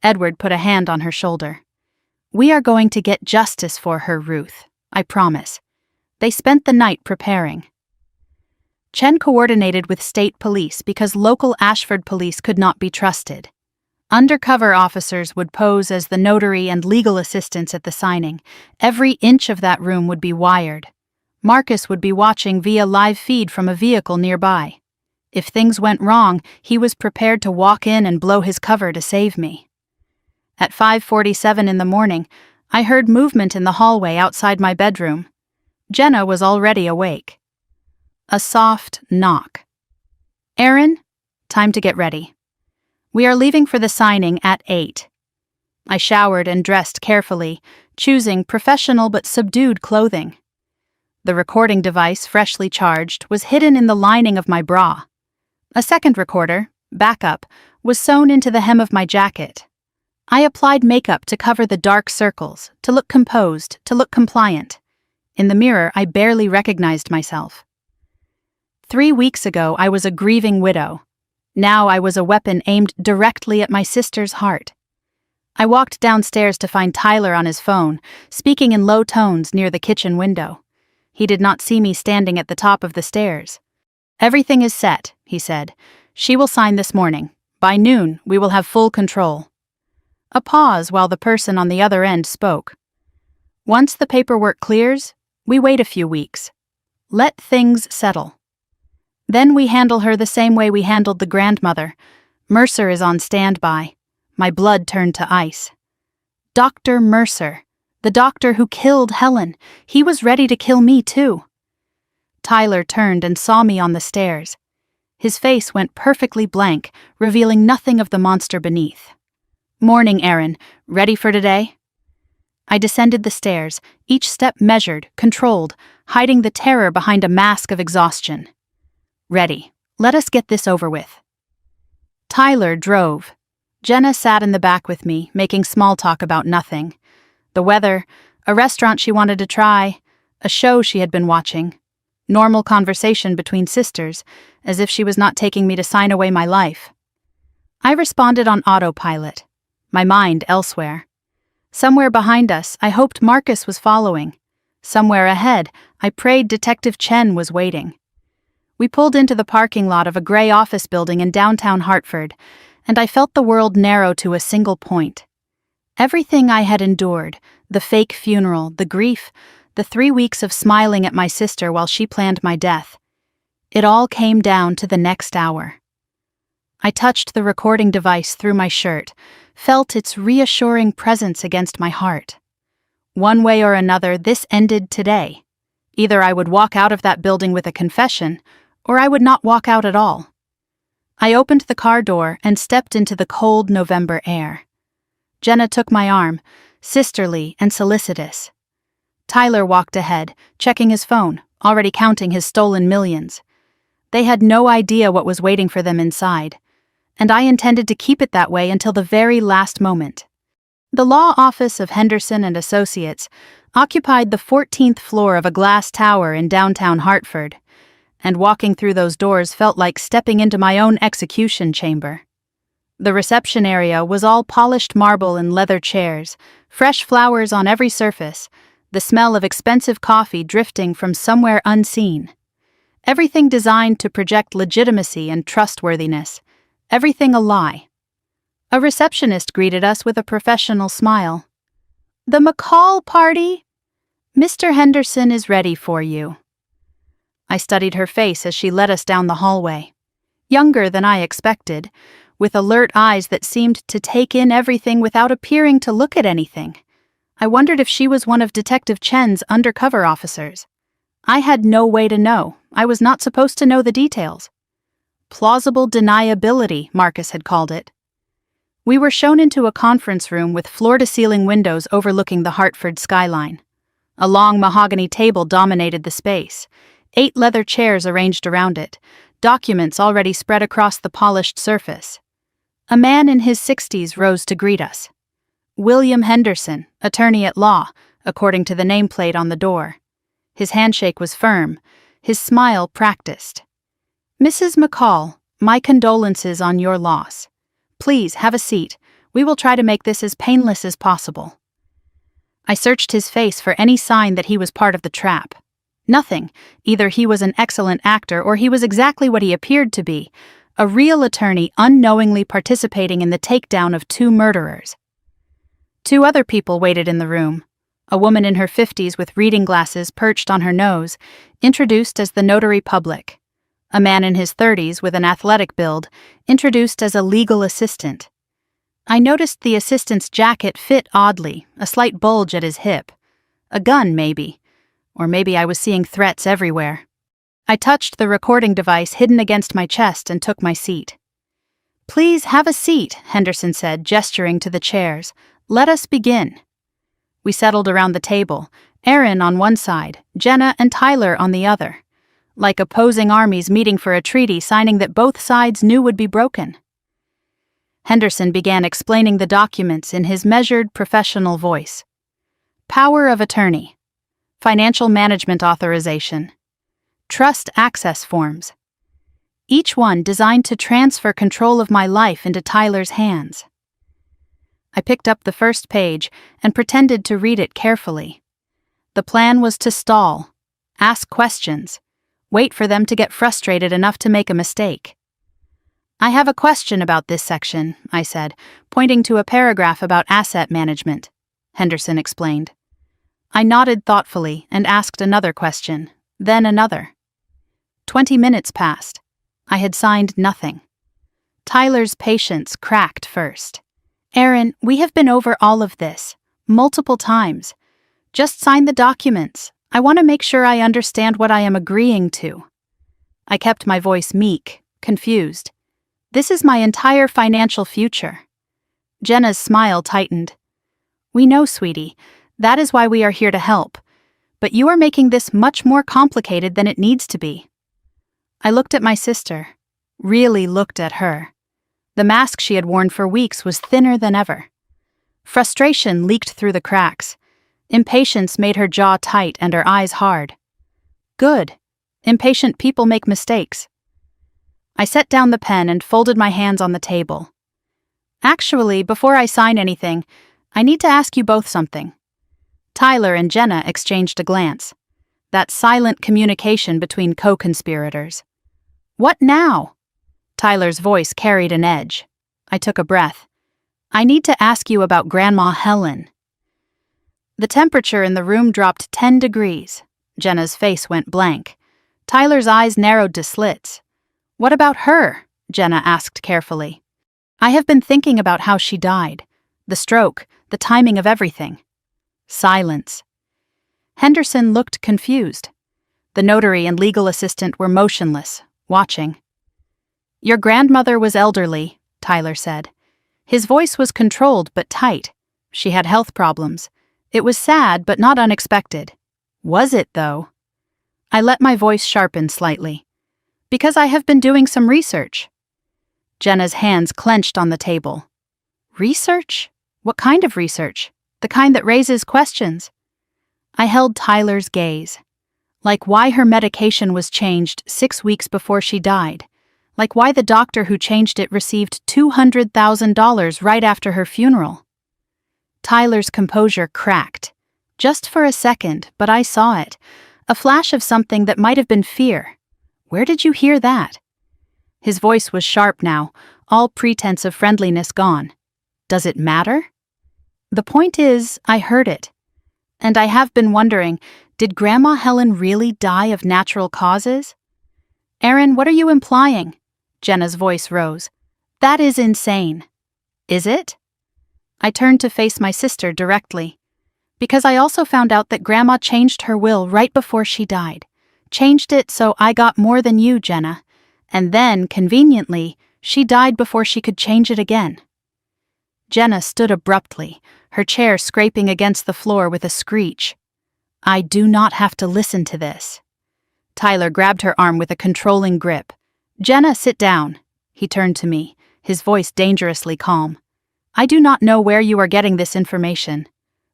Speaker 1: Edward put a hand on her shoulder. We are going to get justice for her, Ruth. I promise. They spent the night preparing. Chen coordinated with state police because local Ashford police could not be trusted. Undercover officers would pose as the notary and legal assistants at the signing. Every inch of that room would be wired. Marcus would be watching via live feed from a vehicle nearby. If things went wrong, he was prepared to walk in and blow his cover to save me. At 5:47 in the morning, I heard movement in the hallway outside my bedroom. Jenna was already awake. A soft knock. Aaron, time to get ready. We are leaving for the signing at 8. I showered and dressed carefully, choosing professional but subdued clothing. The recording device, freshly charged, was hidden in the lining of my bra. A second recorder, backup, was sewn into the hem of my jacket. I applied makeup to cover the dark circles, to look composed, to look compliant. In the mirror, I barely recognized myself. 3 weeks ago, I was a grieving widow. Now I was a weapon aimed directly at my sister's heart. I walked downstairs to find Tyler on his phone, speaking in low tones near the kitchen window. He did not see me standing at the top of the stairs. Everything is set, he said. She will sign this morning. By noon, we will have full control. A pause while the person on the other end spoke. Once the paperwork clears, we wait a few weeks. Let things settle. Then we handle her the same way we handled the grandmother. Mercer is on standby. My blood turned to ice. Dr. Mercer, the doctor who killed Helen, he was ready to kill me too. Tyler turned and saw me on the stairs. His face went perfectly blank, revealing nothing of the monster beneath. Morning, Aaron. Ready for today? I descended the stairs, each step measured, controlled, hiding the terror behind a mask of exhaustion. Ready. Let us get this over with. Tyler drove. Jenna sat in the back with me, making small talk about nothing. The weather, a restaurant she wanted to try, a show she had been watching. Normal conversation between sisters, as if she was not taking me to sign away my life. I responded on autopilot, my mind elsewhere. Somewhere behind us, I hoped Marcus was following. Somewhere ahead, I prayed Detective Chen was waiting. We pulled into the parking lot of a gray office building in downtown Hartford, and I felt the world narrow to a single point. Everything I had endured, the fake funeral, the grief, the 3 weeks of smiling at my sister while she planned my death, it all came down to the next hour. I touched the recording device through my shirt, felt its reassuring presence against my heart. One way or another, this ended today. Either I would walk out of that building with a confession, or I would not walk out at all. I opened the car door and stepped into the cold November air. Jenna took my arm, sisterly and solicitous. Tyler walked ahead, checking his phone, already counting his stolen millions. They had no idea what was waiting for them inside, and I intended to keep it that way until the very last moment. The law office of Henderson and Associates occupied the 14th floor of a glass tower in downtown Hartford, and walking through those doors felt like stepping into my own execution chamber. The reception area was all polished marble and leather chairs, fresh flowers on every surface, the smell of expensive coffee drifting from somewhere unseen. Everything designed to project legitimacy and trustworthiness, everything a lie. A receptionist greeted us with a professional smile. "The McCall party? Mr. Henderson is ready for you." I studied her face as she led us down the hallway. Younger than I expected, with alert eyes that seemed to take in everything without appearing to look at anything. I wondered if she was one of Detective Chen's undercover officers. I had no way to know. I was not supposed to know the details. Plausible deniability, Marcus had called it. We were shown into a conference room with floor-to-ceiling windows overlooking the Hartford skyline. A long mahogany table dominated the space, 8 leather chairs arranged around it, documents already spread across the polished surface. A man in his 60s rose to greet us. William Henderson, attorney at law, according to the nameplate on the door. His handshake was firm, his smile practiced. Mrs. McCall, my condolences on your loss. Please have a seat. We will try to make this as painless as possible. I searched his face for any sign that he was part of the trap. Nothing. Either he was an excellent actor or he was exactly what he appeared to be, a real attorney unknowingly participating in the takedown of 2 murderers. 2 other people waited in the room. A woman in her 50s with reading glasses perched on her nose, introduced as the notary public. A man in his 30s with an athletic build, introduced as a legal assistant. I noticed the assistant's jacket fit oddly, a slight bulge at his hip. A gun, maybe. Or maybe I was seeing threats everywhere. I touched the recording device hidden against my chest and took my seat. Please have a seat, Henderson said, gesturing to the chairs. Let us begin. We settled around the table, Aaron on one side, Jenna and Tyler on the other. Like opposing armies meeting for a treaty signing that both sides knew would be broken. Henderson began explaining the documents in his measured, professional voice. Power of attorney. Financial management authorization. Trust access forms. Each one designed to transfer control of my life into Tyler's hands. I picked up the first page and pretended to read it carefully. The plan was to stall, ask questions, wait for them to get frustrated enough to make a mistake. I have a question about this section, I said, pointing to a paragraph about asset management. Henderson explained. I nodded thoughtfully and asked another question, then another. 20 minutes passed. I had signed nothing. Tyler's patience cracked first. Aaron, we have been over all of this, multiple times. Just sign the documents. I want to make sure I understand what I am agreeing to. I kept my voice meek, confused. This is my entire financial future. Jenna's smile tightened. We know, sweetie. That is why we are here to help. But you are making this much more complicated than it needs to be. I looked at my sister, really looked at her. The mask she had worn for weeks was thinner than ever. Frustration leaked through the cracks. Impatience made her jaw tight and her eyes hard. Good. Impatient people make mistakes. I set down the pen and folded my hands on the table. Actually, before I sign anything, I need to ask you both something. Tyler and Jenna exchanged a glance. That silent communication between co-conspirators. What now? Tyler's voice carried an edge. I took a breath. I need to ask you about Grandma Helen. The temperature in the room dropped 10 degrees. Jenna's face went blank. Tyler's eyes narrowed to slits. What about her? Jenna asked carefully. I have been thinking about how she died. The stroke, the timing of everything. Silence. Henderson looked confused. The notary and legal assistant were motionless, watching. Your grandmother was elderly, Tyler said. His voice was controlled but tight. She had health problems. It was sad but not unexpected. Was it, though? I let my voice sharpen slightly. Because I have been doing some research. Jenna's hands clenched on the table. Research? What kind of research? The kind that raises questions. I held Tyler's gaze. Like why her medication was changed 6 weeks before she died. Like why the doctor who changed it received $200,000 right after her funeral. Tyler's composure cracked. Just for a second, but I saw it. A flash of something that might have been fear. Where did you hear that? His voice was sharp now, all pretense of friendliness gone. Does it matter? The point is, I heard it. And I have been wondering, did Grandma Helen really die of natural causes? Aaron, what are you implying? Jenna's voice rose. That is insane. Is it? I turned to face my sister directly. Because I also found out that Grandma changed her will right before she died. Changed it so I got more than you, Jenna. And then, conveniently, she died before she could change it again. Jenna stood abruptly, her chair scraping against the floor with a screech. I do not have to listen to this. Tyler grabbed her arm with a controlling grip. Jenna, sit down. He turned to me, his voice dangerously calm. I do not know where you are getting this information,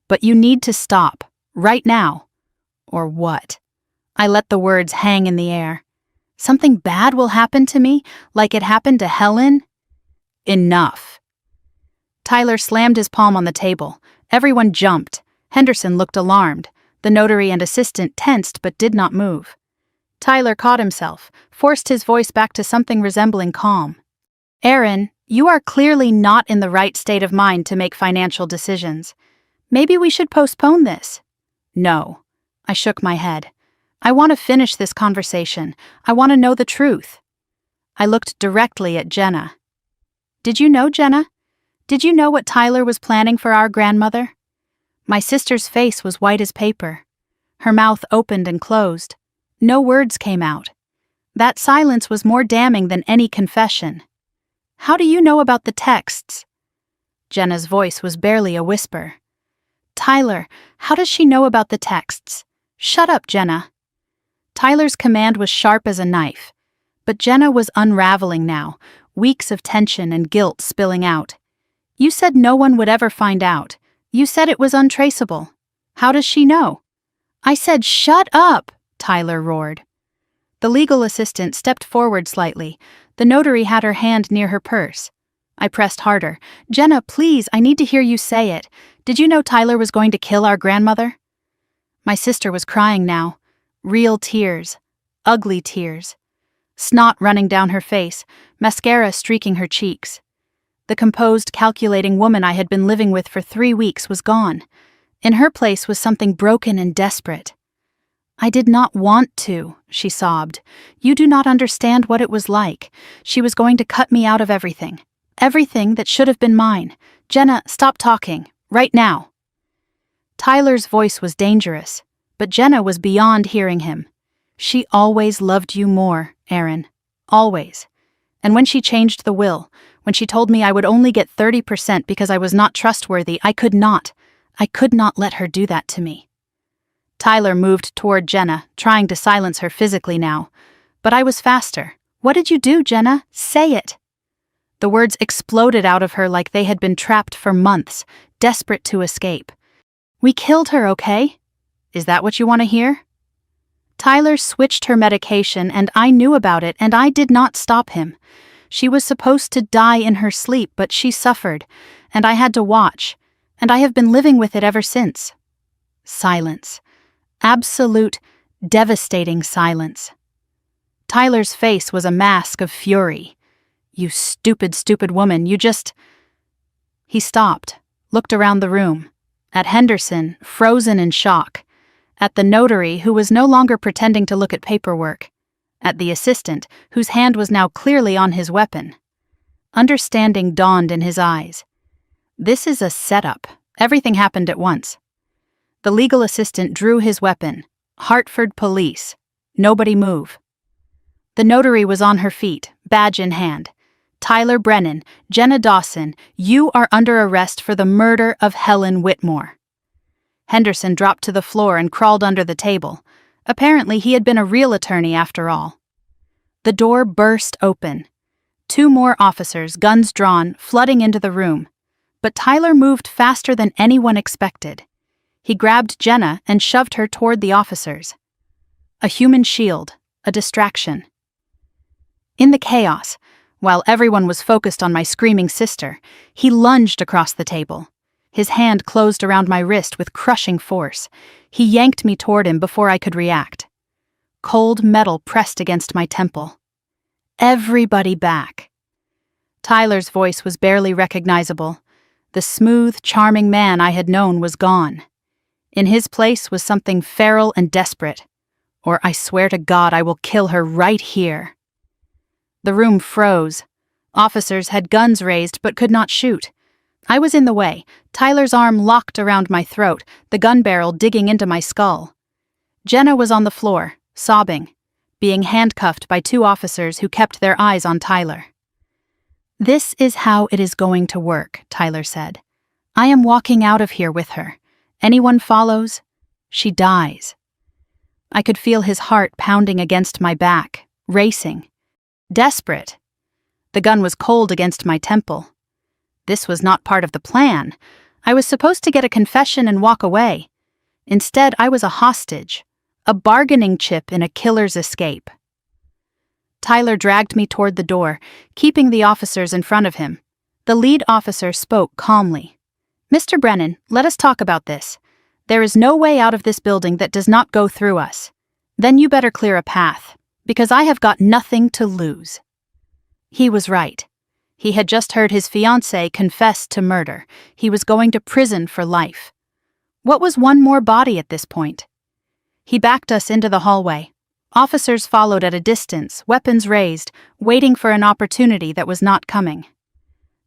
Speaker 1: but you need to stop, right now. Or what? I let the words hang in the air. Something bad will happen to me, like it happened to Helen? Enough. Tyler slammed his palm on the table. Everyone jumped. Henderson looked alarmed. The notary and assistant tensed but did not move. Tyler caught himself, forced his voice back to something resembling calm. Aaron, you are clearly not in the right state of mind to make financial decisions. Maybe we should postpone this. No. I shook my head. I want to finish this conversation. I want to know the truth. I looked directly at Jenna. Did you know, Jenna? Did you know what Tyler was planning for our grandmother? My sister's face was white as paper. Her mouth opened and closed. No words came out. That silence was more damning than any confession. How do you know about the texts? Jenna's voice was barely a whisper. Tyler, how does she know about the texts? Shut up, Jenna. Tyler's command was sharp as a knife. But Jenna was unraveling now, weeks of tension and guilt spilling out. You said no one would ever find out. You said it was untraceable. How does she know? I said, shut up, Tyler roared. The legal assistant stepped forward slightly. The notary had her hand near her purse. I pressed harder. Jenna, please, I need to hear you say it. Did you know Tyler was going to kill our grandmother? My sister was crying now. Real tears. Ugly tears. Snot running down her face, mascara streaking her cheeks. The composed, calculating woman I had been living with for 3 weeks was gone. In her place was something broken and desperate. I did not want to, she sobbed. You do not understand what it was like. She was going to cut me out of everything. Everything that should have been mine. Jenna, stop talking. Right now. Tyler's voice was dangerous, but Jenna was beyond hearing him. She always loved you more, Aaron. Always. And when she changed the will, when she told me I would only get 30% because I was not trustworthy, I could not let her do that to me. Tyler moved toward Jenna, trying to silence her physically now. But I was faster. What did you do, Jenna? Say it. The words exploded out of her like they had been trapped for months, desperate to escape. We killed her, okay? Is that what you want to hear? Tyler switched her medication and I knew about it and I did not stop him. She was supposed to die in her sleep, but she suffered, and I had to watch, and I have been living with it ever since. Silence. Absolute, devastating silence. Tyler's face was a mask of fury. You stupid, stupid woman, you just... He stopped, looked around the room, at Henderson, frozen in shock, at the notary, who was no longer pretending to look at paperwork, at the assistant, whose hand was now clearly on his weapon. Understanding dawned in his eyes. This is a setup. Everything happened at once. The legal assistant drew his weapon. Hartford police. Nobody move. The notary was on her feet, badge in hand. Tyler Brennan, Jenna Dawson, you are under arrest for the murder of Helen Whitmore. Henderson dropped to the floor and crawled under the table. Apparently he had been a real attorney after all. The door burst open. 2 more officers, guns drawn, flooding into the room. But Tyler moved faster than anyone expected. He grabbed Jenna and shoved her toward the officers. A human shield, a distraction. In the chaos, while everyone was focused on my screaming sister, he lunged across the table. His hand closed around my wrist with crushing force. He yanked me toward him before I could react. Cold metal pressed against my temple. Everybody back. Tyler's voice was barely recognizable. The smooth, charming man I had known was gone. In his place was something feral and desperate. Or I swear to God I will kill her right here. The room froze. Officers had guns raised but could not shoot. I was in the way, Tyler's arm locked around my throat, the gun barrel digging into my skull. Jenna was on the floor, sobbing, being handcuffed by 2 officers who kept their eyes on Tyler. This is how it is going to work, Tyler said. I am walking out of here with her. Anyone follows, she dies. I could feel his heart pounding against my back, racing. Desperate. The gun was cold against my temple. This was not part of the plan. I was supposed to get a confession and walk away. Instead, I was a hostage, a bargaining chip in a killer's escape. Tyler dragged me toward the door, keeping the officers in front of him. The lead officer spoke calmly. "Mr. Brennan, let us talk about this. There is no way out of this building that does not go through us. Then you better clear a path, because I have got nothing to lose." He was right. He had just heard his fiancée confess to murder. He was going to prison for life. What was one more body at this point? He backed us into the hallway. Officers followed at a distance, weapons raised, waiting for an opportunity that was not coming.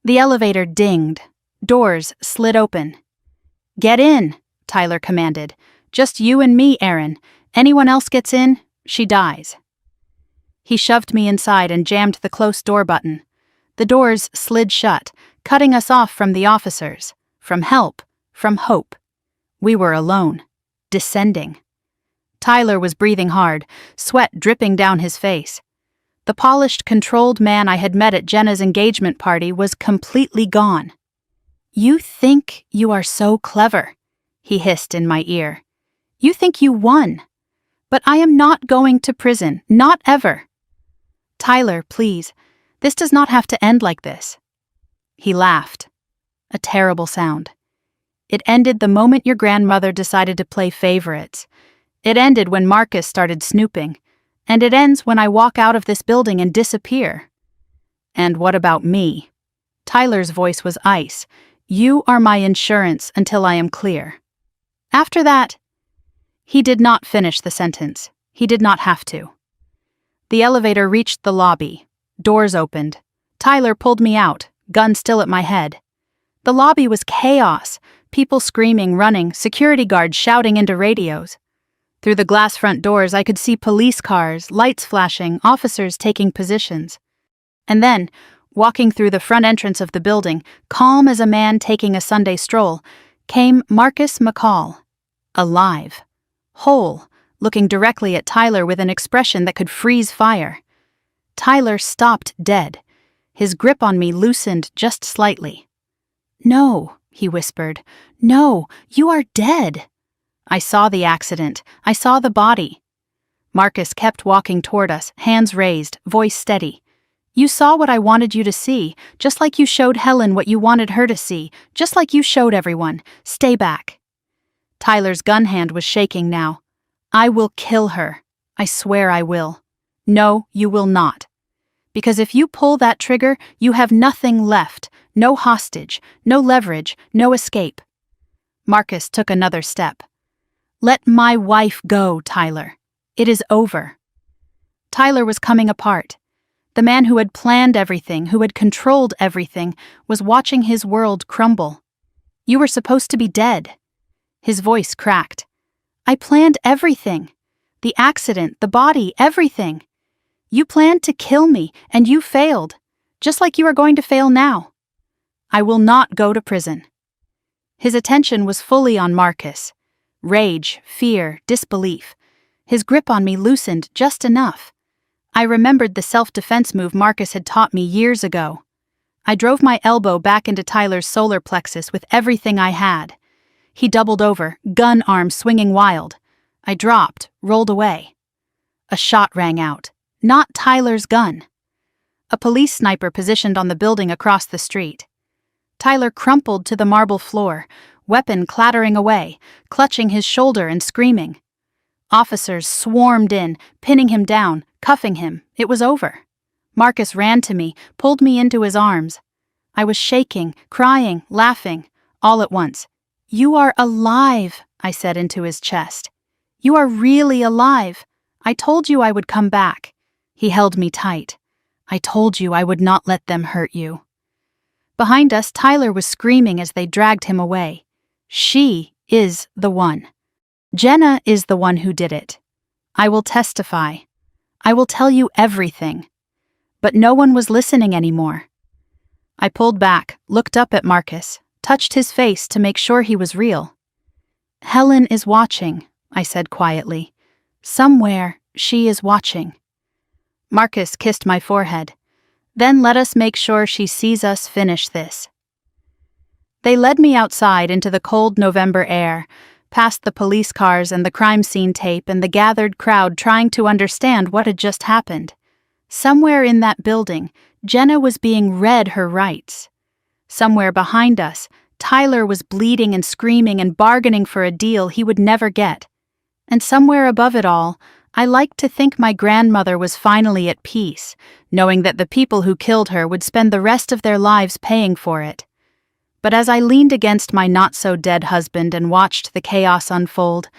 Speaker 1: The elevator dinged. Doors slid open. "Get in," Tyler commanded. "Just you and me, Aaron. Anyone else gets in, she dies." He shoved me inside and jammed the close door button. The doors slid shut, cutting us off from the officers, from help, from hope. We were alone, descending. Tyler was breathing hard, sweat dripping down his face. The polished, controlled man I had met at Jenna's engagement party was completely gone. "You think you are so clever," he hissed in my ear. "You think you won. But I am not going to prison, not ever." "Tyler, please, this does not have to end like this." He laughed. A terrible sound. "It ended the moment your grandmother decided to play favorites. It ended when Marcus started snooping. And it ends when I walk out of this building and disappear." "And what about me?" Tyler's voice was ice. "You are my insurance until I am clear. After that..." He did not finish the sentence. He did not have to. The elevator reached the lobby. Doors opened. Tyler pulled me out, gun still at my head. The lobby was chaos. People screaming, running, security guards shouting into radios. Through the glass front doors, I could see police cars, lights flashing, officers taking positions. And then, walking through the front entrance of the building, calm as a man taking a Sunday stroll, came Marcus McCall. Alive. Whole, looking directly at Tyler with an expression that could freeze fire. Tyler stopped dead. His grip on me loosened just slightly. "No," he whispered. "No, you are dead." I saw the accident. I saw the body. Marcus kept walking toward us, hands raised, voice steady. "You saw what I wanted you to see, just like you showed Helen what you wanted her to see, just like you showed everyone. Stay back." Tyler's gun hand was shaking now. "I will kill her. I swear I will." "No, you will not. Because if you pull that trigger, you have nothing left. No hostage, no leverage, no escape." Marcus took another step. "Let my wife go, Tyler. It is over." Tyler was coming apart. The man who had planned everything, who had controlled everything, was watching his world crumble. "You were supposed to be dead." His voice cracked. "I planned everything. The accident, the body, everything. You planned to kill me, and you failed, just like you are going to fail now. I will not go to prison." His attention was fully on Marcus. Rage, fear, disbelief. His grip on me loosened just enough. I remembered the self-defense move Marcus had taught me years ago. I drove my elbow back into Tyler's solar plexus with everything I had. He doubled over, gun arm swinging wild. I dropped, rolled away. A shot rang out. Not Tyler's gun. A police sniper positioned on the building across the street. Tyler crumpled to the marble floor, weapon clattering away, clutching his shoulder and screaming. Officers swarmed in, pinning him down, cuffing him. It was over. Marcus ran to me, pulled me into his arms. I was shaking, crying, laughing, all at once. "You are alive," I said into his chest. "You are really alive. I told you I would come back." He held me tight. "I told you I would not let them hurt you." Behind us, Tyler was screaming as they dragged him away. "She is the one. Jenna is the one who did it. I will testify. I will tell you everything." But no one was listening anymore. I pulled back, looked up at Marcus, touched his face to make sure he was real. "Helen is watching," I said quietly. "Somewhere she is watching." Marcus kissed my forehead. "Then let us make sure she sees us finish this." They led me outside into the cold November air, past the police cars and the crime scene tape and the gathered crowd trying to understand what had just happened. Somewhere in that building, Jenna was being read her rights. Somewhere behind us, Tyler was bleeding and screaming and bargaining for a deal he would never get. And somewhere above it all, I liked to think my grandmother was finally at peace, knowing that the people who killed her would spend the rest of their lives paying for it. But as I leaned against my not-so-dead husband and watched the chaos unfold,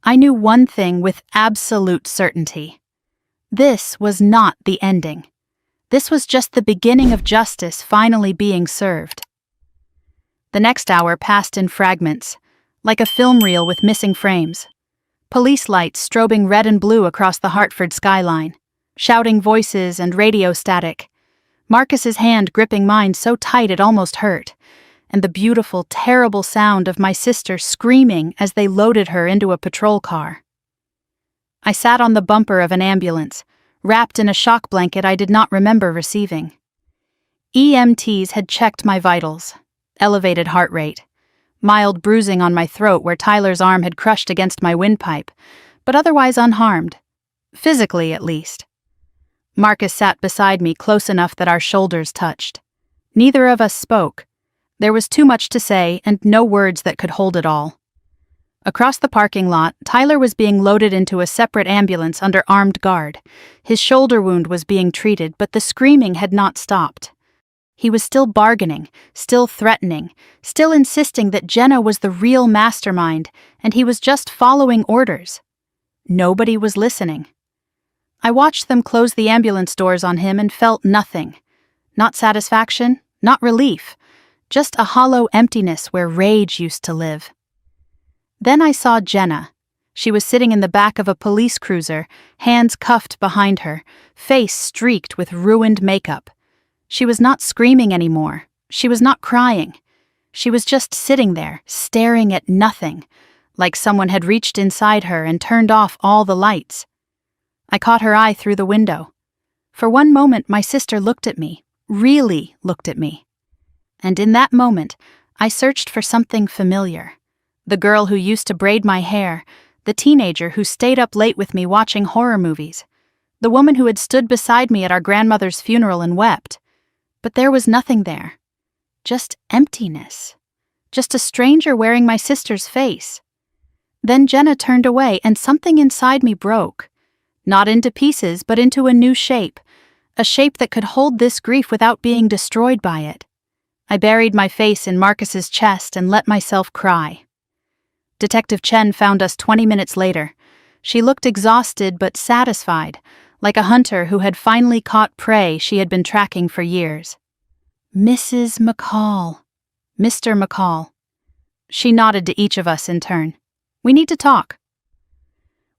Speaker 1: I knew one thing with absolute certainty. This was not the ending. This was just the beginning of justice finally being served. The next hour passed in fragments, like a film reel with missing frames. Police lights strobing red and blue across the Hartford skyline, shouting voices and radio static. Marcus's hand gripping mine so tight it almost hurt, and the beautiful, terrible sound of my sister screaming as they loaded her into a patrol car. I sat on the bumper of an ambulance, wrapped in a shock blanket I did not remember receiving. EMTs had checked my vitals, elevated heart rate, mild bruising on my throat where Tyler's arm had crushed against my windpipe, but otherwise unharmed, physically at least. Marcus sat beside me close enough that our shoulders touched. Neither of us spoke. There was too much to say and no words that could hold it all. Across the parking lot, Tyler was being loaded into a separate ambulance under armed guard. His shoulder wound was being treated, but the screaming had not stopped. He was still bargaining, still threatening, still insisting that Jenna was the real mastermind, and he was just following orders. Nobody was listening. I watched them close the ambulance doors on him and felt nothing. Not satisfaction, not relief. Just a hollow emptiness where rage used to live. Then I saw Jenna. She was sitting in the back of a police cruiser, hands cuffed behind her, face streaked with ruined makeup. She was not screaming anymore. She was not crying. She was just sitting there, staring at nothing, like someone had reached inside her and turned off all the lights. I caught her eye through the window. For one moment, my sister looked at me, really looked at me. And in that moment, I searched for something familiar. The girl who used to braid my hair, the teenager who stayed up late with me watching horror movies, the woman who had stood beside me at our grandmother's funeral and wept. But there was nothing there. Just emptiness. Just a stranger wearing my sister's face. Then Jenna turned away and something inside me broke. Not into pieces, but into a new shape. A shape that could hold this grief without being destroyed by it. I buried my face in Marcus's chest and let myself cry. Detective Chen found us 20 minutes later. She looked exhausted but satisfied, like a hunter who had finally caught prey she had been tracking for years. Mrs. McCall. Mr. McCall. She nodded to each of us in turn. We need to talk.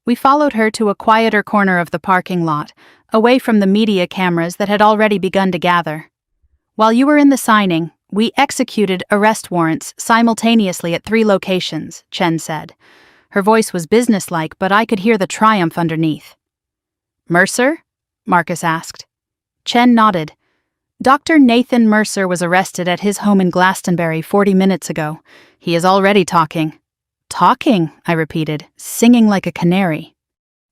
Speaker 1: We followed her to a quieter corner of the parking lot, away from the media cameras that had already begun to gather. While you were in the signing, we executed arrest warrants simultaneously at 3 locations, Chen said. Her voice was businesslike, but I could hear the triumph underneath. Mercer? Marcus asked. Chen nodded. Dr. Nathan Mercer was arrested at his home in Glastonbury 40 minutes ago. He is already talking. Talking, I repeated, singing like a canary.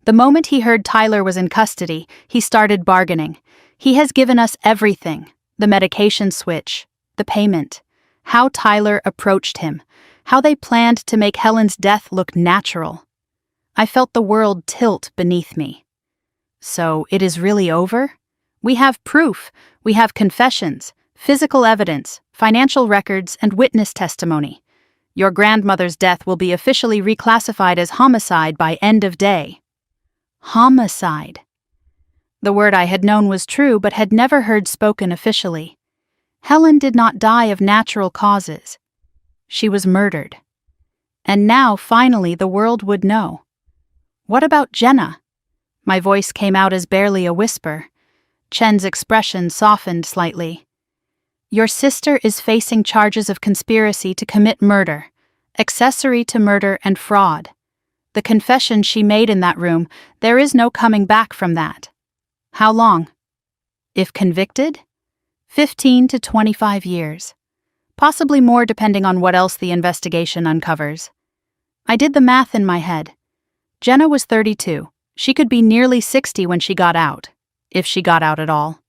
Speaker 1: The moment he heard Tyler was in custody, he started bargaining. He has given us everything. The medication switch, the payment, how Tyler approached him, how they planned to make Helen's death look natural. I felt the world tilt beneath me. So it is really over? We have proof, we have confessions, physical evidence, financial records, and witness testimony. Your grandmother's death will be officially reclassified as homicide by end of day. Homicide. The word I had known was true but had never heard spoken officially. Helen did not die of natural causes. She was murdered. And now, finally, the world would know. What about Jenna? My voice came out as barely a whisper. Chen's expression softened slightly. Your sister is facing charges of conspiracy to commit murder, accessory to murder and fraud. The confession she made in that room, there is no coming back from that. How long? If convicted? 15 to 25 years. possibly more depending on what else the investigation uncovers. I did the math in my head. Jenna was 32. She could be nearly 60 when she got out, if she got out at all.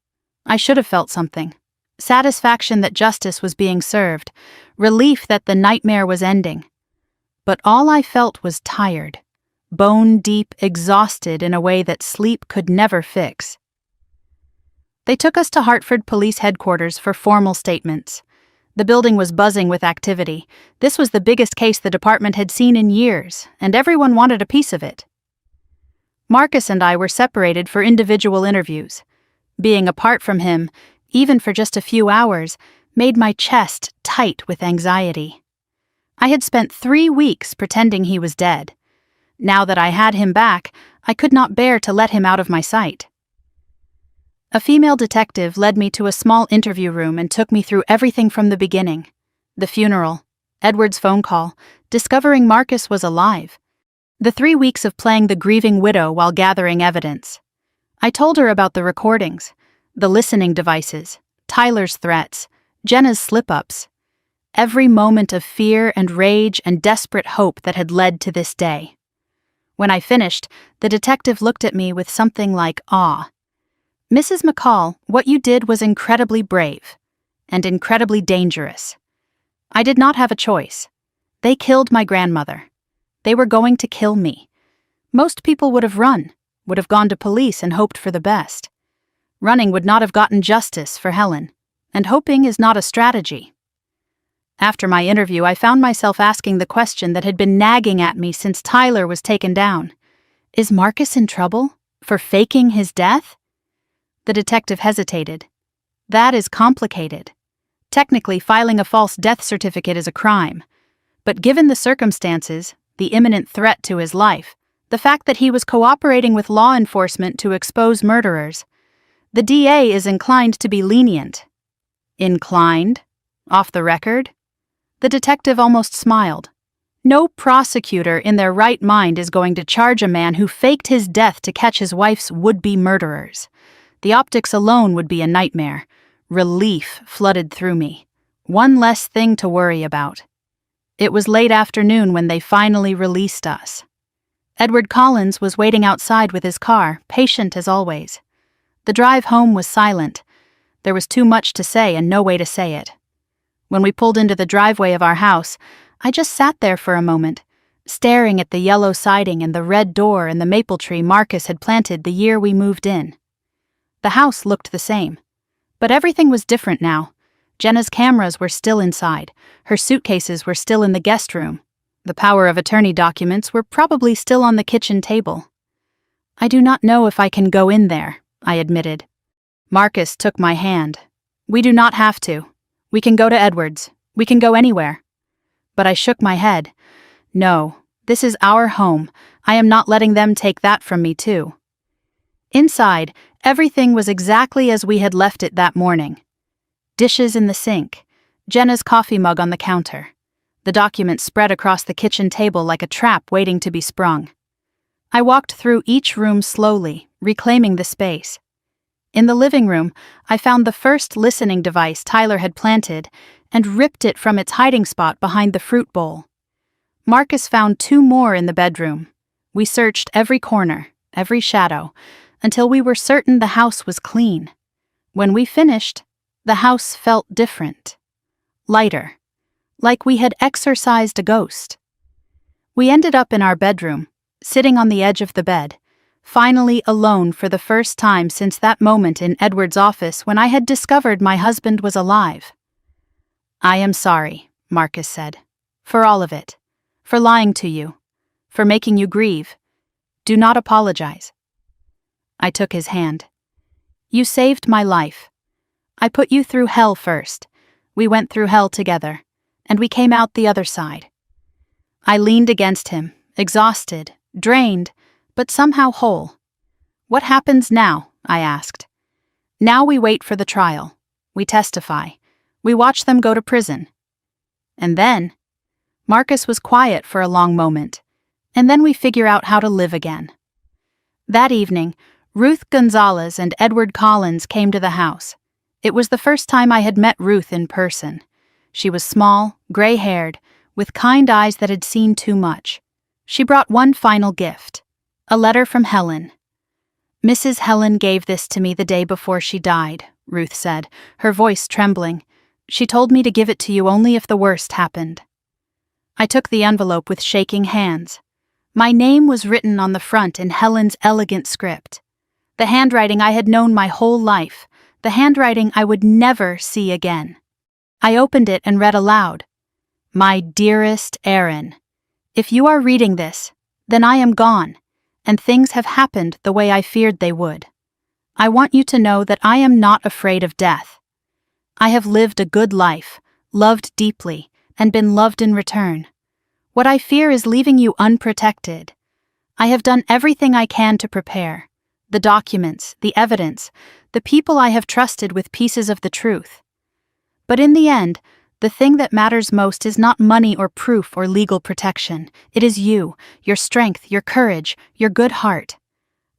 Speaker 1: I should have felt something. Satisfaction that justice was being served, relief that the nightmare was ending. But all I felt was tired, bone-deep, exhausted in a way that sleep could never fix. They took us to Hartford Police Headquarters for formal statements. The building was buzzing with activity. This was the biggest case the department had seen in years, and everyone wanted a piece of it. Marcus and I were separated for individual interviews. Being apart from him, even for just a few hours, made my chest tight with anxiety. I had spent 3 weeks pretending he was dead. Now that I had him back, I could not bear to let him out of my sight. A female detective led me to a small interview room and took me through everything from the beginning. The funeral, Edward's phone call, discovering Marcus was alive. The 3 weeks of playing the grieving widow while gathering evidence. I told her about the recordings, the listening devices, Tyler's threats, Jenna's slip-ups. Every moment of fear and rage and desperate hope that had led to this day. When I finished, the detective looked at me with something like awe. "Mrs. McCall, what you did was incredibly brave and incredibly dangerous. I did not have a choice. They killed my grandmother. They were going to kill me. Most people would have run, would have gone to police and hoped for the best. Running would not have gotten justice for Helen, and hoping is not a strategy." After my interview, I found myself asking the question that had been nagging at me since Tyler was taken down. Is Marcus in trouble for faking his death? The detective hesitated. That is complicated. Technically, filing a false death certificate is a crime. But given the circumstances, the imminent threat to his life, the fact that he was cooperating with law enforcement to expose murderers, the DA is inclined to be lenient. Inclined? Off the record? The detective almost smiled. No prosecutor in their right mind is going to charge a man who faked his death to catch his wife's would-be murderers. The optics alone would be a nightmare. Relief flooded through me. One less thing to worry about. It was late afternoon when they finally released us. Edward Collins was waiting outside with his car, patient as always. The drive home was silent. There was too much to say and no way to say it. When we pulled into the driveway of our house, I just sat there for a moment, staring at the yellow siding and the red door and the maple tree Marcus had planted the year we moved in. The house looked the same, but everything was different now. Jenna's cameras were still inside. Her suitcases were still in the guest room. The power of attorney documents were probably still on the kitchen table. "I do not know if I can go in there," I admitted. Marcus took my hand. "We do not have to. We can go to Edward's. We can go anywhere." But I shook my head. "No, this is our home. I am not letting them take that from me too." Inside, everything was exactly as we had left it that morning. Dishes in the sink, Jenna's coffee mug on the counter, the documents spread across the kitchen table like a trap waiting to be sprung. I walked through each room slowly, reclaiming the space. In the living room, I found the first listening device Tyler had planted and ripped it from its hiding spot behind the fruit bowl. Marcus found 2 more in the bedroom. We searched every corner, every shadow, until we were certain the house was clean. When we finished, the house felt different. Lighter. Like we had exorcised a ghost. We ended up in our bedroom, sitting on the edge of the bed, finally alone for the first time since that moment in Edward's office when I had discovered my husband was alive. "I am sorry," Marcus said, "for all of it, for lying to you, for making you grieve. Do not apologize." I took his hand. "You saved my life. I put you through hell first. We went through hell together, and we came out the other side." I leaned against him, exhausted, drained, but somehow whole. "What happens now?" I asked. "Now we wait for the trial. We testify. We watch them go to prison. And then?" Marcus was quiet for a long moment. "And then we figure out how to live again." That evening, Ruth Gonzalez and Edward Collins came to the house. It was the first time I had met Ruth in person. She was small, gray-haired, with kind eyes that had seen too much. She brought one final gift, a letter from Helen. "Mrs. Helen gave this to me the day before she died," Ruth said, her voice trembling. "She told me to give it to you only if the worst happened." I took the envelope with shaking hands. My name was written on the front in Helen's elegant script. The handwriting I had known my whole life, the handwriting I would never see again. I opened it and read aloud. "My dearest Erin, if you are reading this, then I am gone, and things have happened the way I feared they would. I want you to know that I am not afraid of death. I have lived a good life, loved deeply, and been loved in return. What I fear is leaving you unprotected. I have done everything I can to prepare. The documents, the evidence, the people I have trusted with pieces of the truth. But in the end, the thing that matters most is not money or proof or legal protection. It is you, your strength, your courage, your good heart.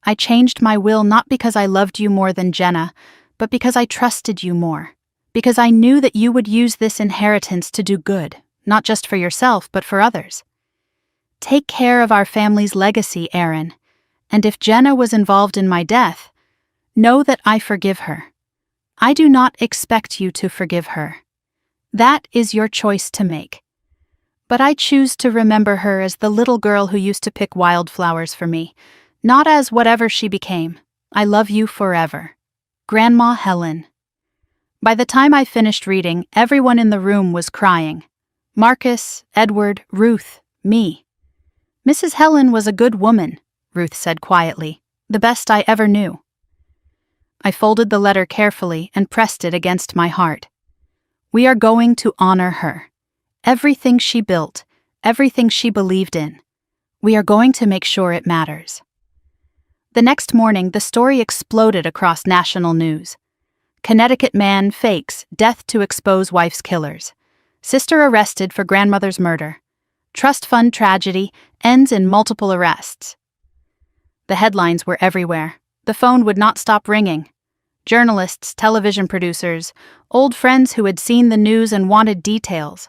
Speaker 1: I changed my will not because I loved you more than Jenna, but because I trusted you more. Because I knew that you would use this inheritance to do good, not just for yourself, but for others. Take care of our family's legacy, Erin, and if Jenna was involved in my death, know that I forgive her. I do not expect you to forgive her. That is your choice to make. But I choose to remember her as the little girl who used to pick wildflowers for me, not as whatever she became. I love you forever. Grandma Helen." By the time I finished reading, everyone in the room was crying. Marcus, Edward, Ruth, me. "Mrs. Helen was a good woman," Ruth said quietly, "the best I ever knew." I folded the letter carefully and pressed it against my heart. We are going to honor her. Everything she built, everything she believed in. We are going to make sure it matters. The next morning, the story exploded across national news. Connecticut man fakes death to expose wife's killers. Sister arrested for grandmother's murder. Trust fund tragedy ends in multiple arrests. The headlines were everywhere. The phone would not stop ringing. Journalists, television producers, old friends who had seen the news and wanted details.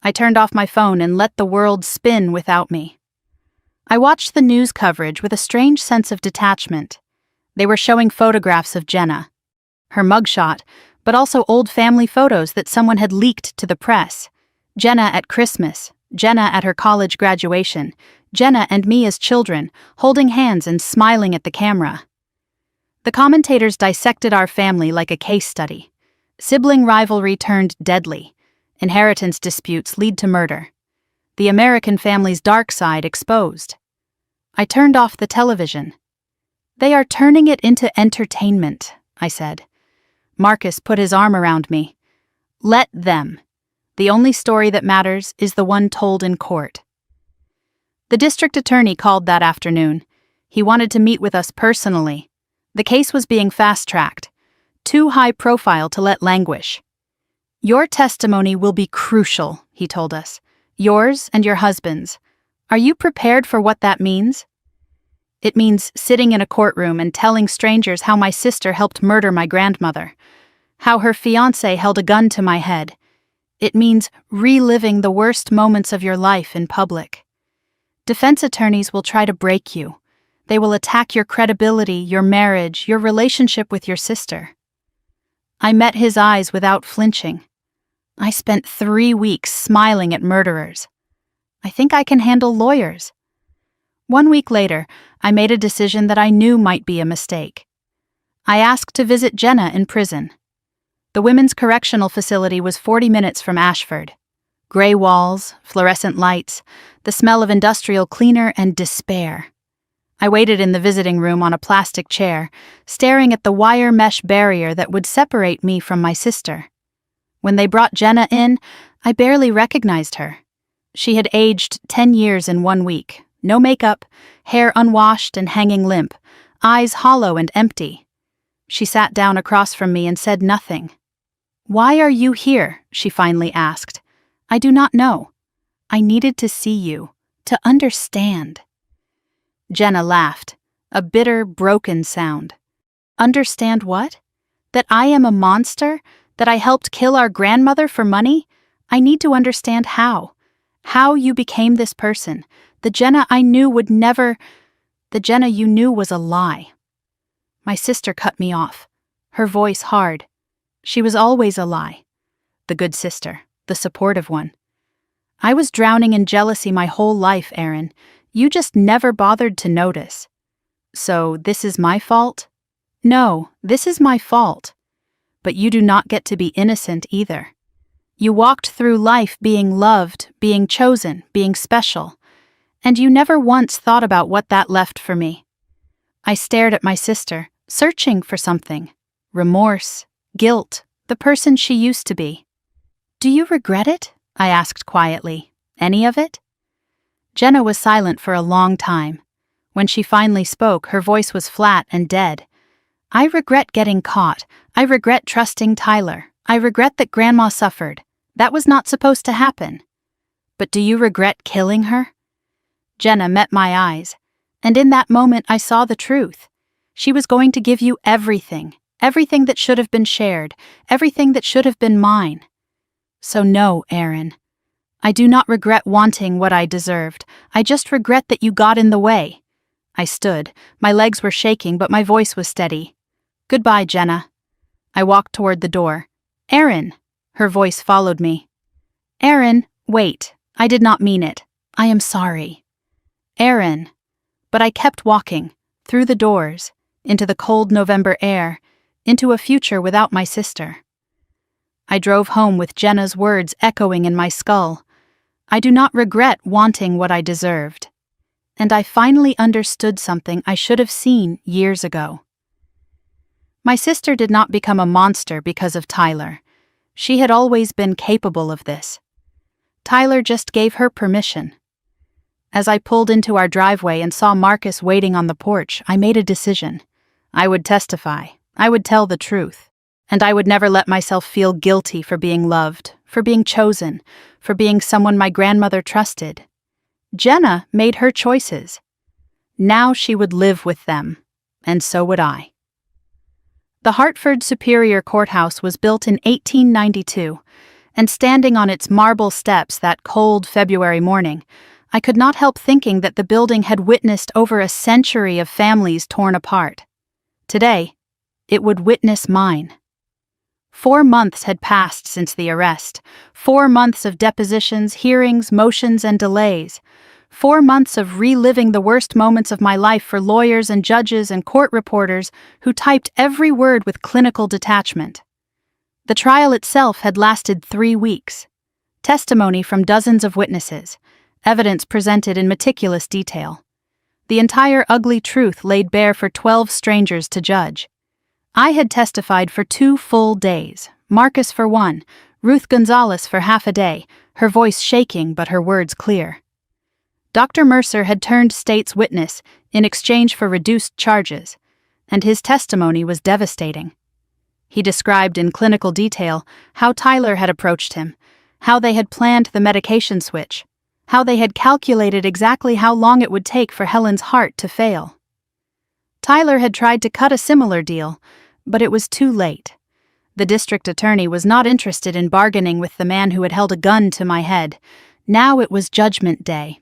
Speaker 1: I turned off my phone and let the world spin without me. I watched the news coverage with a strange sense of detachment. They were showing photographs of Jenna, her mugshot, but also old family photos that someone had leaked to the press. Jenna at Christmas, Jenna at her college graduation, Jenna and me as children, holding hands and smiling at the camera. The commentators dissected our family like a case study. Sibling rivalry turned deadly. Inheritance disputes lead to murder. The American family's dark side exposed. I turned off the television. "They are turning it into entertainment," I said. Marcus put his arm around me. "Let them. The only story that matters is the one told in court." The district attorney called that afternoon. He wanted to meet with us personally. The case was being fast-tracked, too high profile to let languish. "Your testimony will be crucial," he told us. "Yours and your husband's. Are you prepared for what that means?" "It means sitting in a courtroom and telling strangers how my sister helped murder my grandmother, how her fiancé held a gun to my head. It means reliving the worst moments of your life in public. Defense attorneys will try to break you. They will attack your credibility, your marriage, your relationship with your sister." I met his eyes without flinching. "I spent 3 weeks smiling at murderers. I think I can handle lawyers." 1 week later, I made a decision that I knew might be a mistake. I asked to visit Jenna in prison. The women's correctional facility was 40 minutes from Ashford. Gray walls, fluorescent lights, the smell of industrial cleaner, and despair. I waited in the visiting room on a plastic chair, staring at the wire mesh barrier that would separate me from my sister. When they brought Jenna in, I barely recognized her. She had aged 10 years in 1 week. No makeup, hair unwashed and hanging limp, eyes hollow and empty. She sat down across from me and said nothing. "Why are you here?" she finally asked. "I do not know. I needed to see you, to understand." Jenna laughed, a bitter, broken sound. "Understand what? That I am a monster? That I helped kill our grandmother for money? I need to understand how. How you became this person. The Jenna I knew would never... The Jenna you knew was a lie. My sister cut me off, her voice hard. She was always a lie. The good sister, the supportive one. I was drowning in jealousy my whole life, Aaron. You just never bothered to notice. So, this is my fault? No, this is my fault. But you do not get to be innocent either. You walked through life being loved, being chosen, being special, and you never once thought about what that left for me. I stared at my sister, searching for something. Remorse, guilt, the person she used to be. Do you regret it? I asked quietly. Any of it? Jenna was silent for a long time. When she finally spoke, her voice was flat and dead. I regret getting caught. I regret trusting Tyler. I regret that Grandma suffered. That was not supposed to happen. But do you regret killing her? Jenna met my eyes, and in that moment I saw the truth. She was going to give you everything, everything that should have been shared, everything that should have been mine. So no, Aaron. I do not regret wanting what I deserved. I just regret that you got in the way. I stood. My legs were shaking, but my voice was steady. Goodbye, Jenna. I walked toward the door. Aaron! Her voice followed me. Aaron, wait. I did not mean it. I am sorry. Aaron. But I kept walking, through the doors, into the cold November air, into a future without my sister. I drove home with Jenna's words echoing in my skull. I do not regret wanting what I deserved. And I finally understood something I should have seen years ago. My sister did not become a monster because of Tyler. She had always been capable of this. Tyler just gave her permission. As I pulled into our driveway and saw Marcus waiting on the porch, I made a decision. I would testify. I would tell the truth. And I would never let myself feel guilty for being loved, for being chosen, for being someone my grandmother trusted. Jenna made her choices. Now she would live with them, and so would I. The Hartford Superior Courthouse was built in 1892, and standing on its marble steps that cold February morning, I could not help thinking that the building had witnessed over a century of families torn apart. Today, it would witness mine. 4 months had passed since the arrest. 4 months of depositions, hearings, motions, and delays. 4 months of reliving the worst moments of my life for lawyers and judges and court reporters who typed every word with clinical detachment. The trial itself had lasted 3 weeks. Testimony from dozens of witnesses. Evidence presented in meticulous detail. The entire ugly truth laid bare for 12 strangers to judge. I had testified for 2 full days, Marcus for 1, Ruth Gonzalez for half a day, her voice shaking but her words clear. Dr. Mercer had turned state's witness in exchange for reduced charges, and his testimony was devastating. He described in clinical detail how Tyler had approached him, how they had planned the medication switch, how they had calculated exactly how long it would take for Helen's heart to fail. Tyler had tried to cut a similar deal, but it was too late. The district attorney was not interested in bargaining with the man who had held a gun to my head. Now it was Judgment Day.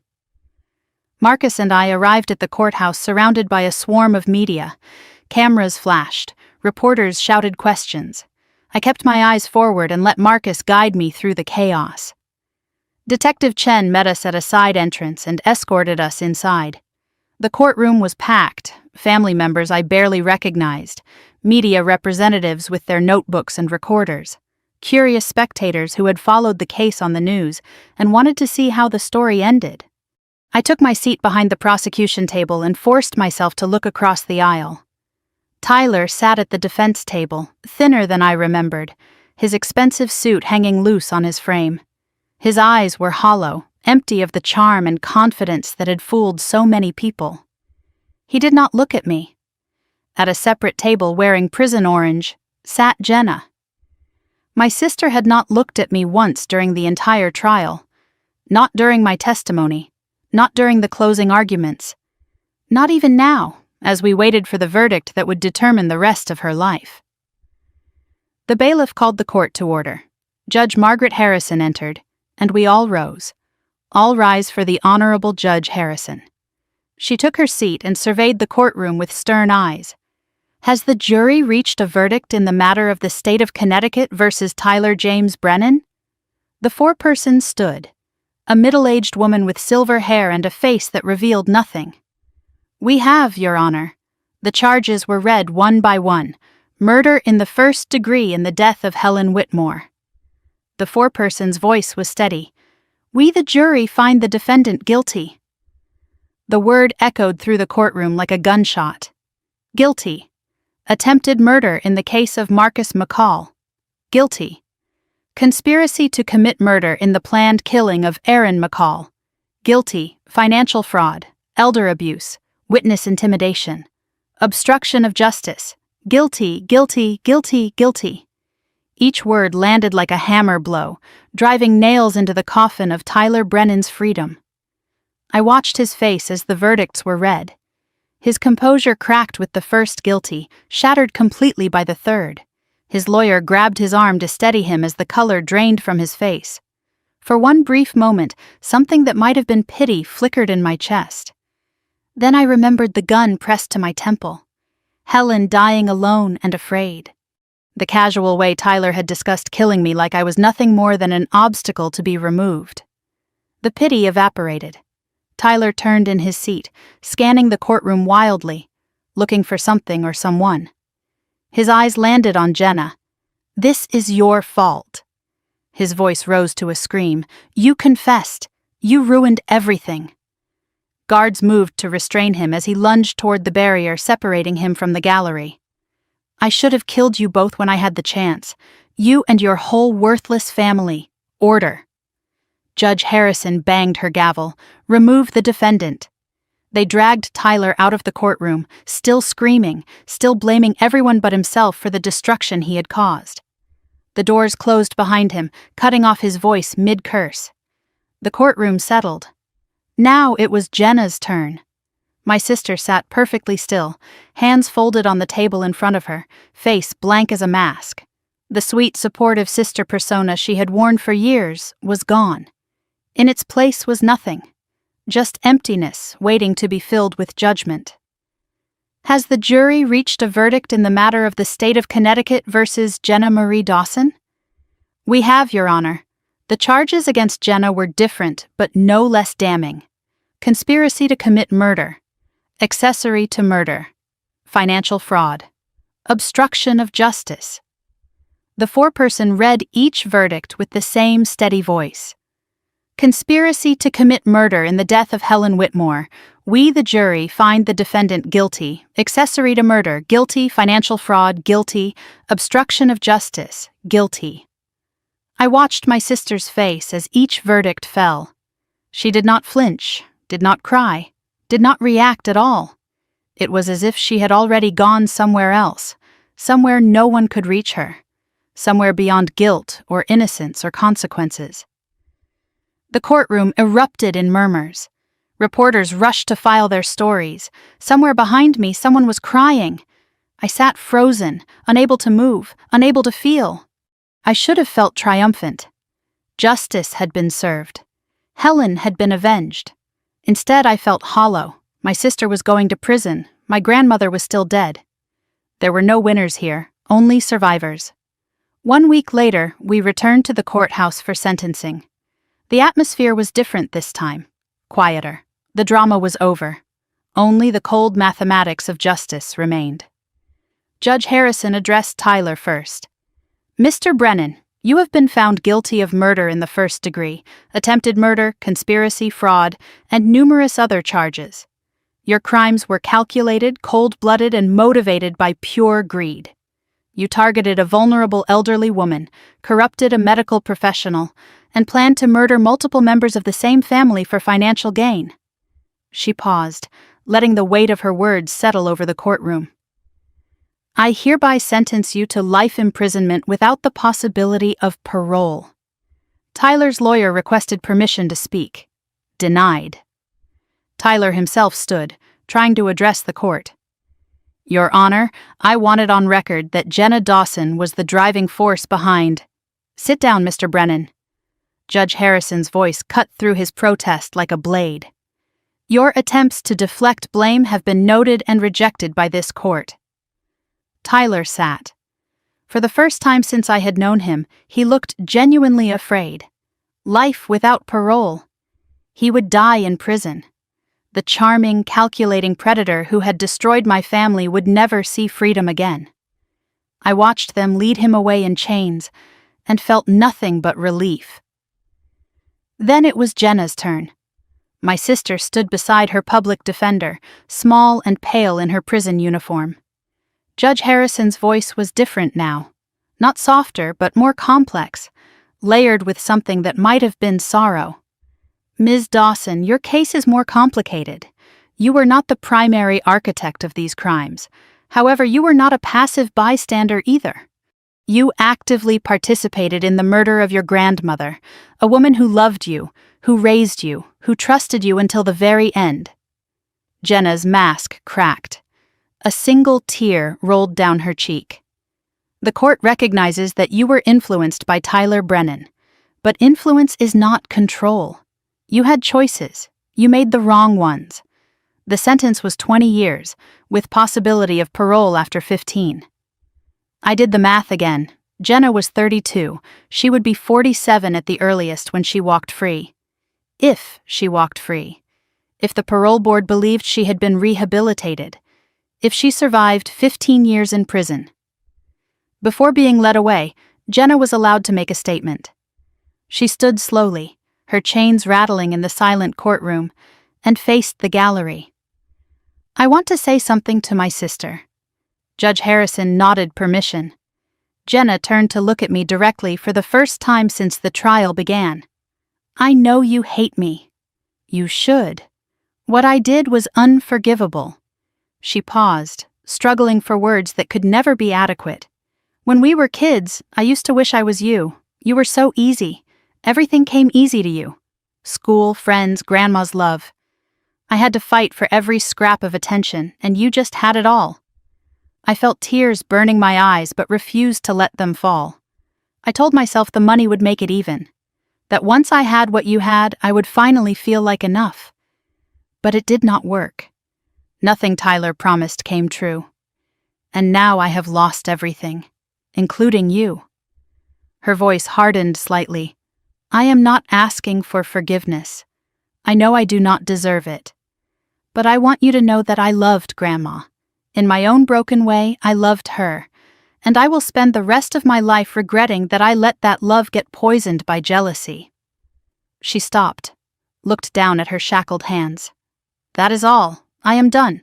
Speaker 1: Marcus and I arrived at the courthouse surrounded by a swarm of media. Cameras flashed. Reporters shouted questions. I kept my eyes forward and let Marcus guide me through the chaos. Detective Chen met us at a side entrance and escorted us inside. The courtroom was packed, family members I barely recognized, media representatives with their notebooks and recorders, curious spectators who had followed the case on the news and wanted to see how the story ended. I took my seat behind the prosecution table and forced myself to look across the aisle. Tyler sat at the defense table, thinner than I remembered, his expensive suit hanging loose on his frame. His eyes were hollow, empty of the charm and confidence that had fooled so many people. He did not look at me. At a separate table wearing prison orange sat Jenna. My sister had not looked at me once during the entire trial. Not during my testimony. Not during the closing arguments. Not even now, as we waited for the verdict that would determine the rest of her life. The bailiff called the court to order. Judge Margaret Harrison entered, and we all rose. All rise for the Honorable Judge Harrison. She took her seat and surveyed the courtroom with stern eyes. Has the jury reached a verdict in the matter of the state of Connecticut versus Tyler James Brennan? The foreperson stood, a middle-aged woman with silver hair and a face that revealed nothing. We have, Your Honor. The charges were read one by one. Murder in the first degree in the death of Helen Whitmore. The foreperson's voice was steady. We, the jury, find the defendant guilty. The word echoed through the courtroom like a gunshot. Guilty. Attempted murder in the case of Marcus McCall. Guilty. Conspiracy to commit murder in the planned killing of Aaron McCall. Guilty. Financial fraud, elder abuse, witness intimidation. Obstruction of justice. Guilty, guilty, guilty, guilty. Each word landed like a hammer blow, driving nails into the coffin of Tyler Brennan's freedom. I watched his face as the verdicts were read. His composure cracked with the first guilty, shattered completely by the third. His lawyer grabbed his arm to steady him as the color drained from his face. For one brief moment, something that might have been pity flickered in my chest. Then I remembered the gun pressed to my temple. Helen dying alone and afraid. The casual way Tyler had discussed killing me like I was nothing more than an obstacle to be removed. The pity evaporated. Tyler turned in his seat, scanning the courtroom wildly, looking for something or someone. His eyes landed on Jenna. This is your fault. His voice rose to a scream. You confessed. You ruined everything. Guards moved to restrain him as he lunged toward the barrier separating him from the gallery. I should have killed you both when I had the chance. You and your whole worthless family. Order. Judge Harrison banged her gavel. Remove the defendant. They dragged Tyler out of the courtroom, still screaming, still blaming everyone but himself for the destruction he had caused. The doors closed behind him, cutting off his voice mid-curse. The courtroom settled. Now it was Jenna's turn. My sister sat perfectly still, hands folded on the table in front of her, face blank as a mask. The sweet, supportive sister persona she had worn for years was gone. In its place was nothing. Just emptiness waiting to be filled with judgment. Has the jury reached a verdict in the matter of the state of Connecticut versus Jenna Marie Dawson? We have, Your Honor. The charges against Jenna were different but no less damning. Conspiracy to commit murder. Accessory to murder. Financial fraud. Obstruction of justice. The foreperson read each verdict with the same steady voice. Conspiracy to commit murder in the death of Helen Whitmore. We, the jury, find the defendant guilty. Accessory to murder, guilty. Financial fraud, guilty. Obstruction of justice, guilty. I watched my sister's face as each verdict fell. She did not flinch, did not cry, did not react at all. It was as if she had already gone somewhere else, somewhere no one could reach her, somewhere beyond guilt or innocence or consequences. The courtroom erupted in murmurs. Reporters rushed to file their stories. Somewhere behind me, someone was crying. I sat frozen, unable to move, unable to feel. I should have felt triumphant. Justice had been served. Helen had been avenged. Instead, I felt hollow. My sister was going to prison. My grandmother was still dead. There were no winners here, only survivors. 1 week later, we returned to the courthouse for sentencing. The atmosphere was different this time, quieter. The drama was over. Only the cold mathematics of justice remained. Judge Harrison addressed Tyler first. Mr. Brennan, you have been found guilty of murder in the first degree, attempted murder, conspiracy, fraud, and numerous other charges. Your crimes were calculated, cold-blooded, and motivated by pure greed. You targeted a vulnerable elderly woman, corrupted a medical professional, and planned to murder multiple members of the same family for financial gain. She paused, letting the weight of her words settle over the courtroom. I hereby sentence you to life imprisonment without the possibility of parole. Tyler's lawyer requested permission to speak. Denied. Tyler himself stood, trying to address the court. Your Honor, I want it on record that Jenna Dawson was the driving force behind. "Sit down, Mr. Brennan." Judge Harrison's voice cut through his protest like a blade. "Your attempts to deflect blame have been noted and rejected by this court." Tyler sat. For the first time since I had known him, he looked genuinely afraid. Life without parole. He would die in prison. The charming, calculating predator who had destroyed my family would never see freedom again. I watched them lead him away in chains and felt nothing but relief. Then it was Jenna's turn. My sister stood beside her public defender, small and pale in her prison uniform. Judge Harrison's voice was different now. Not softer, but more complex, layered with something that might have been sorrow. "Ms. Dawson, your case is more complicated. You were not the primary architect of these crimes. However, you were not a passive bystander either. You actively participated in the murder of your grandmother, a woman who loved you, who raised you, who trusted you until the very end." Jenna's mask cracked. A single tear rolled down her cheek. "The court recognizes that you were influenced by Tyler Brennan, but influence is not control. You had choices. You made the wrong ones. The sentence was 20 years, with possibility of parole after 15. I did the math again. Jenna was 32. She would be 47 at the earliest when she walked free. If she walked free. If the parole board believed she had been rehabilitated. If she survived 15 years in prison. Before being led away, Jenna was allowed to make a statement. She stood slowly, her chains rattling in the silent courtroom, and faced the gallery. "I want to say something to my sister." Judge Harrison nodded permission. Jenna turned to look at me directly for the first time since the trial began. "I know you hate me. You should. What I did was unforgivable." She paused, struggling for words that could never be adequate. "When we were kids, I used to wish I was you. You were so easy. Everything came easy to you. School, friends, grandma's love. I had to fight for every scrap of attention, and you just had it all. I felt tears burning my eyes but refused to let them fall. I told myself the money would make it even. That once I had what you had, I would finally feel like enough. But it did not work. Nothing Tyler promised came true. And now I have lost everything, including you." Her voice hardened slightly. "I am not asking for forgiveness. I know I do not deserve it. But I want you to know that I loved Grandma. In my own broken way, I loved her. And I will spend the rest of my life regretting that I let that love get poisoned by jealousy." She stopped, looked down at her shackled hands. "That is all. I am done."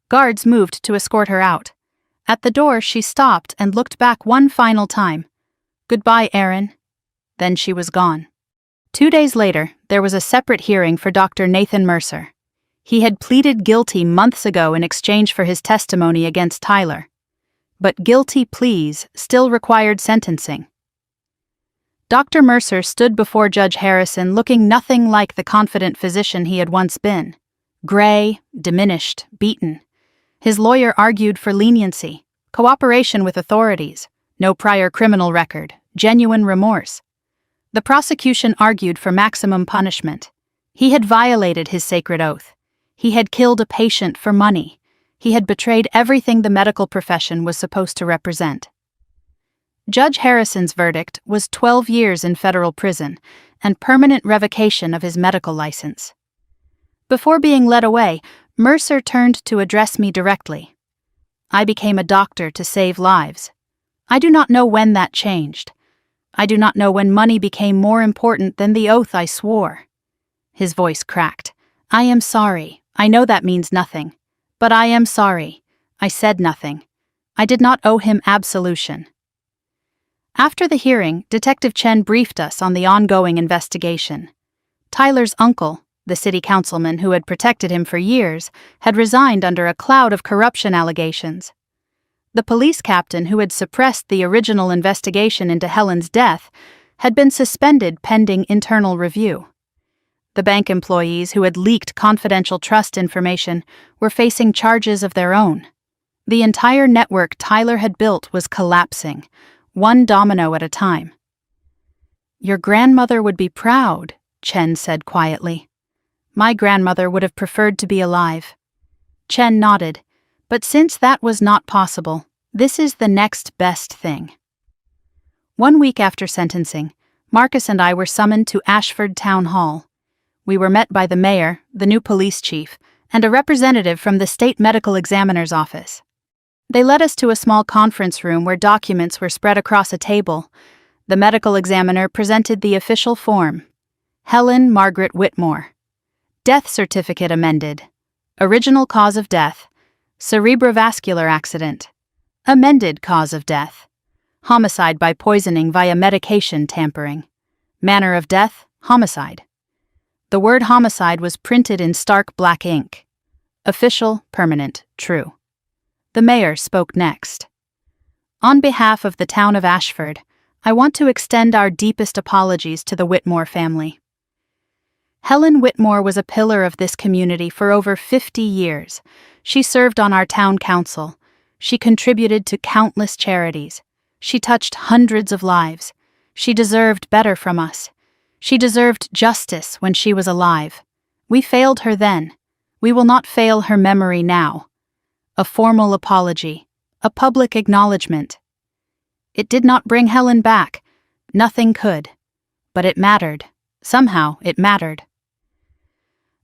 Speaker 1: Guards moved to escort her out. At the door, she stopped and looked back one final time. "Goodbye, Aaron." Then she was gone. 2 days later, there was a separate hearing for Dr. Nathan Mercer. He had pleaded guilty months ago in exchange for his testimony against Tyler. But guilty pleas still required sentencing. Dr. Mercer stood before Judge Harrison looking nothing like the confident physician he had once been. Gray, diminished, beaten. His lawyer argued for leniency, cooperation with authorities, no prior criminal record, genuine remorse. The prosecution argued for maximum punishment. He had violated his sacred oath. He had killed a patient for money. He had betrayed everything the medical profession was supposed to represent. Judge Harrison's verdict was 12 years in federal prison and permanent revocation of his medical license. Before being led away, Mercer turned to address me directly. "I became a doctor to save lives. I do not know when that changed. I do not know when money became more important than the oath I swore." His voice cracked. "I am sorry. I know that means nothing. But I am sorry. I said nothing. I did not owe him absolution." After the hearing, Detective Chen briefed us on the ongoing investigation. Tyler's uncle, the city councilman who had protected him for years, had resigned under a cloud of corruption allegations. The police captain who had suppressed the original investigation into Helen's death had been suspended pending internal review. The bank employees who had leaked confidential trust information were facing charges of their own. The entire network Tyler had built was collapsing, one domino at a time. Your grandmother would be proud, Chen said quietly. My grandmother would have preferred to be alive. Chen nodded, but since that was not possible, this is the next best thing. 1 week after sentencing, Marcus and I were summoned to Ashford Town Hall. We were met by the mayor, the new police chief, and a representative from the state medical examiner's office. They led us to a small conference room where documents were spread across a table. The medical examiner presented the official form. Helen Margaret Whitmore. Death certificate amended. Original cause of death. Cerebrovascular accident. Amended cause of death. Homicide by poisoning via medication tampering. Manner of death, homicide. The word homicide was printed in stark black ink. Official, permanent, true. The mayor spoke next. On behalf of the town of Ashford, I want to extend our deepest apologies to the Whitmore family. Helen Whitmore was a pillar of this community for over 50 years. She served on our town council. She contributed to countless charities. She touched hundreds of lives. She deserved better from us. She deserved justice when she was alive. We failed her then. We will not fail her memory now. A formal apology. A public acknowledgement. It did not bring Helen back. Nothing could. But it mattered. Somehow it mattered.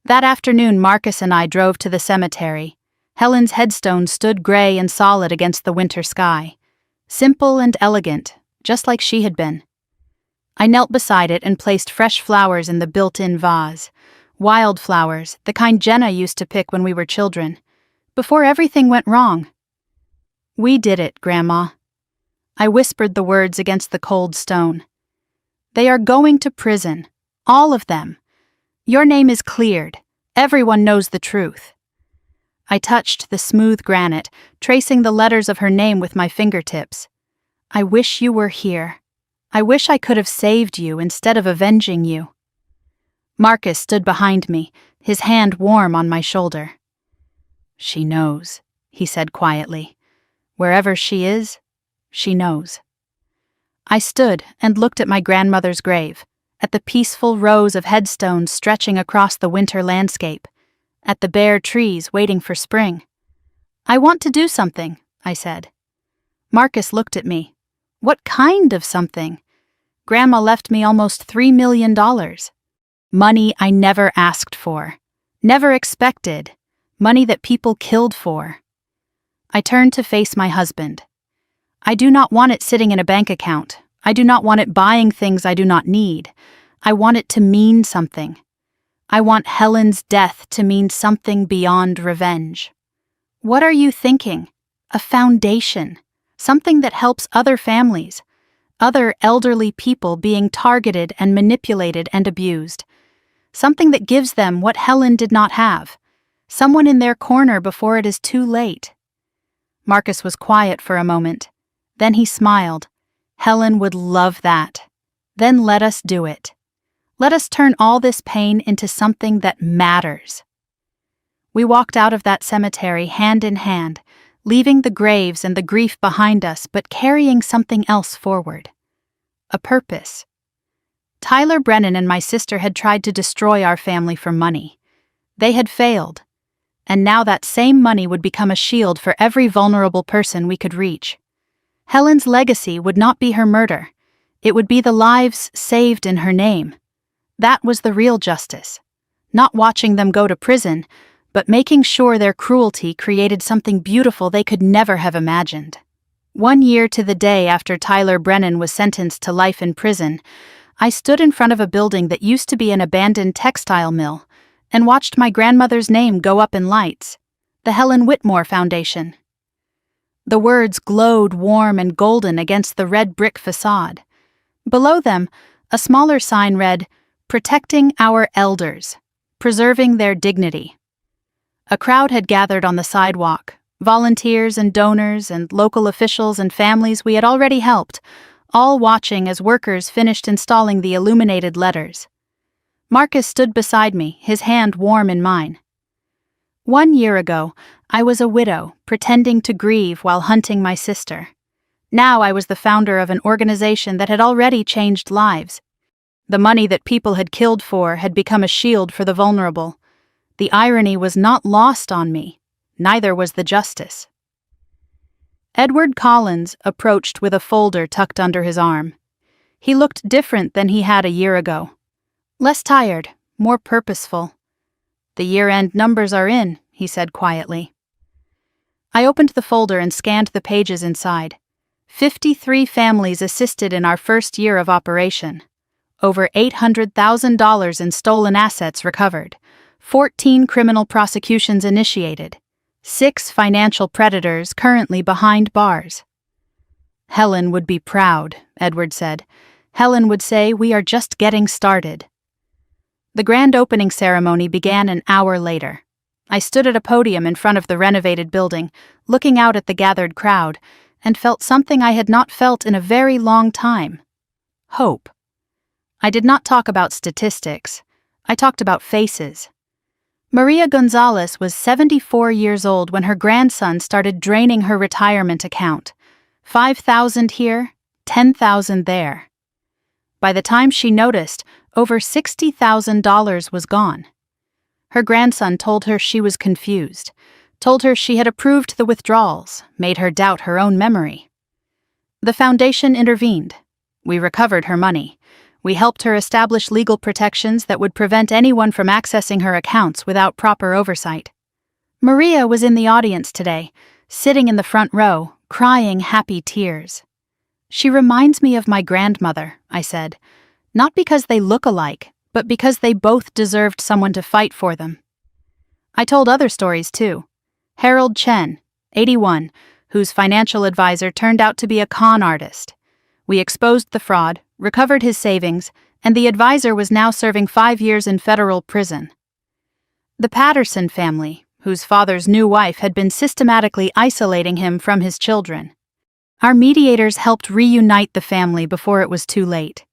Speaker 1: That afternoon, Marcus and I drove to the cemetery. Helen's headstone stood gray and solid against the winter sky. Simple and elegant, just like she had been. I knelt beside it and placed fresh flowers in the built-in vase. Wildflowers, the kind Jenna used to pick when we were children. Before everything went wrong. We did it, Grandma. I whispered the words against the cold stone. They are going to prison. All of them. Your name is cleared. Everyone knows the truth. I touched the smooth granite, tracing the letters of her name with my fingertips. I wish you were here. I wish I could have saved you instead of avenging you. Marcus stood behind me, his hand warm on my shoulder. She knows, he said quietly. Wherever she is, she knows. I stood and looked at my grandmother's grave, at the peaceful rows of headstones stretching across the winter landscape, at the bare trees waiting for spring. I want to do something, I said. Marcus looked at me. What kind of something? Grandma left me almost $3 million. Money I never asked for, never expected, money that people killed for. I turned to face my husband. I do not want it sitting in a bank account. I do not want it buying things I do not need. I want it to mean something. I want Helen's death to mean something beyond revenge. What are you thinking? A foundation. Something that helps other families. Other elderly people being targeted and manipulated and abused. Something that gives them what Helen did not have. Someone in their corner before it is too late. Marcus was quiet for a moment. Then he smiled. Helen would love that. Then let us do it. Let us turn all this pain into something that matters. We walked out of that cemetery hand in hand, leaving the graves and the grief behind us but carrying something else forward. A purpose. Tyler Brennan and my sister had tried to destroy our family for money. They had failed. And now that same money would become a shield for every vulnerable person we could reach. Helen's legacy would not be her murder. It would be the lives saved in her name. That was the real justice. Not watching them go to prison, but making sure their cruelty created something beautiful they could never have imagined. 1 year to the day after Tyler Brennan was sentenced to life in prison, I stood in front of a building that used to be an abandoned textile mill and watched my grandmother's name go up in lights, the Helen Whitmore Foundation. The words glowed warm and golden against the red brick facade. Below them, a smaller sign read, "Protecting our elders, preserving their dignity." A crowd had gathered on the sidewalk, volunteers and donors and local officials and families we had already helped, all watching as workers finished installing the illuminated letters. Marcus stood beside me, his hand warm in mine. 1 year ago, I was a widow, pretending to grieve while hunting my sister. Now I was the founder of an organization that had already changed lives. The money that people had killed for had become a shield for the vulnerable. The irony was not lost on me. Neither was the justice. Edward Collins approached with a folder tucked under his arm. He looked different than he had a year ago. Less tired, more purposeful. "The year-end numbers are in," he said quietly. I opened the folder and scanned the pages inside. 53 families assisted in our first year of operation. Over $800,000 in stolen assets recovered. 14 criminal prosecutions initiated. 6 financial predators currently behind bars. "Helen would be proud," Edward said. "Helen would say we are just getting started." The grand opening ceremony began an hour later. I stood at a podium in front of the renovated building, looking out at the gathered crowd, and felt something I had not felt in a very long time. Hope. I did not talk about statistics. I talked about faces. Maria Gonzalez was 74 years old when her grandson started draining her retirement account. 5,000 here, 10,000 there. By the time she noticed, over $60,000 was gone. Her grandson told her she was confused, told her she had approved the withdrawals, made her doubt her own memory. The foundation intervened. We recovered her money. We helped her establish legal protections that would prevent anyone from accessing her accounts without proper oversight. Maria was in the audience today, sitting in the front row, crying happy tears. "She reminds me of my grandmother," I said, "not because they look alike, but because they both deserved someone to fight for them." I told other stories too. Harold Chen, 81, whose financial advisor turned out to be a con artist. We exposed the fraud, recovered his savings, and the advisor was now serving 5 years in federal prison. The Patterson family, whose father's new wife had been systematically isolating him from his children. Our mediators helped reunite the family before it was too late.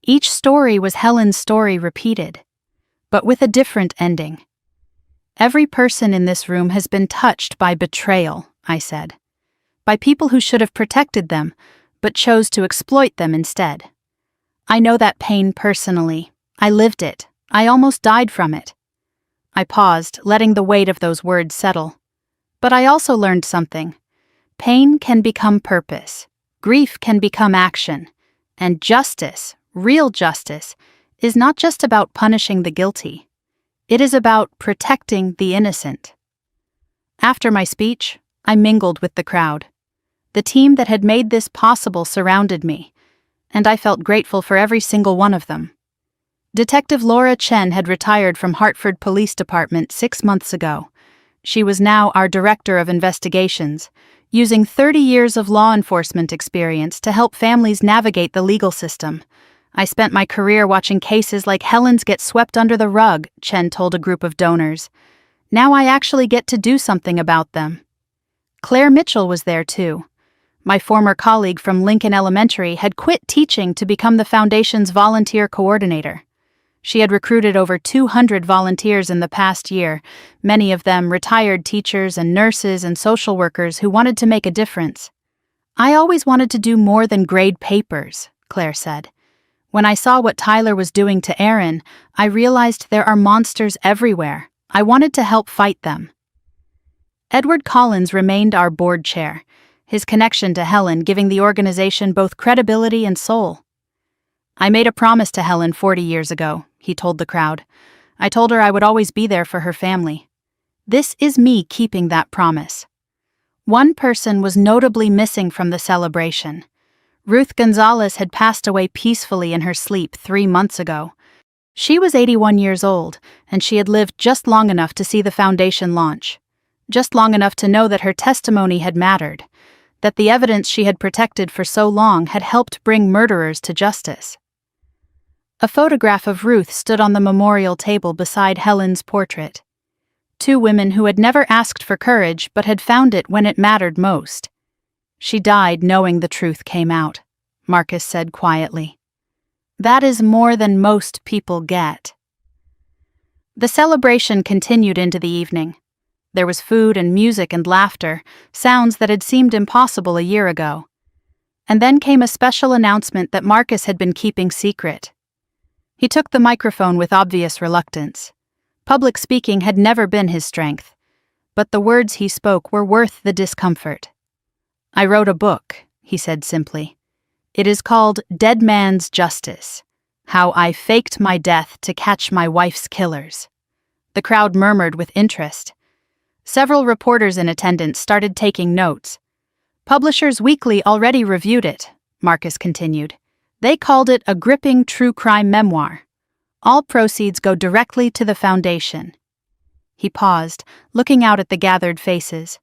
Speaker 1: Each story was Helen's story repeated, but with a different ending. "Every person in this room has been touched by betrayal," I said. "By people who should have protected them, but chose to exploit them instead. I know that pain personally. I lived it. I almost died from it." I paused, letting the weight of those words settle. But I also learned something. Pain can become purpose. Grief can become action. And justice, real justice, is not just about punishing the guilty. It is about protecting the innocent. After my speech, I mingled with the crowd. The team that had made this possible surrounded me, and I felt grateful for every single one of them. Detective Laura Chen had retired from Hartford Police Department 6 months ago. She was now our Director of Investigations, using 30 years of law enforcement experience to help families navigate the legal system. "I spent my career watching cases like Helen's get swept under the rug," Chen told a group of donors. "Now I actually get to do something about them." Claire Mitchell was there too. My former colleague from Lincoln Elementary had quit teaching to become the foundation's volunteer coordinator. She had recruited over 200 volunteers in the past year, many of them retired teachers and nurses and social workers who wanted to make a difference. "I always wanted to do more than grade papers," Claire said. "When I saw what Tyler was doing to Aaron, I realized there are monsters everywhere. I wanted to help fight them." Edward Collins remained our board chair, his connection to Helen giving the organization both credibility and soul. "I made a promise to Helen 40 years ago," he told the crowd. "I told her I would always be there for her family. This is me keeping that promise." One person was notably missing from the celebration. Ruth Gonzalez had passed away peacefully in her sleep 3 months ago. She was 81 years old, and she had lived just long enough to see the foundation launch. Just long enough to know that her testimony had mattered, that the evidence she had protected for so long had helped bring murderers to justice. A photograph of Ruth stood on the memorial table beside Helen's portrait. 2 women who had never asked for courage but had found it when it mattered most. "She died knowing the truth came out," Marcus said quietly. "That is more than most people get." The celebration continued into the evening. There was food and music and laughter, sounds that had seemed impossible a year ago. And then came a special announcement that Marcus had been keeping secret. He took the microphone with obvious reluctance. Public speaking had never been his strength, but the words he spoke were worth the discomfort. "I wrote a book," he said simply. "It is called Dead Man's Justice: How I Faked My Death to Catch My Wife's Killers." The crowd murmured with interest. Several reporters in attendance started taking notes. Publishers Weekly already reviewed it, Marcus continued. They called it a gripping true crime memoir. All proceeds go directly to the foundation. He paused, looking out at the gathered faces.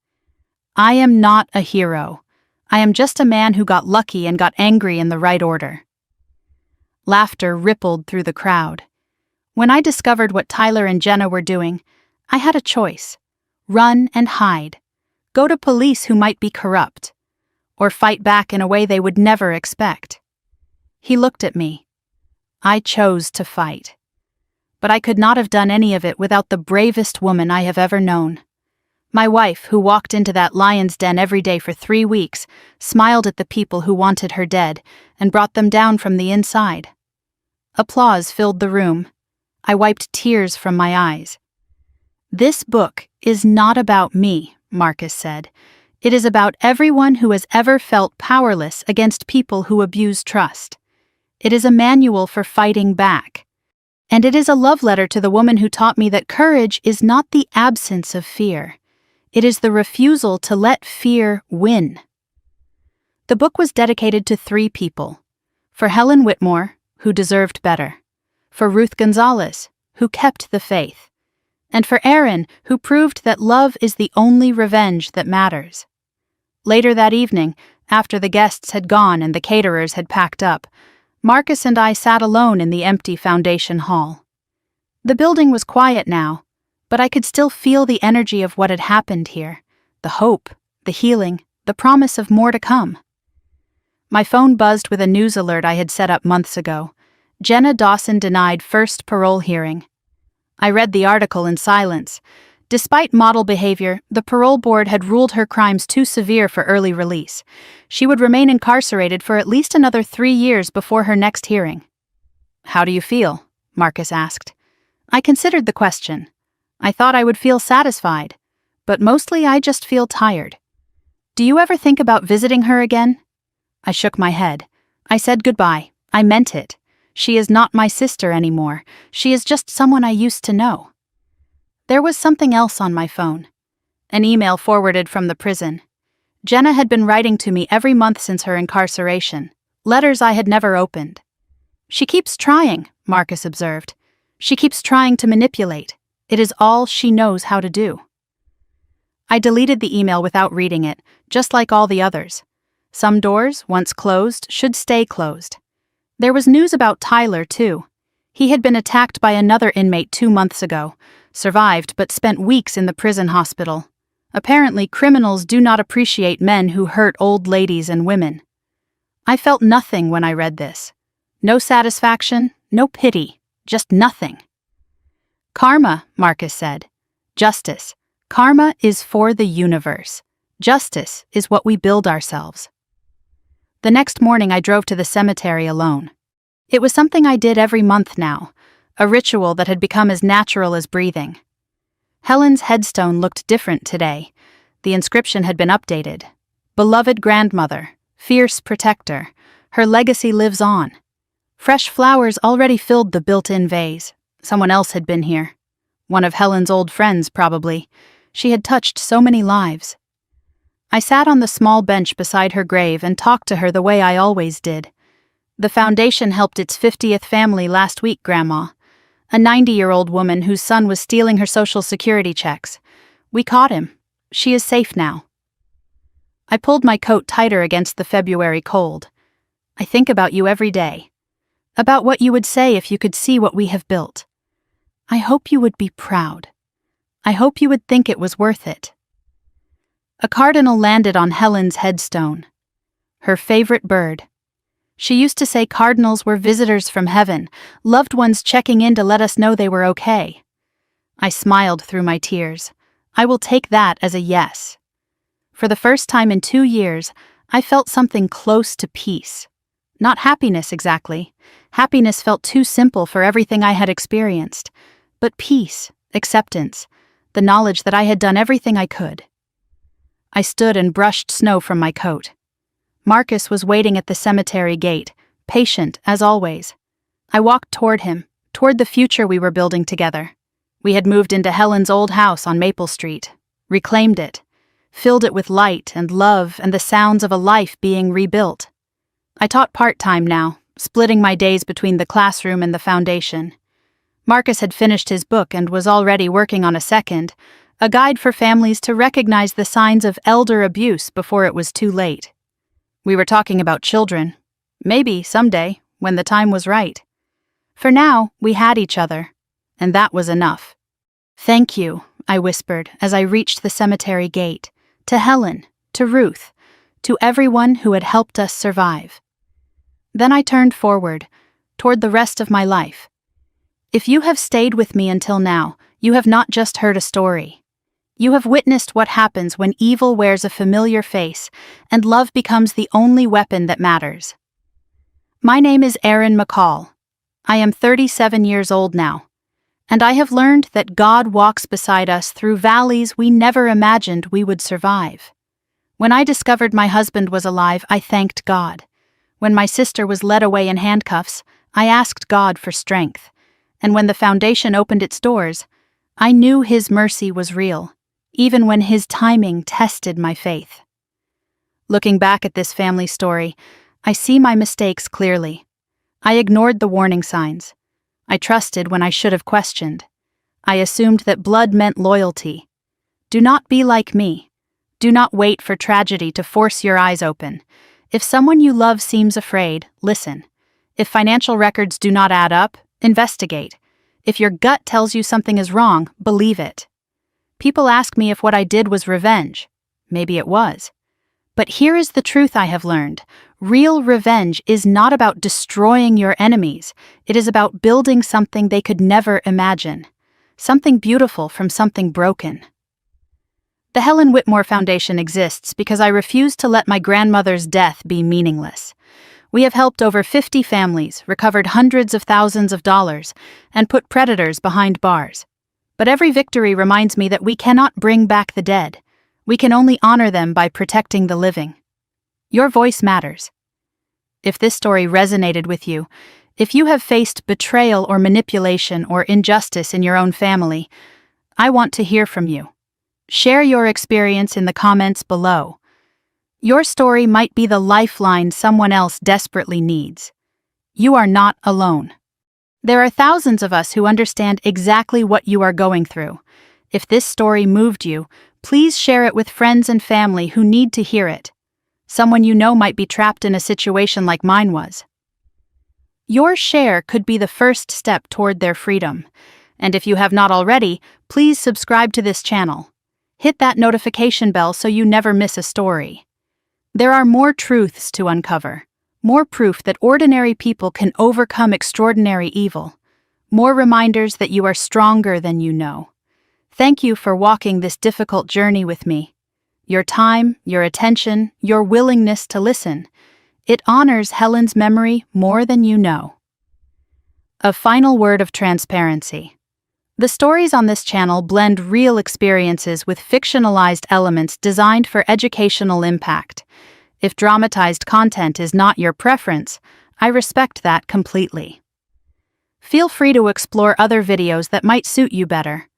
Speaker 1: "I am not a hero. I am just a man who got lucky and got angry in the right order." Laughter rippled through the crowd. When I discovered what Tyler and Jenna were doing, I had a choice: run and hide, go to police who might be corrupt, or fight back in a way they would never expect. He looked at me. I chose to fight. But I could not have done any of it without the bravest woman I have ever known. My wife, who walked into that lion's den every day for 3 weeks, smiled at the people who wanted her dead and brought them down from the inside. Applause filled the room. I wiped tears from my eyes. "This book is not about me," Marcus said. "It is about everyone who has ever felt powerless against people who abuse trust. It is a manual for fighting back. And it is a love letter to the woman who taught me that courage is not the absence of fear. It is the refusal to let fear win." The book was dedicated to 3 people. For Helen Whitmore, who deserved better. For Ruth Gonzalez, who kept the faith. And for Aaron, who proved that love is the only revenge that matters. Later that evening, after the guests had gone and the caterers had packed up, Marcus and I sat alone in the empty foundation hall. The building was quiet now, but I could still feel the energy of what had happened here, the hope, the healing, the promise of more to come. My phone buzzed with a news alert I had set up months ago. Jenna Dawson denied first parole hearing. I read the article in silence. Despite model behavior, the parole board had ruled her crimes too severe for early release. She would remain incarcerated for at least another 3 years before her next hearing. "How do you feel?" Marcus asked. I considered the question. I thought I would feel satisfied, but mostly I just feel tired. "Do you ever think about visiting her again?" I shook my head. I said goodbye. I meant it. She is not my sister anymore. She is just someone I used to know. There was something else on my phone. An email forwarded from the prison. Jenna had been writing to me every month since her incarceration, letters I had never opened. "She keeps trying," Marcus observed. "She keeps trying to manipulate. It is all she knows how to do." I deleted the email without reading it, just like all the others. Some doors, once closed, should stay closed. There was news about Tyler, too. He had been attacked by another inmate 2 months ago, survived but spent weeks in the prison hospital. Apparently, criminals do not appreciate men who hurt old ladies and women. I felt nothing when I read this. No satisfaction, no pity, just nothing. "Karma," Marcus said. "Justice. Karma is for the universe. Justice is what we build ourselves." The next morning I drove to the cemetery alone. It was something I did every month now, a ritual that had become as natural as breathing. Helen's headstone looked different today. The inscription had been updated. "Beloved grandmother, fierce protector, her legacy lives on." Fresh flowers already filled the built-in vase. Someone else had been here. One of Helen's old friends, probably. She had touched so many lives. I sat on the small bench beside her grave and talked to her the way I always did. "The foundation helped its 50th family last week, Grandma. A 90-year-old woman whose son was stealing her Social Security checks. We caught him. She is safe now." I pulled my coat tighter against the February cold. "I think about you every day. About what you would say if you could see what we have built. I hope you would be proud. I hope you would think it was worth it." A cardinal landed on Helen's headstone. Her favorite bird. She used to say cardinals were visitors from heaven, loved ones checking in to let us know they were okay. I smiled through my tears. I will take that as a yes. For the first time in 2 years, I felt something close to peace. Not happiness exactly. Happiness felt too simple for everything I had experienced. But peace, acceptance, the knowledge that I had done everything I could. I stood and brushed snow from my coat. Marcus was waiting at the cemetery gate, patient as always. I walked toward him, toward the future we were building together. We had moved into Helen's old house on Maple Street, reclaimed it, filled it with light and love and the sounds of a life being rebuilt. I taught part-time now, splitting my days between the classroom and the foundation. Marcus had finished his book and was already working on a second, a guide for families to recognize the signs of elder abuse before it was too late. We were talking about children. Maybe, someday, when the time was right. For now, we had each other, and that was enough. "Thank you," I whispered as I reached the cemetery gate, to Helen, to Ruth, to everyone who had helped us survive. Then I turned forward, toward the rest of my life. If you have stayed with me until now, you have not just heard a story. You have witnessed what happens when evil wears a familiar face and love becomes the only weapon that matters. My name is Erin McCall. I am 37 years old now, and I have learned that God walks beside us through valleys we never imagined we would survive. When I discovered my husband was alive, I thanked God. When my sister was led away in handcuffs, I asked God for strength. And when the foundation opened its doors, I knew His mercy was real, even when His timing tested my faith. Looking back at this family story, I see my mistakes clearly. I ignored the warning signs. I trusted when I should have questioned. I assumed that blood meant loyalty. Do not be like me. Do not wait for tragedy to force your eyes open. If someone you love seems afraid, listen. If financial records do not add up, investigate. If your gut tells you something is wrong, believe it. People ask me if what I did was revenge. Maybe it was. But here is the truth I have learned. Real revenge is not about destroying your enemies. It is about building something they could never imagine. Something beautiful from something broken. The Helen Whitmore Foundation exists because I refuse to let my grandmother's death be meaningless. We have helped over 50 families, recovered hundreds of thousands of dollars, and put predators behind bars. But every victory reminds me that we cannot bring back the dead. We can only honor them by protecting the living. Your voice matters. If this story resonated with you, if you have faced betrayal or manipulation or injustice in your own family, I want to hear from you. Share your experience in the comments below. Your story might be the lifeline someone else desperately needs. You are not alone. There are thousands of us who understand exactly what you are going through. If this story moved you, please share it with friends and family who need to hear it. Someone you know might be trapped in a situation like mine was. Your share could be the first step toward their freedom. And if you have not already, please subscribe to this channel. Hit that notification bell so you never miss a story. There are more truths to uncover, more proof that ordinary people can overcome extraordinary evil, more reminders that you are stronger than you know. Thank you for walking this difficult journey with me. Your time, your attention, your willingness to listen. It honors Helen's memory more than you know. A final word of transparency. The stories on this channel blend real experiences with fictionalized elements designed for educational impact. If dramatized content is not your preference, I respect that completely. Feel free to explore other videos that might suit you better.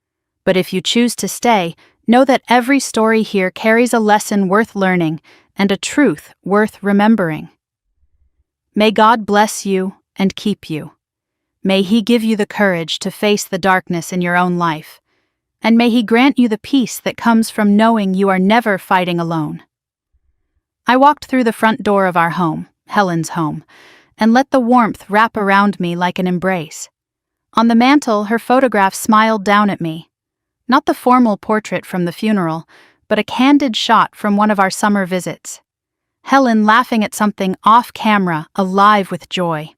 Speaker 1: But if you choose to stay, know that every story here carries a lesson worth learning and a truth worth remembering. May God bless you and keep you. May He give you the courage to face the darkness in your own life, and may He grant you the peace that comes from knowing you are never fighting alone. I walked through the front door of our home, Helen's home, and let the warmth wrap around me like an embrace. On the mantel, her photograph smiled down at me. Not the formal portrait from the funeral, but a candid shot from one of our summer visits. Helen laughing at something off camera, alive with joy.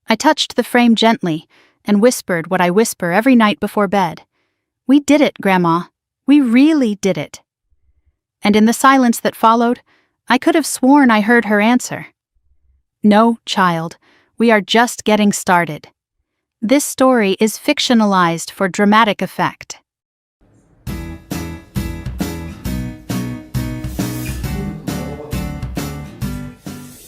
Speaker 1: I touched the frame gently and whispered what I whisper every night before bed. "We did it, Grandma. We really did it." And in the silence that followed, I could have sworn I heard her answer. No, child, we are just getting started. This story is fictionalized for dramatic effect.